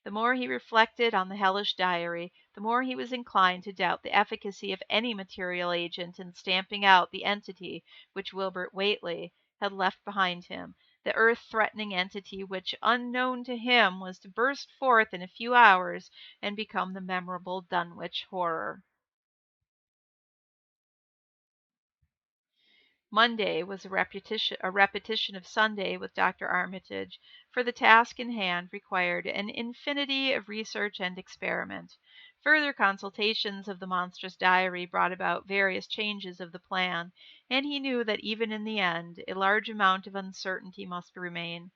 A: The more he reflected on the hellish diary, the more he was inclined to doubt the efficacy of any material agent in stamping out the entity which Wilbert Whately had left behind him, the earth-threatening entity which, unknown to him, was to burst forth in a few hours and become the memorable Dunwich Horror. Monday was a repetition of Sunday with Dr. Armitage, for the task in hand required an infinity of research and experiment. Further consultations of the monstrous diary brought about various changes of the plan, and he knew that even in the end a large amount of uncertainty must remain.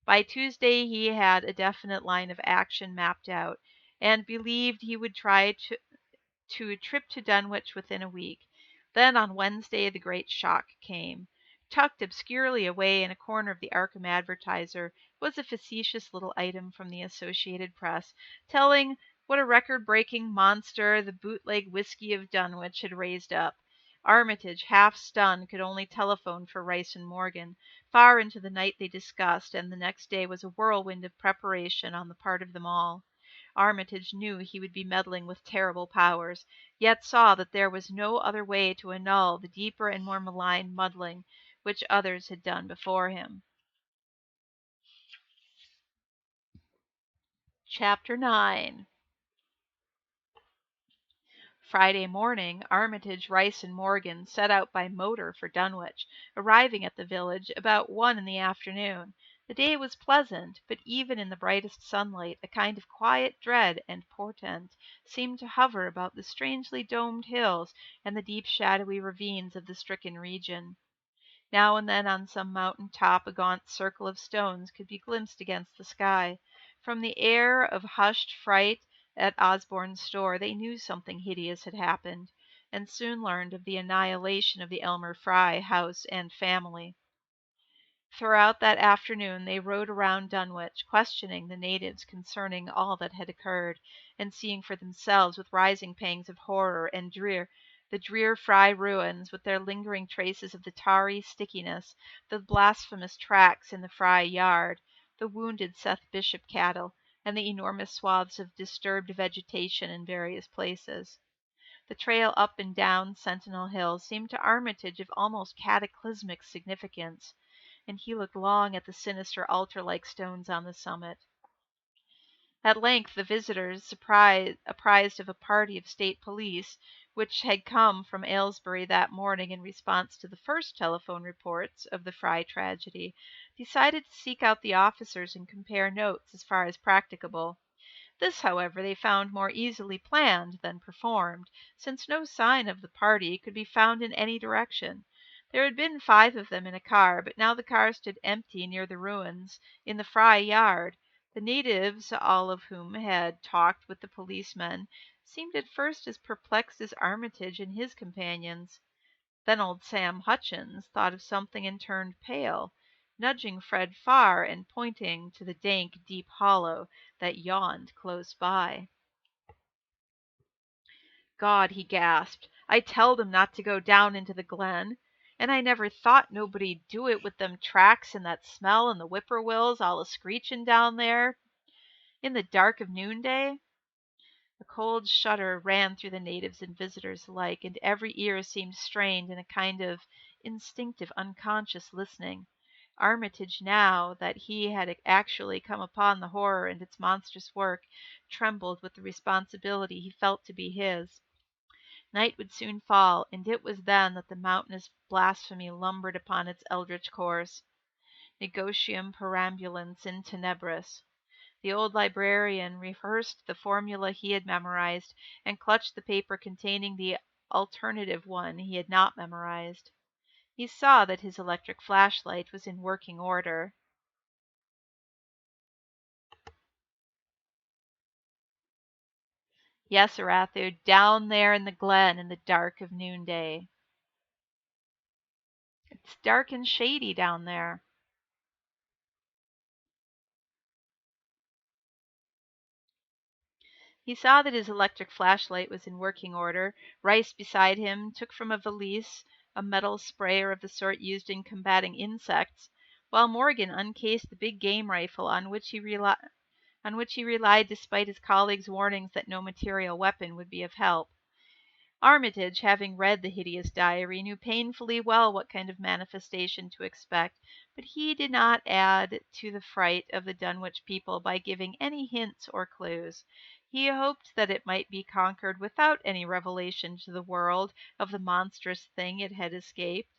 A: By Tuesday he had a definite line of action mapped out, and believed he would try to a trip to Dunwich within a week. Then on Wednesday the great shock came. Tucked obscurely away in a corner of the Arkham Advertiser was a facetious little item from the Associated Press, telling what a record-breaking monster the bootleg whiskey of Dunwich had raised up. Armitage, half stunned, could only telephone for Rice and Morgan. Far into the night they discussed, and the next day was a whirlwind of preparation on the part of them all. Armitage knew he would be meddling with terrible powers, yet saw that there was no other way to annul the deeper and more malign muddling which others had done before him. Chapter 9. Friday morning, Armitage, Rice, and Morgan set out by motor for Dunwich, arriving at the village about 1 in the afternoon. The day was pleasant, but even in the brightest sunlight a kind of quiet dread and portent seemed to hover about the strangely domed hills and the deep shadowy ravines of the stricken region. Now and then on some mountain top a gaunt circle of stones could be glimpsed against the sky. From the air of hushed fright at Osborne's store they knew something hideous had happened, and soon learned of the annihilation of the Elmer Fry house and family. Throughout that afternoon they rode around Dunwich, questioning the natives concerning all that had occurred, and seeing for themselves with rising pangs of horror and the drear Fry ruins, with their lingering traces of the tarry stickiness, the blasphemous tracks in the Fry yard, the wounded Seth Bishop cattle, and the enormous swaths of disturbed vegetation in various places. The trail up and down Sentinel Hill seemed to Armitage of almost cataclysmic significance, and he looked long at the sinister altar-like stones on the summit. At length the visitors, apprised of a party of state police, which had come from Aylesbury that morning in response to the first telephone reports of the Fry tragedy, decided to seek out the officers and compare notes as far as practicable. This, however, they found more easily planned than performed, since no sign of the party could be found in any direction. There had been 5 of them in a car, but now the car stood empty near the ruins, in the Fry yard. The natives, all of whom had talked with the policemen, seemed at first as perplexed as Armitage and his companions. Then old Sam Hutchins thought of something and turned pale, nudging Fred Farr and pointing to the dank, deep hollow that yawned close by. "God," he gasped, "I telled 'em not to go down into the glen, and I never thought nobody'd do it with them tracks and that smell and the whippoorwills all a screechin' down there in the dark of noonday." A cold shudder ran through the natives and visitors alike, and every ear seemed strained in a kind of instinctive, unconscious listening. Armitage, now that he had actually come upon the horror and its monstrous work, trembled with the responsibility he felt to be his. Night would soon fall, and it was then that the mountainous blasphemy lumbered upon its eldritch course. Negotium perambulans in tenebris. The old librarian rehearsed the formula he had memorized, and clutched the paper containing the alternative one he had not memorized. He saw that his electric flashlight was in working order. Yes, Arathu, down there in the glen in the dark of noonday. It's dark and shady down there. He saw that his electric flashlight was in working order. Rice, beside him, took from a valise a metal sprayer of the sort used in combating insects, while Morgan uncased the big game rifle on which he on which he relied despite his colleagues' warnings that no material weapon would be of help. Armitage, having read the hideous diary, knew painfully well what kind of manifestation to expect, but he did not add to the fright of the Dunwich people by giving any hints or clues. He hoped that it might be conquered without any revelation to the world of the monstrous thing it had escaped.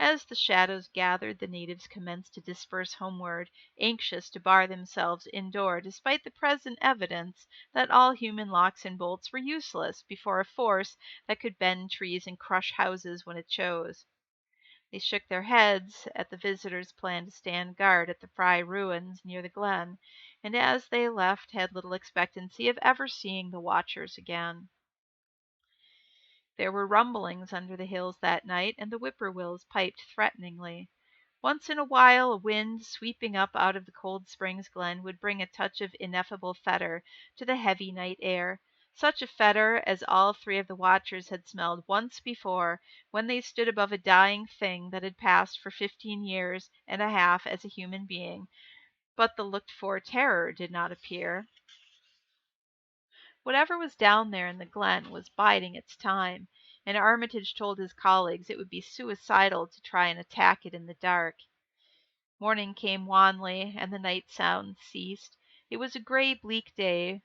A: As the shadows gathered, the natives commenced to disperse homeward, anxious to bar themselves indoor, despite the present evidence that all human locks and bolts were useless before a force that could bend trees and crush houses when it chose. They shook their heads at the visitors' plan to stand guard at the Fry ruins near the glen, and as they left had little expectancy of ever seeing the watchers again. There were rumblings under the hills that night, and the whippoorwills piped threateningly. Once in a while a wind sweeping up out of the Cold Springs glen would bring a touch of ineffable fetor to the heavy night air, such a fetor as all three of the watchers had smelled once before when they stood above a dying thing that had passed for 15 years and a half as a human being, but the looked-for terror did not appear. Whatever was down there in the glen was biding its time, and Armitage told his colleagues it would be suicidal to try and attack it in the dark. Morning came wanly, and the night sounds ceased. It was a gray, bleak day,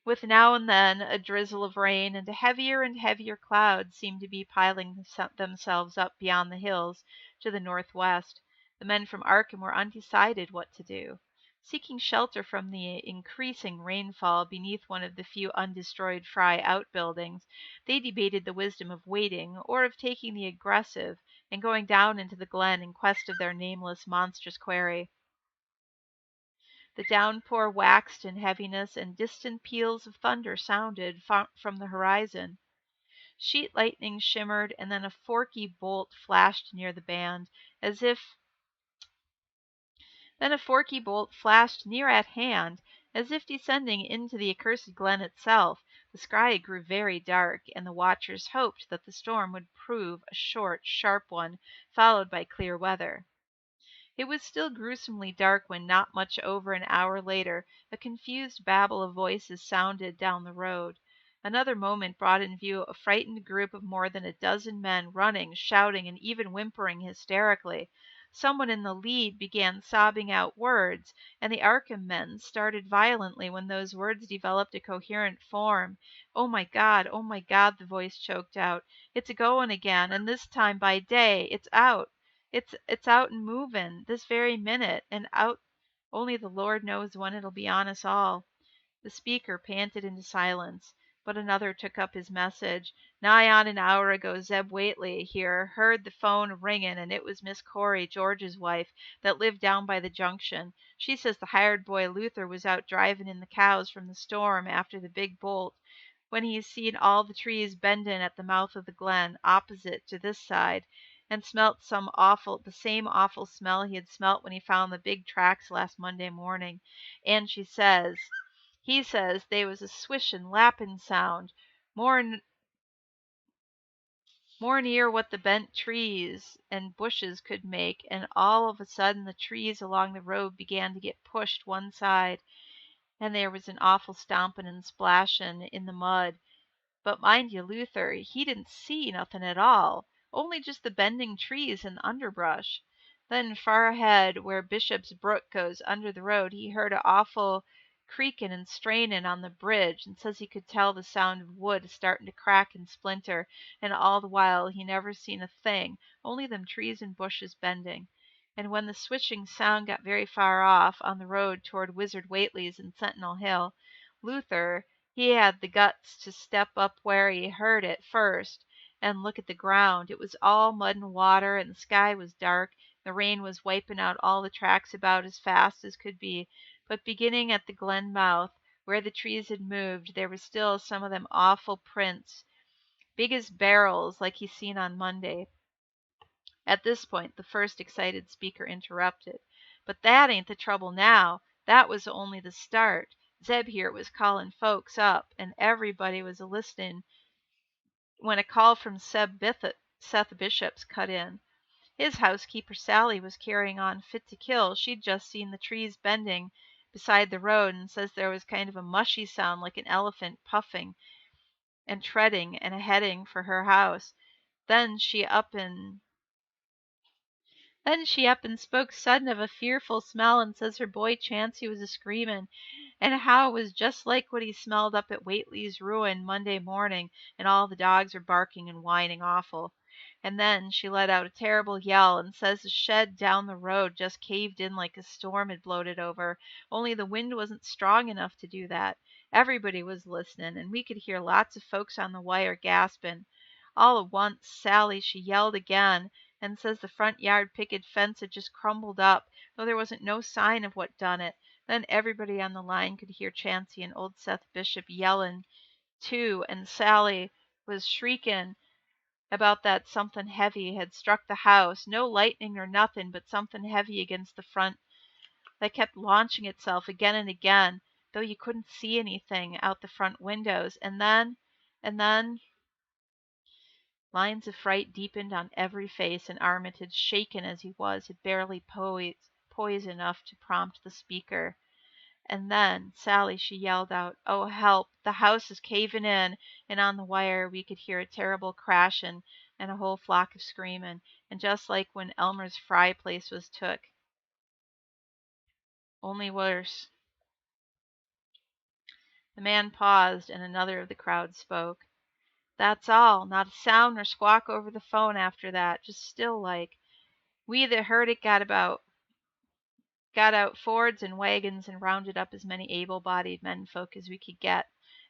A: with now and then a drizzle of rain, and heavier and heavier clouds seemed to be piling themselves up beyond the hills to the northwest. The men from Arkham were undecided what to do. Seeking shelter from the increasing rainfall beneath one of the few undestroyed Fry outbuildings, they debated the wisdom of waiting or of taking the aggressive and going down into the glen in quest of their nameless monstrous quarry. The downpour waxed in heaviness, and distant peals of thunder sounded from the horizon. Sheet lightning shimmered, and then a forky bolt flashed near the band, near at hand, as if descending into the accursed glen itself. The sky grew very dark, and the watchers hoped that the storm would prove a short, sharp one, followed by clear weather. It was still gruesomely dark when, not much over an hour later, a confused babble of voices sounded down the road. Another moment brought in view a frightened group of more than a dozen men, running, shouting, and even whimpering hysterically. Someone in the lead began sobbing out words, and the Arkham men started violently when those words developed a coherent form. Oh my God," the voice choked out. "It's a-goin' again, and this time by day. It's out. It's out and movin' this very minute, and out only the Lord knows when it'll be on us all." The speaker panted into silence, but another took up his message. "Nigh on an hour ago Zeb Whately here heard the phone ringin', and it was Miss Corey, George's wife, that lived down by the junction. She says the hired boy Luther was out drivin' in the cows from the storm after the big bolt, when he seen all the trees bendin' at the mouth of the glen, opposite to this side, and smelt the same awful smell he had smelt when he found the big tracks last Monday morning. And he says they was a swishin', lappin' sound, more near what the bent trees and bushes could make, and all of a sudden the trees along the road began to get pushed one side, and there was an awful stompin' and splashin' in the mud. But mind you, Luther, he didn't see nothing at all, only just the bending trees and underbrush. Then far ahead, where Bishop's Brook goes under the road, he heard a awful creaking and straining on the bridge, and says he could tell the sound of wood starting to crack and splinter, and all the while he never seen a thing, only them trees and bushes bending. And when the swishing sound got very far off, on the road toward Wizard Whately's and Sentinel Hill, Luther, he had the guts to step up where he heard it first and look at the ground. It was all mud and water, and the sky was dark. The rain was wiping out all the tracks about as fast as could be. But beginning at the glen mouth, where the trees had moved, there was still some of them awful prints, big as barrels, like he seen on Monday. At this point, the first excited speaker interrupted. "But that ain't the trouble now. That was only the start. Zeb here was callin' folks up, and everybody was a-listenin' when a call from Seth Bishop's cut in. His housekeeper Sally was carrying on fit to kill. She'd just seen the trees bending beside the road and says there was kind of a mushy sound like an elephant puffing and treading and heading for her house. Then she up and spoke sudden of a fearful smell, and says her boy Chancey was a screamin', and how it was just like what he smelled up at Whately's ruin Monday morning, and all the dogs were barking and whining awful. And then she let out a terrible yell, and says the shed down the road just caved in like a storm had blowed it over, only the wind wasn't strong enough to do that. Everybody was listenin', and we could hear lots of folks on the wire gaspin'. All at once Sally she yelled again, and says the front yard picket fence had just crumbled up, though there wasn't no sign of what done it. Then everybody on the line could hear Chancey and old Seth Bishop yellin' too, and Sally was shriekin' about that somethin' heavy had struck the house, no lightning nor nothin', but somethin' heavy against the front that kept launching itself again and again, though you couldn't see anything out the front windows. And then lines of fright deepened on every face, and Armitage, shaken as he was, had barely poise enough to prompt the speaker. And then Sally she yelled out, "Oh, help! The house is cavin' in!" And on the wire we could hear a terrible crashin' and a whole flock of screamin', and just like when Elmer's fry place was took, only worse. The man paused, and another of the crowd spoke. "That's all. Not a sound nor squawk over the phone after that. Just still like. We that heard it got out Fords and wagons and rounded up as many able-bodied menfolk as we could get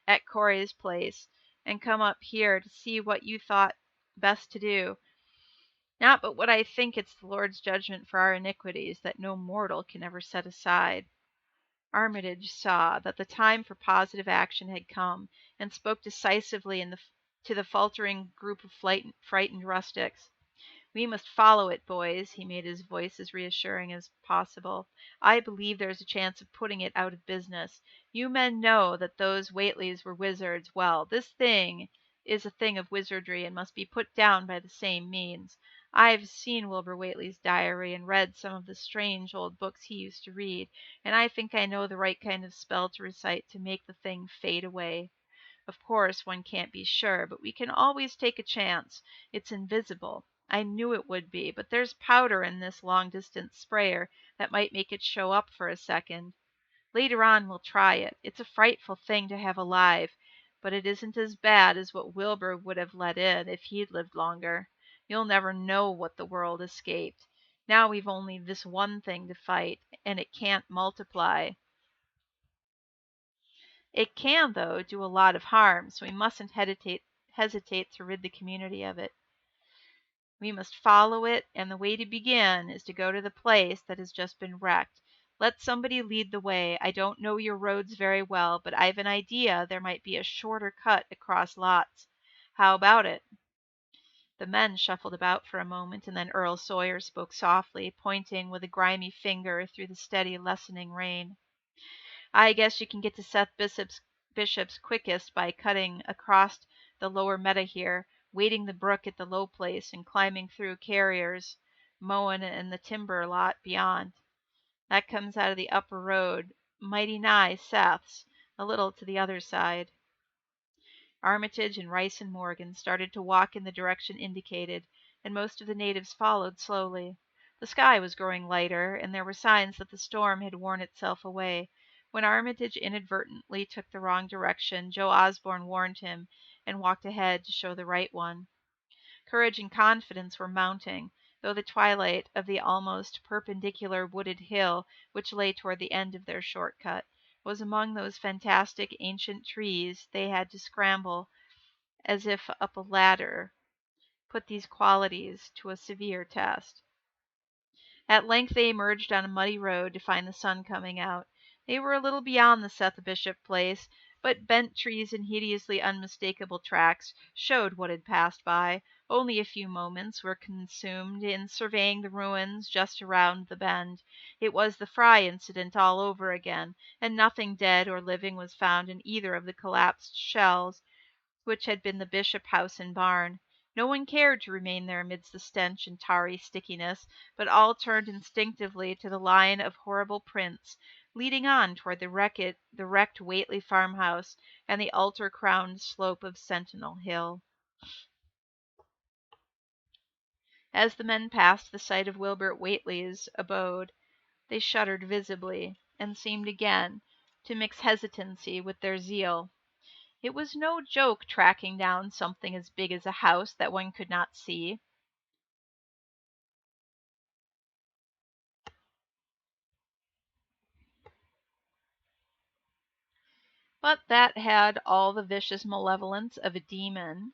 A: at Corey's place, and come up here to see what you thought best to do. Not but what I think it's the Lord's judgment for our iniquities that no mortal can ever set aside." Armitage saw that the time for positive action had come, and spoke decisively to the faltering group of frightened rustics. "We must follow it, boys." He made his voice as reassuring as possible. "I believe there's a chance of putting it out of business. You men know that those Whateleys were wizards. Well, this thing is a thing of wizardry, and must be put down by the same means. I've seen Wilbur Whately's diary, and read some of the strange old books he used to read, and I think I know the right kind of spell to recite to make the thing fade away. Of course, one can't be sure, but we can always take a chance. It's invisible. I knew it would be, but there's powder in this long-distance sprayer that might make it show up for a second. Later on we'll try it. It's a frightful thing to have alive, but it isn't as bad as what Wilbur would have let in if he'd lived longer. You'll never know what the world escaped. Now we've only this one thing to fight, and it can't multiply. It can, though, do a lot of harm, so we mustn't hesitate to rid the community of it. We must follow it, and the way to begin is to go to the place that has just been wrecked. Let somebody lead the way. I don't know your roads very well, but I've an idea there might be a shorter cut across lots. How about it?" The men shuffled about for a moment, and then Earl Sawyer spoke softly, pointing with a grimy finger through the steady lessening rain. "I guess you can get to Seth Bishop's quickest by cutting across the lower meadow here, wading the brook at the low place, and climbing through carriers mowin' and the timber lot beyond. That comes out of the upper road, mighty nigh Seth's, a little to the other side." Armitage and Rice and Morgan started to walk in the direction indicated, and most of the natives followed slowly. The sky was growing lighter, and there were signs that the storm had worn itself away. When Armitage inadvertently took the wrong direction, Joe Osborne warned him, and walked ahead to show the right one. Courage and confidence were mounting, though the twilight of the almost perpendicular wooded hill, which lay toward the end of their short cut, was among those fantastic ancient trees they had to scramble as if up a ladder, put these qualities to a severe test. At length they emerged on a muddy road to find the sun coming out. They were a little beyond the Seth Bishop place, but bent trees and hideously unmistakable tracks showed what had passed by. Only a few moments were consumed in surveying the ruins just around the bend. It was the Fry incident all over again, and nothing dead or living was found in either of the collapsed shells which had been the Bishop house and barn. No one cared to remain there amidst the stench and tarry stickiness, but all turned instinctively to the line of horrible prints leading on toward the wrecked Whately farmhouse and the altar-crowned slope of Sentinel Hill. As the men passed the site of Wilbert Whately's abode, they shuddered visibly, and seemed again to mix hesitancy with their zeal. It was no joke tracking down something as big as a house that one could not see. But that had all the vicious malevolence of a demon.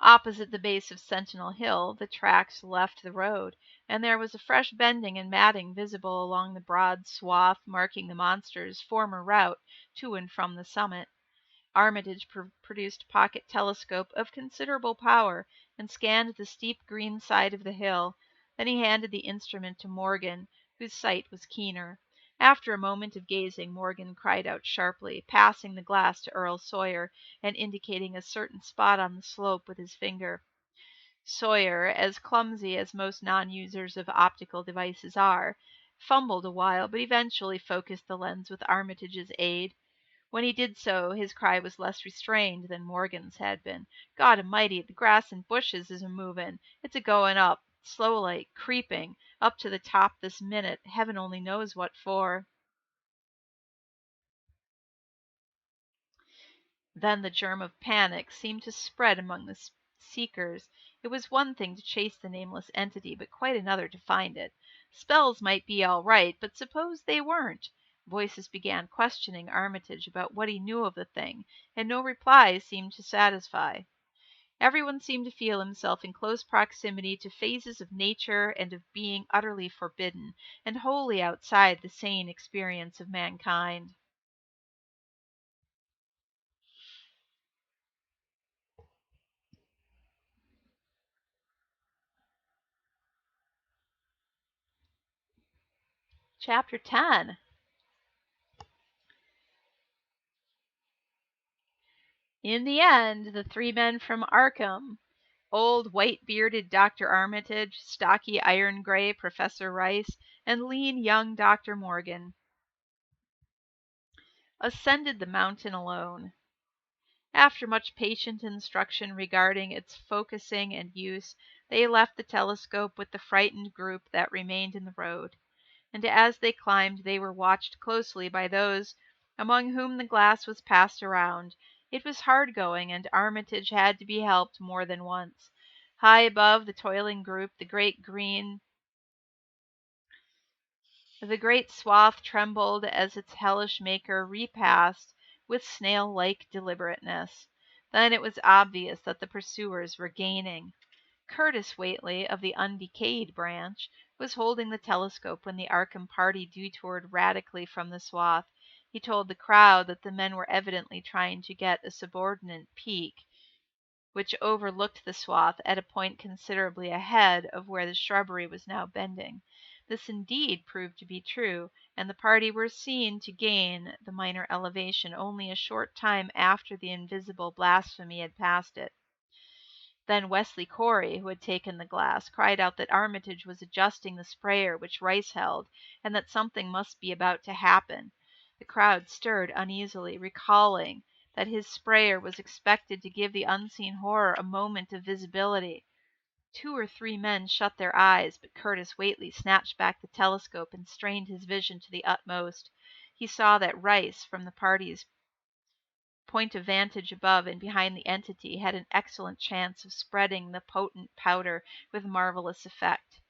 A: Opposite the base of Sentinel Hill, the tracks left the road, and there was a fresh bending and matting visible along the broad swath marking the monster's former route to and from the summit. Armitage produced a pocket telescope of considerable power and scanned the steep green side of the hill. Then he handed the instrument to Morgan, whose sight was keener. After a moment of gazing, Morgan cried out sharply, passing the glass to Earl Sawyer and indicating a certain spot on the slope with his finger. Sawyer, as clumsy as most non-users of optical devices are, fumbled a while, but eventually focused the lens with Armitage's aid. When he did so, his cry was less restrained than Morgan's had been. "God A'mighty, the grass and bushes is a-movin'. It's a-goin' up, slow like, creeping, up to the top this minute, heaven only knows what for." Then the germ of panic seemed to spread among the seekers. It was one thing to chase the nameless entity, but quite another to find it. Spells might be all right, but suppose they weren't? Voices began questioning Armitage about what he knew of the thing, and no reply seemed to satisfy. Everyone seemed to feel himself in close proximity to phases of nature and of being utterly forbidden, and wholly outside the sane experience of mankind. Chapter 10. In the end, the three men from Arkham, old white-bearded Dr. Armitage, stocky iron-gray Professor Rice, and lean young Dr. Morgan, ascended the mountain alone. After much patient instruction regarding its focusing and use, they left the telescope with the frightened group that remained in the road, and as they climbed they were watched closely by those among whom the glass was passed around. It was hard going, and Armitage had to be helped more than once. High above the toiling group, the great swath trembled as its hellish maker repassed with snail-like deliberateness. Then it was obvious that the pursuers were gaining. Curtis Whately, of the undecayed branch, was holding the telescope when the Arkham party detoured radically from the swath. He told the crowd that the men were evidently trying to get a subordinate peak, which overlooked the swath at a point considerably ahead of where the shrubbery was now bending. This indeed proved to be true, and the party were seen to gain the minor elevation only a short time after the invisible blasphemy had passed it. Then Wesley Corey, who had taken the glass, cried out that Armitage was adjusting the sprayer which Rice held, and that something must be about to happen. The crowd stirred uneasily, recalling that his sprayer was expected to give the unseen horror a moment of visibility. Two or three men shut their eyes, but Curtis Whately snatched back the telescope and strained his vision to the utmost. He saw that Rice, from the party's point of vantage above and behind the entity, had an excellent chance of spreading the potent powder with marvelous effect.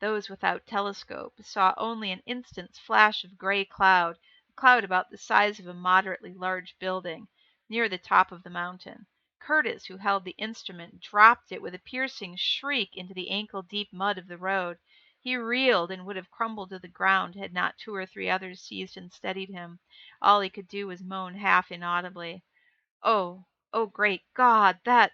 A: Those without telescope saw only an instant's flash of gray cloud, a cloud about the size of a moderately large building, near the top of the mountain. Curtis, who held the instrument, dropped it with a piercing shriek into the ankle-deep mud of the road. He reeled and would have crumbled to the ground had not two or three others seized and steadied him. All he could do was moan half inaudibly. "Oh, oh, great God, that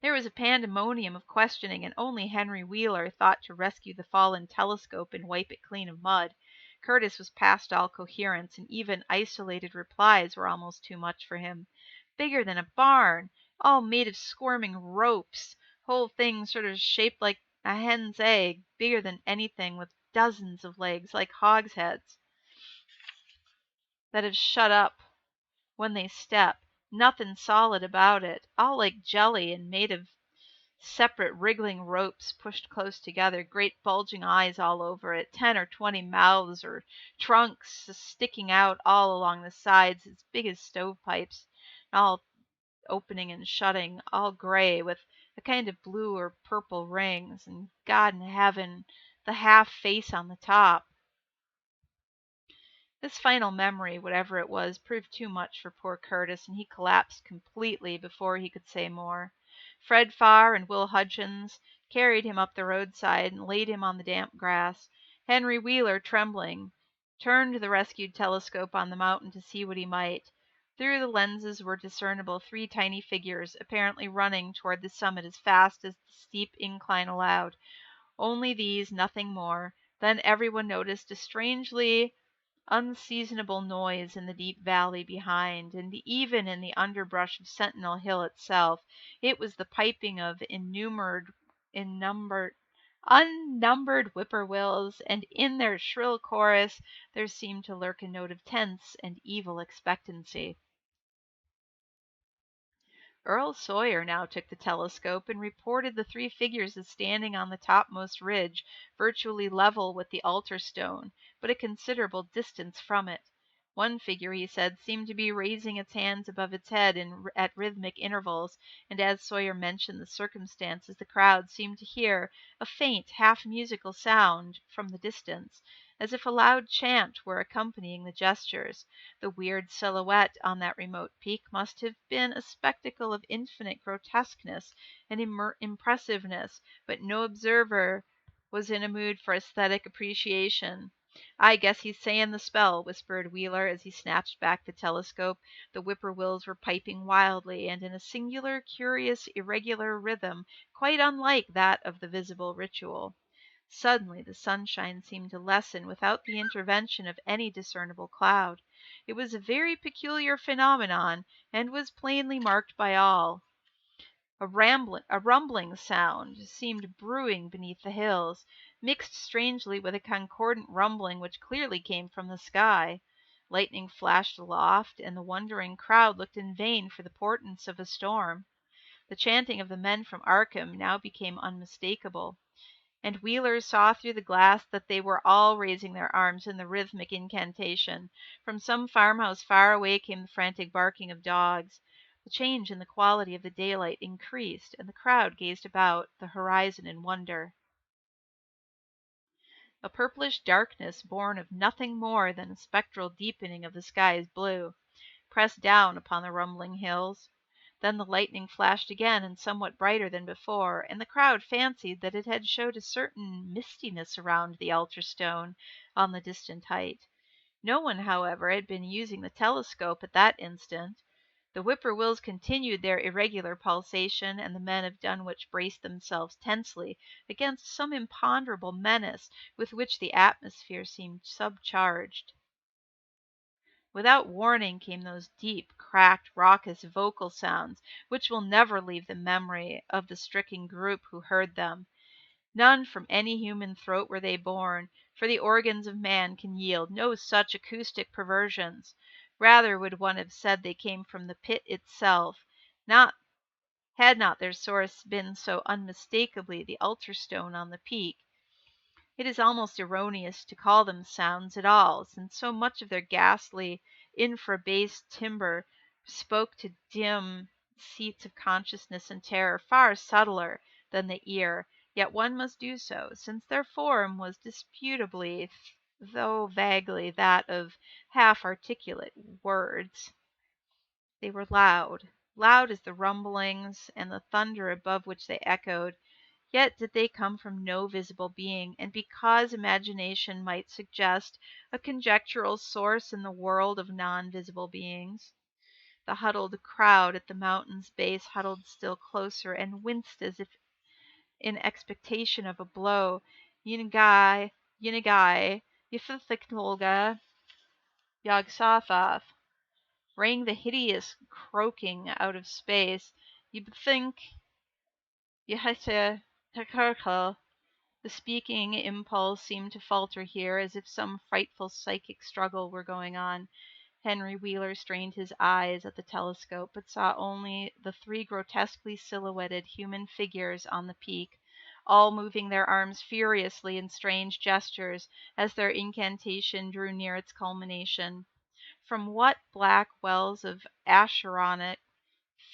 A: There was a pandemonium of questioning, and only Henry Wheeler thought to rescue the fallen telescope and wipe it clean of mud. Curtis was past all coherence, and even isolated replies were almost too much for him. Bigger than a barn, all made of squirming ropes, whole thing sort of shaped like a hen's egg, bigger than anything, with dozens of legs like hogsheads that have shut up when they step. Nothing solid about it, all like jelly and made of separate wriggling ropes pushed close together, great bulging eyes all over it, 10 or 20 mouths or trunks sticking out all along the sides as big as stovepipes, all opening and shutting, all gray, with a kind of blue or purple rings, and God in heaven, the half face on the top. This final memory, whatever it was, proved too much for poor Curtis, and he collapsed completely before he could say more. Fred Farr and Will Hudgens carried him up the roadside and laid him on the damp grass. Henry Wheeler, trembling, turned the rescued telescope on the mountain to see what he might. Through the lenses were discernible 3 tiny figures, apparently running toward the summit as fast as the steep incline allowed. Only these, nothing more. Then everyone noticed a strangely unseasonable noise in the deep valley behind, and even in the underbrush of Sentinel Hill itself. It was the piping of unnumbered whippoorwills, and in their shrill chorus there seemed to lurk a note of tense and evil expectancy. Earl Sawyer now took the telescope and reported the 3 figures as standing on the topmost ridge, virtually level with the altar stone, but a considerable distance from it. One figure, he said, seemed to be raising its hands above its head at rhythmic intervals, and as Sawyer mentioned the circumstances, the crowd seemed to hear a faint, half-musical sound from the distance, as if a loud chant were accompanying the gestures. The weird silhouette on that remote peak must have been a spectacle of infinite grotesqueness and impressiveness, but no observer was in a mood for aesthetic appreciation. "I guess he's saying the spell," whispered Wheeler as he snatched back the telescope. The whippoorwills were piping wildly and in a singular, curious, irregular rhythm, quite unlike that of the visible ritual. Suddenly the sunshine seemed to lessen without the intervention of any discernible cloud. It was a very peculiar phenomenon, and was plainly marked by all. A rumbling sound seemed brewing beneath the hills, mixed strangely with a concordant rumbling which clearly came from the sky. Lightning flashed aloft, and the wondering crowd looked in vain for the portents of a storm. The chanting of the men from Arkham now became unmistakable, and Wheeler saw through the glass that they were all raising their arms in the rhythmic incantation. From some farmhouse far away came the frantic barking of dogs. The change in the quality of the daylight increased, and the crowd gazed about the horizon in wonder. A purplish darkness, born of nothing more than a spectral deepening of the sky's blue, pressed down upon the rumbling hills. Then the lightning flashed again, and somewhat brighter than before, and the crowd fancied that it had showed a certain mistiness around the altar stone on the distant height. No one, however, had been using the telescope at that instant. The whippoorwills continued their irregular pulsation, and the men of Dunwich braced themselves tensely against some imponderable menace with which the atmosphere seemed subcharged. Without warning came those deep, cracked, raucous vocal sounds which will never leave the memory of the stricken group who heard them. None from any human throat were they born, for the organs of man can yield no such acoustic perversions. Rather would one have said they came from the pit itself, had not their source been so unmistakably the altar stone on the peak. It is almost erroneous to call them sounds at all, since so much of their ghastly, infra-bass timbre spoke to dim seats of consciousness and terror far subtler than the ear. Yet one must do so, since their form was disputably, though vaguely, that of half-articulate words. They were loud, loud as the rumblings and the thunder above which they echoed. Yet did they come from no visible being, and because imagination might suggest a conjectural source in the world of non-visible beings, the huddled crowd at the mountain's base huddled still closer and winced as if in expectation of a blow. Yinagai, Yinagai, Yithithitolga, Yog-Sothoth, rang the hideous croaking out of space. You think Yheta Takarkal, The speaking impulse seemed to falter here, as if some frightful psychic struggle were going on. Henry Wheeler strained his eyes at the telescope, but saw only the three grotesquely silhouetted human figures on the peak, all moving their arms furiously in strange gestures as their incantation drew near its culmination. From what black wells of Asheronic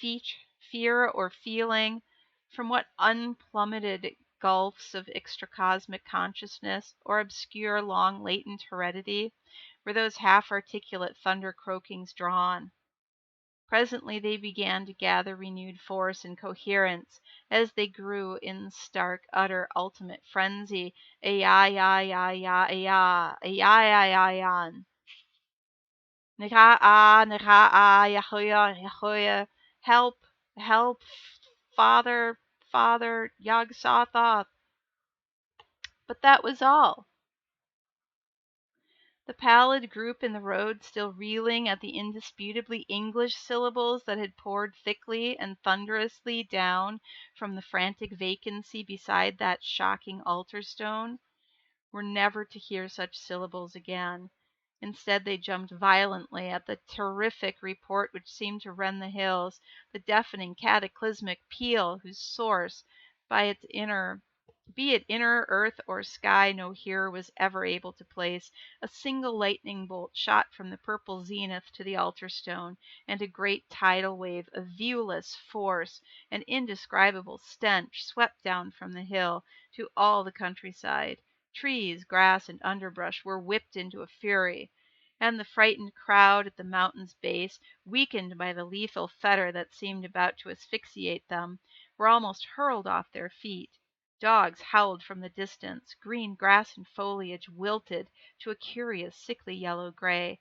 A: fear or feeling, from what unplummeted gulfs of extracosmic consciousness, or obscure long latent heredity, were those half-articulate thunder croakings drawn? Presently they began to gather renewed force and coherence, as they grew in stark, utter, ultimate frenzy. Ay-ya-ya-ya-ya-ya, ay-ya-ya-ya-yan. Nika-ah, nika-ah, yahoya, yahoya. Help, help, Father, Father, Yog-Sothoth. But that was all. The pallid group in the road, still reeling at the indisputably English syllables that had poured thickly and thunderously down from the frantic vacancy beside that shocking altar stone, were never to hear such syllables again. Instead, they jumped violently at the terrific report which seemed to rend the hills, the deafening cataclysmic peal whose source, be it inner earth or sky, no hearer was ever able to place. A single lightning bolt shot from the purple zenith to the altar stone, and a great tidal wave of viewless force and indescribable stench swept down from the hill to all the countryside. Trees, grass, and underbrush were whipped into a fury, and the frightened crowd at the mountain's base, weakened by the lethal fetter that seemed about to asphyxiate them, were almost hurled off their feet. Dogs howled from the distance, green grass and foliage wilted to a curious sickly yellow-gray,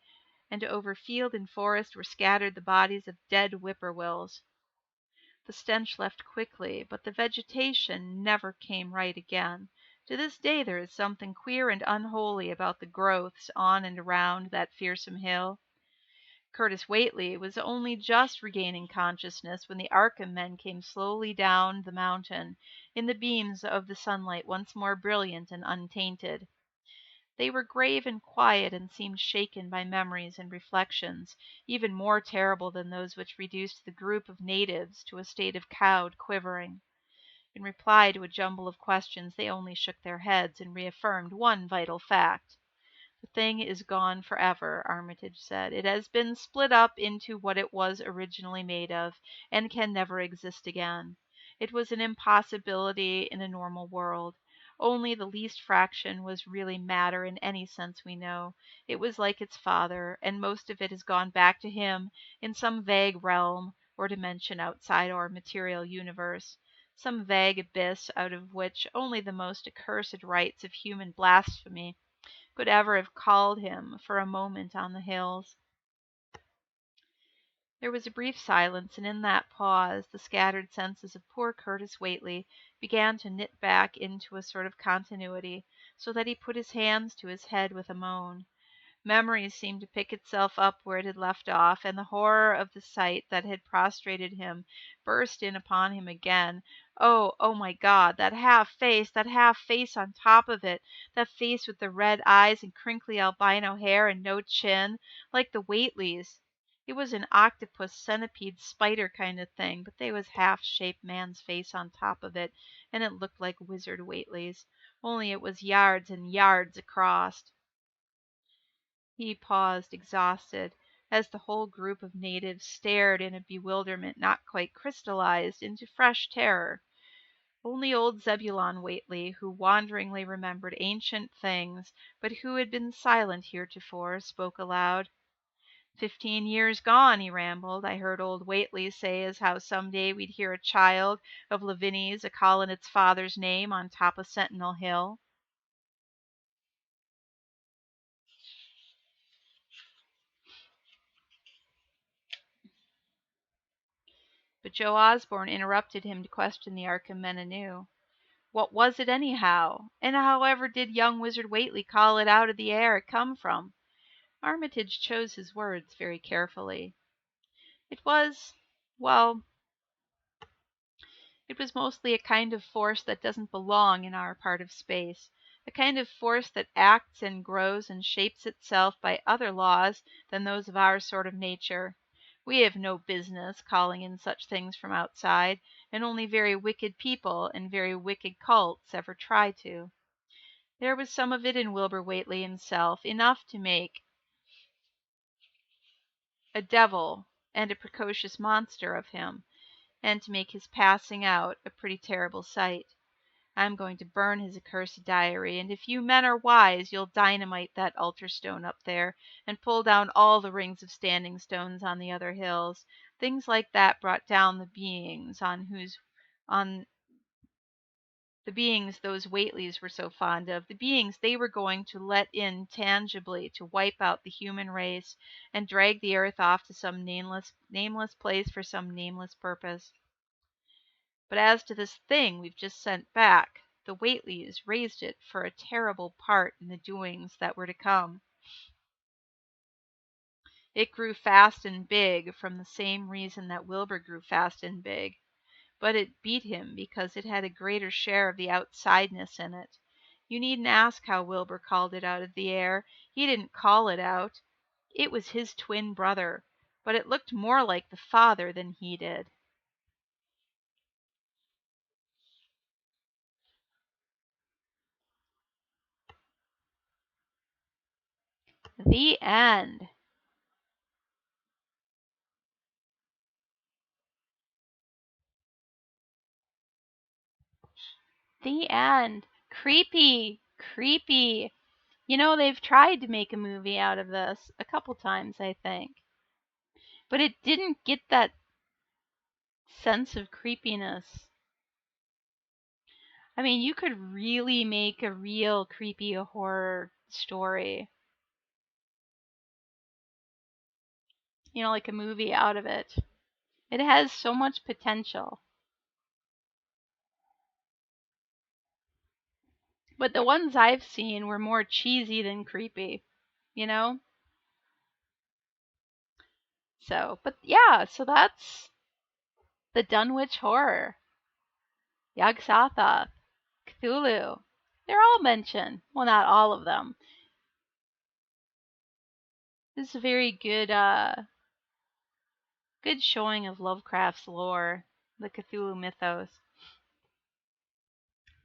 A: and over field and forest were scattered the bodies of dead whippoorwills. The stench left quickly, but the vegetation never came right again. To this day there is something queer and unholy about the growths on and around that fearsome hill. Curtis Whately was only just regaining consciousness when the Arkham men came slowly down the mountain, in the beams of the sunlight once more brilliant and untainted. They were grave and quiet, and seemed shaken by memories and reflections, even more terrible than those which reduced the group of natives to a state of cowed quivering. In reply to a jumble of questions, they only shook their heads and reaffirmed one vital fact. "The thing is gone forever," Armitage said. "It has been split up into what it was originally made of, and can never exist again. It was an impossibility in a normal world. Only the least fraction was really matter in any sense we know. It was like its father, and most of it has gone back to him in some vague realm or dimension outside our material universe. Some vague abyss out of which only the most accursed rites of human blasphemy could ever have called him for a moment on the hills." There was a brief silence, and in that pause the scattered senses of poor Curtis Whately began to knit back into a sort of continuity, so that he put his hands to his head with a moan. Memory seemed to pick itself up where it had left off, and the horror of the sight that had prostrated him burst in upon him again. Oh, oh my God, that half face on top of it, that face with the red eyes and crinkly albino hair and no chin, like the Whateleys. It was an octopus, centipede, spider kind of thing, but they was half-shaped man's face on top of it, and it looked like Wizard Whately's, only it was yards and yards across. He paused, exhausted, as the whole group of natives stared in a bewilderment not quite crystallized into fresh terror. Only old Zebulon Whately, who wanderingly remembered ancient things, but who had been silent heretofore, spoke aloud. "15 years gone," he rambled, "I heard old Whately say as how some day we'd hear a child of Lavinia's a callin' its father's name on top of Sentinel Hill. But Joe Osborne interrupted him to question the Arkham men anew. What was it, anyhow? And however did young Wizard Whately call it out of the air it come from? Armitage chose his words very carefully. It was, well, It was mostly a kind of force that doesn't belong in our part of space, a kind of force that acts and grows and shapes itself by other laws than those of our sort of nature. We have no business calling in such things from outside, and only very wicked people and very wicked cults ever try to. There was some of it in Wilbur Whately himself, enough to make a devil and a precocious monster of him, and to make his passing out a pretty terrible sight. I'm going to burn his accursed diary, and if you men are wise, you'll dynamite that altar stone up there, and pull down all the rings of standing stones on the other hills. Things like that brought down the beings on the beings those Whateleys were so fond of, the beings they were going to let in tangibly to wipe out the human race and drag the earth off to some nameless place for some nameless purpose. But as to this thing we've just sent back, the Whateleys raised it for a terrible part in the doings that were to come. It grew fast and big from the same reason that Wilbur grew fast and big. But it beat him because it had a greater share of the outsideness in it. You needn't ask how Wilbur called it out of the air. He didn't call it out. It was his twin brother, but it looked more like the father than he did. The end. The end. Creepy. Creepy. You know, they've tried to make a movie out of this a couple times, I think. But it didn't get that sense of creepiness. I mean, you could really make a real creepy horror story. You know, like a movie out of it. It has so much potential. But the ones I've seen were more cheesy than creepy, you know? So, but yeah, so that's the Dunwich Horror. Yog-Sothoth, Cthulhu. They're all mentioned. Well, not all of them. This is a very good showing of Lovecraft's lore, the Cthulhu mythos.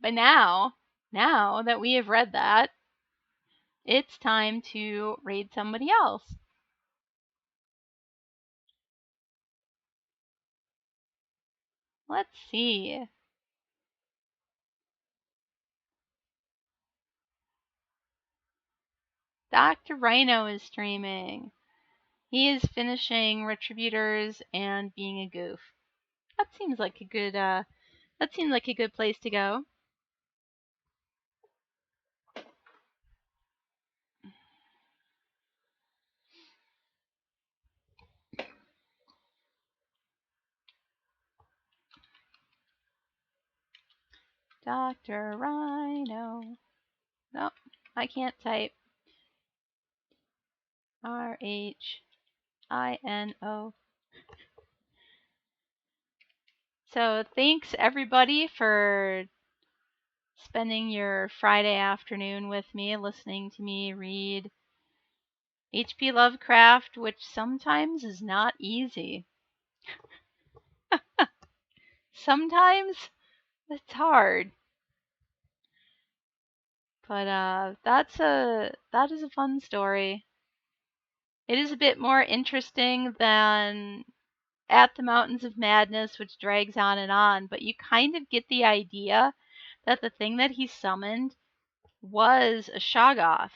A: But now that we have read that, it's time to raid somebody else. Let's see. Dr. Rhino is streaming. He is finishing Retributors and being a goof. That seems like a good place to go. Dr. Rhino. Nope, I can't type. Rhino. So thanks everybody for spending your Friday afternoon with me, listening to me read H.P. Lovecraft, which sometimes is not easy. Sometimes it's hard. But that is a fun story. It is a bit more interesting than At the Mountains of Madness, which drags on, but you kind of get the idea that the thing that he summoned was a Shoggoth.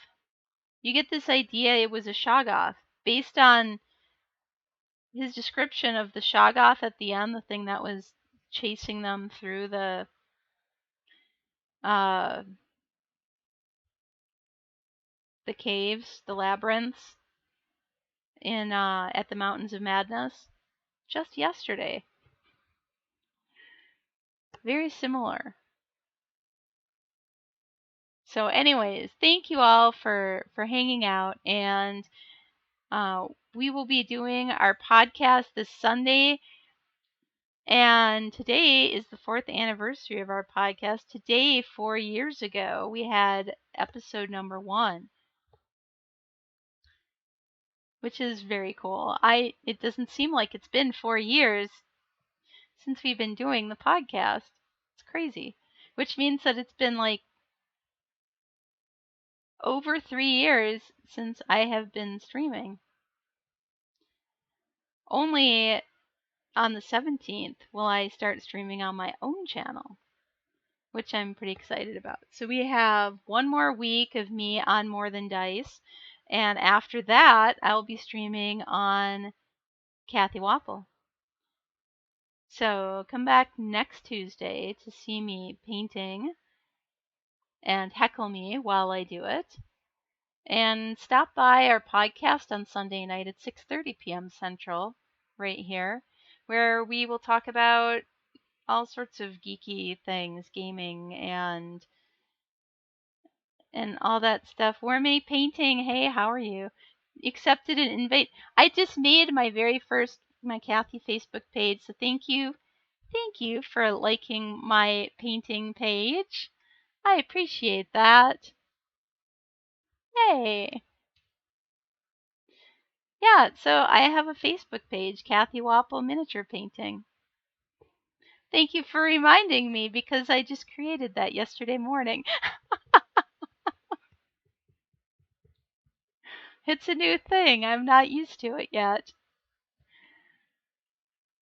A: You get this idea it was a Shoggoth based on his description of the Shoggoth at the end, the thing that was chasing them through the caves, the labyrinths in At the Mountains of Madness just yesterday. Very similar. So anyways, thank you all for hanging out, and we will be doing our podcast this Sunday. And today is the 4th anniversary of our podcast. Today, 4 years ago, we had episode number 1, which is very cool. It doesn't seem like it's been 4 years since we've been doing the podcast. It's crazy. Which means that it's been like over 3 years since I have been streaming. Only on the 17th will I start streaming on my own channel, which I'm pretty excited about. So we have one more week of me on More Than Dice, and after that, I'll be streaming on Kathy Wapple. So come back next Tuesday to see me painting and heckle me while I do it. And stop by our podcast on Sunday night at 6:30 p.m. Central, right here, where we will talk about all sorts of geeky things, gaming and all that stuff. Wormy painting, hey, how are you? Accepted an invite. I just made my very first my Kathy Facebook page, so thank you. Thank you for liking my painting page. I appreciate that. Hey. Yeah, so I have a Facebook page, Kathy Wapple Miniature Painting. Thank you for reminding me because I just created that yesterday morning. It's a new thing. I'm not used to it yet.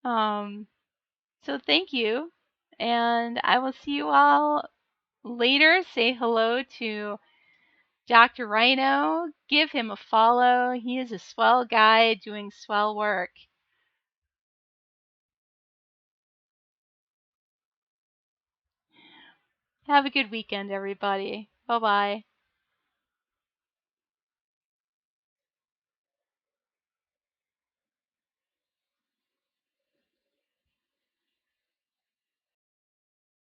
A: So thank you. And I will see you all later. Say hello to Dr. Rhino. Give him a follow. He is a swell guy doing swell work. Have a good weekend, everybody. Bye-bye.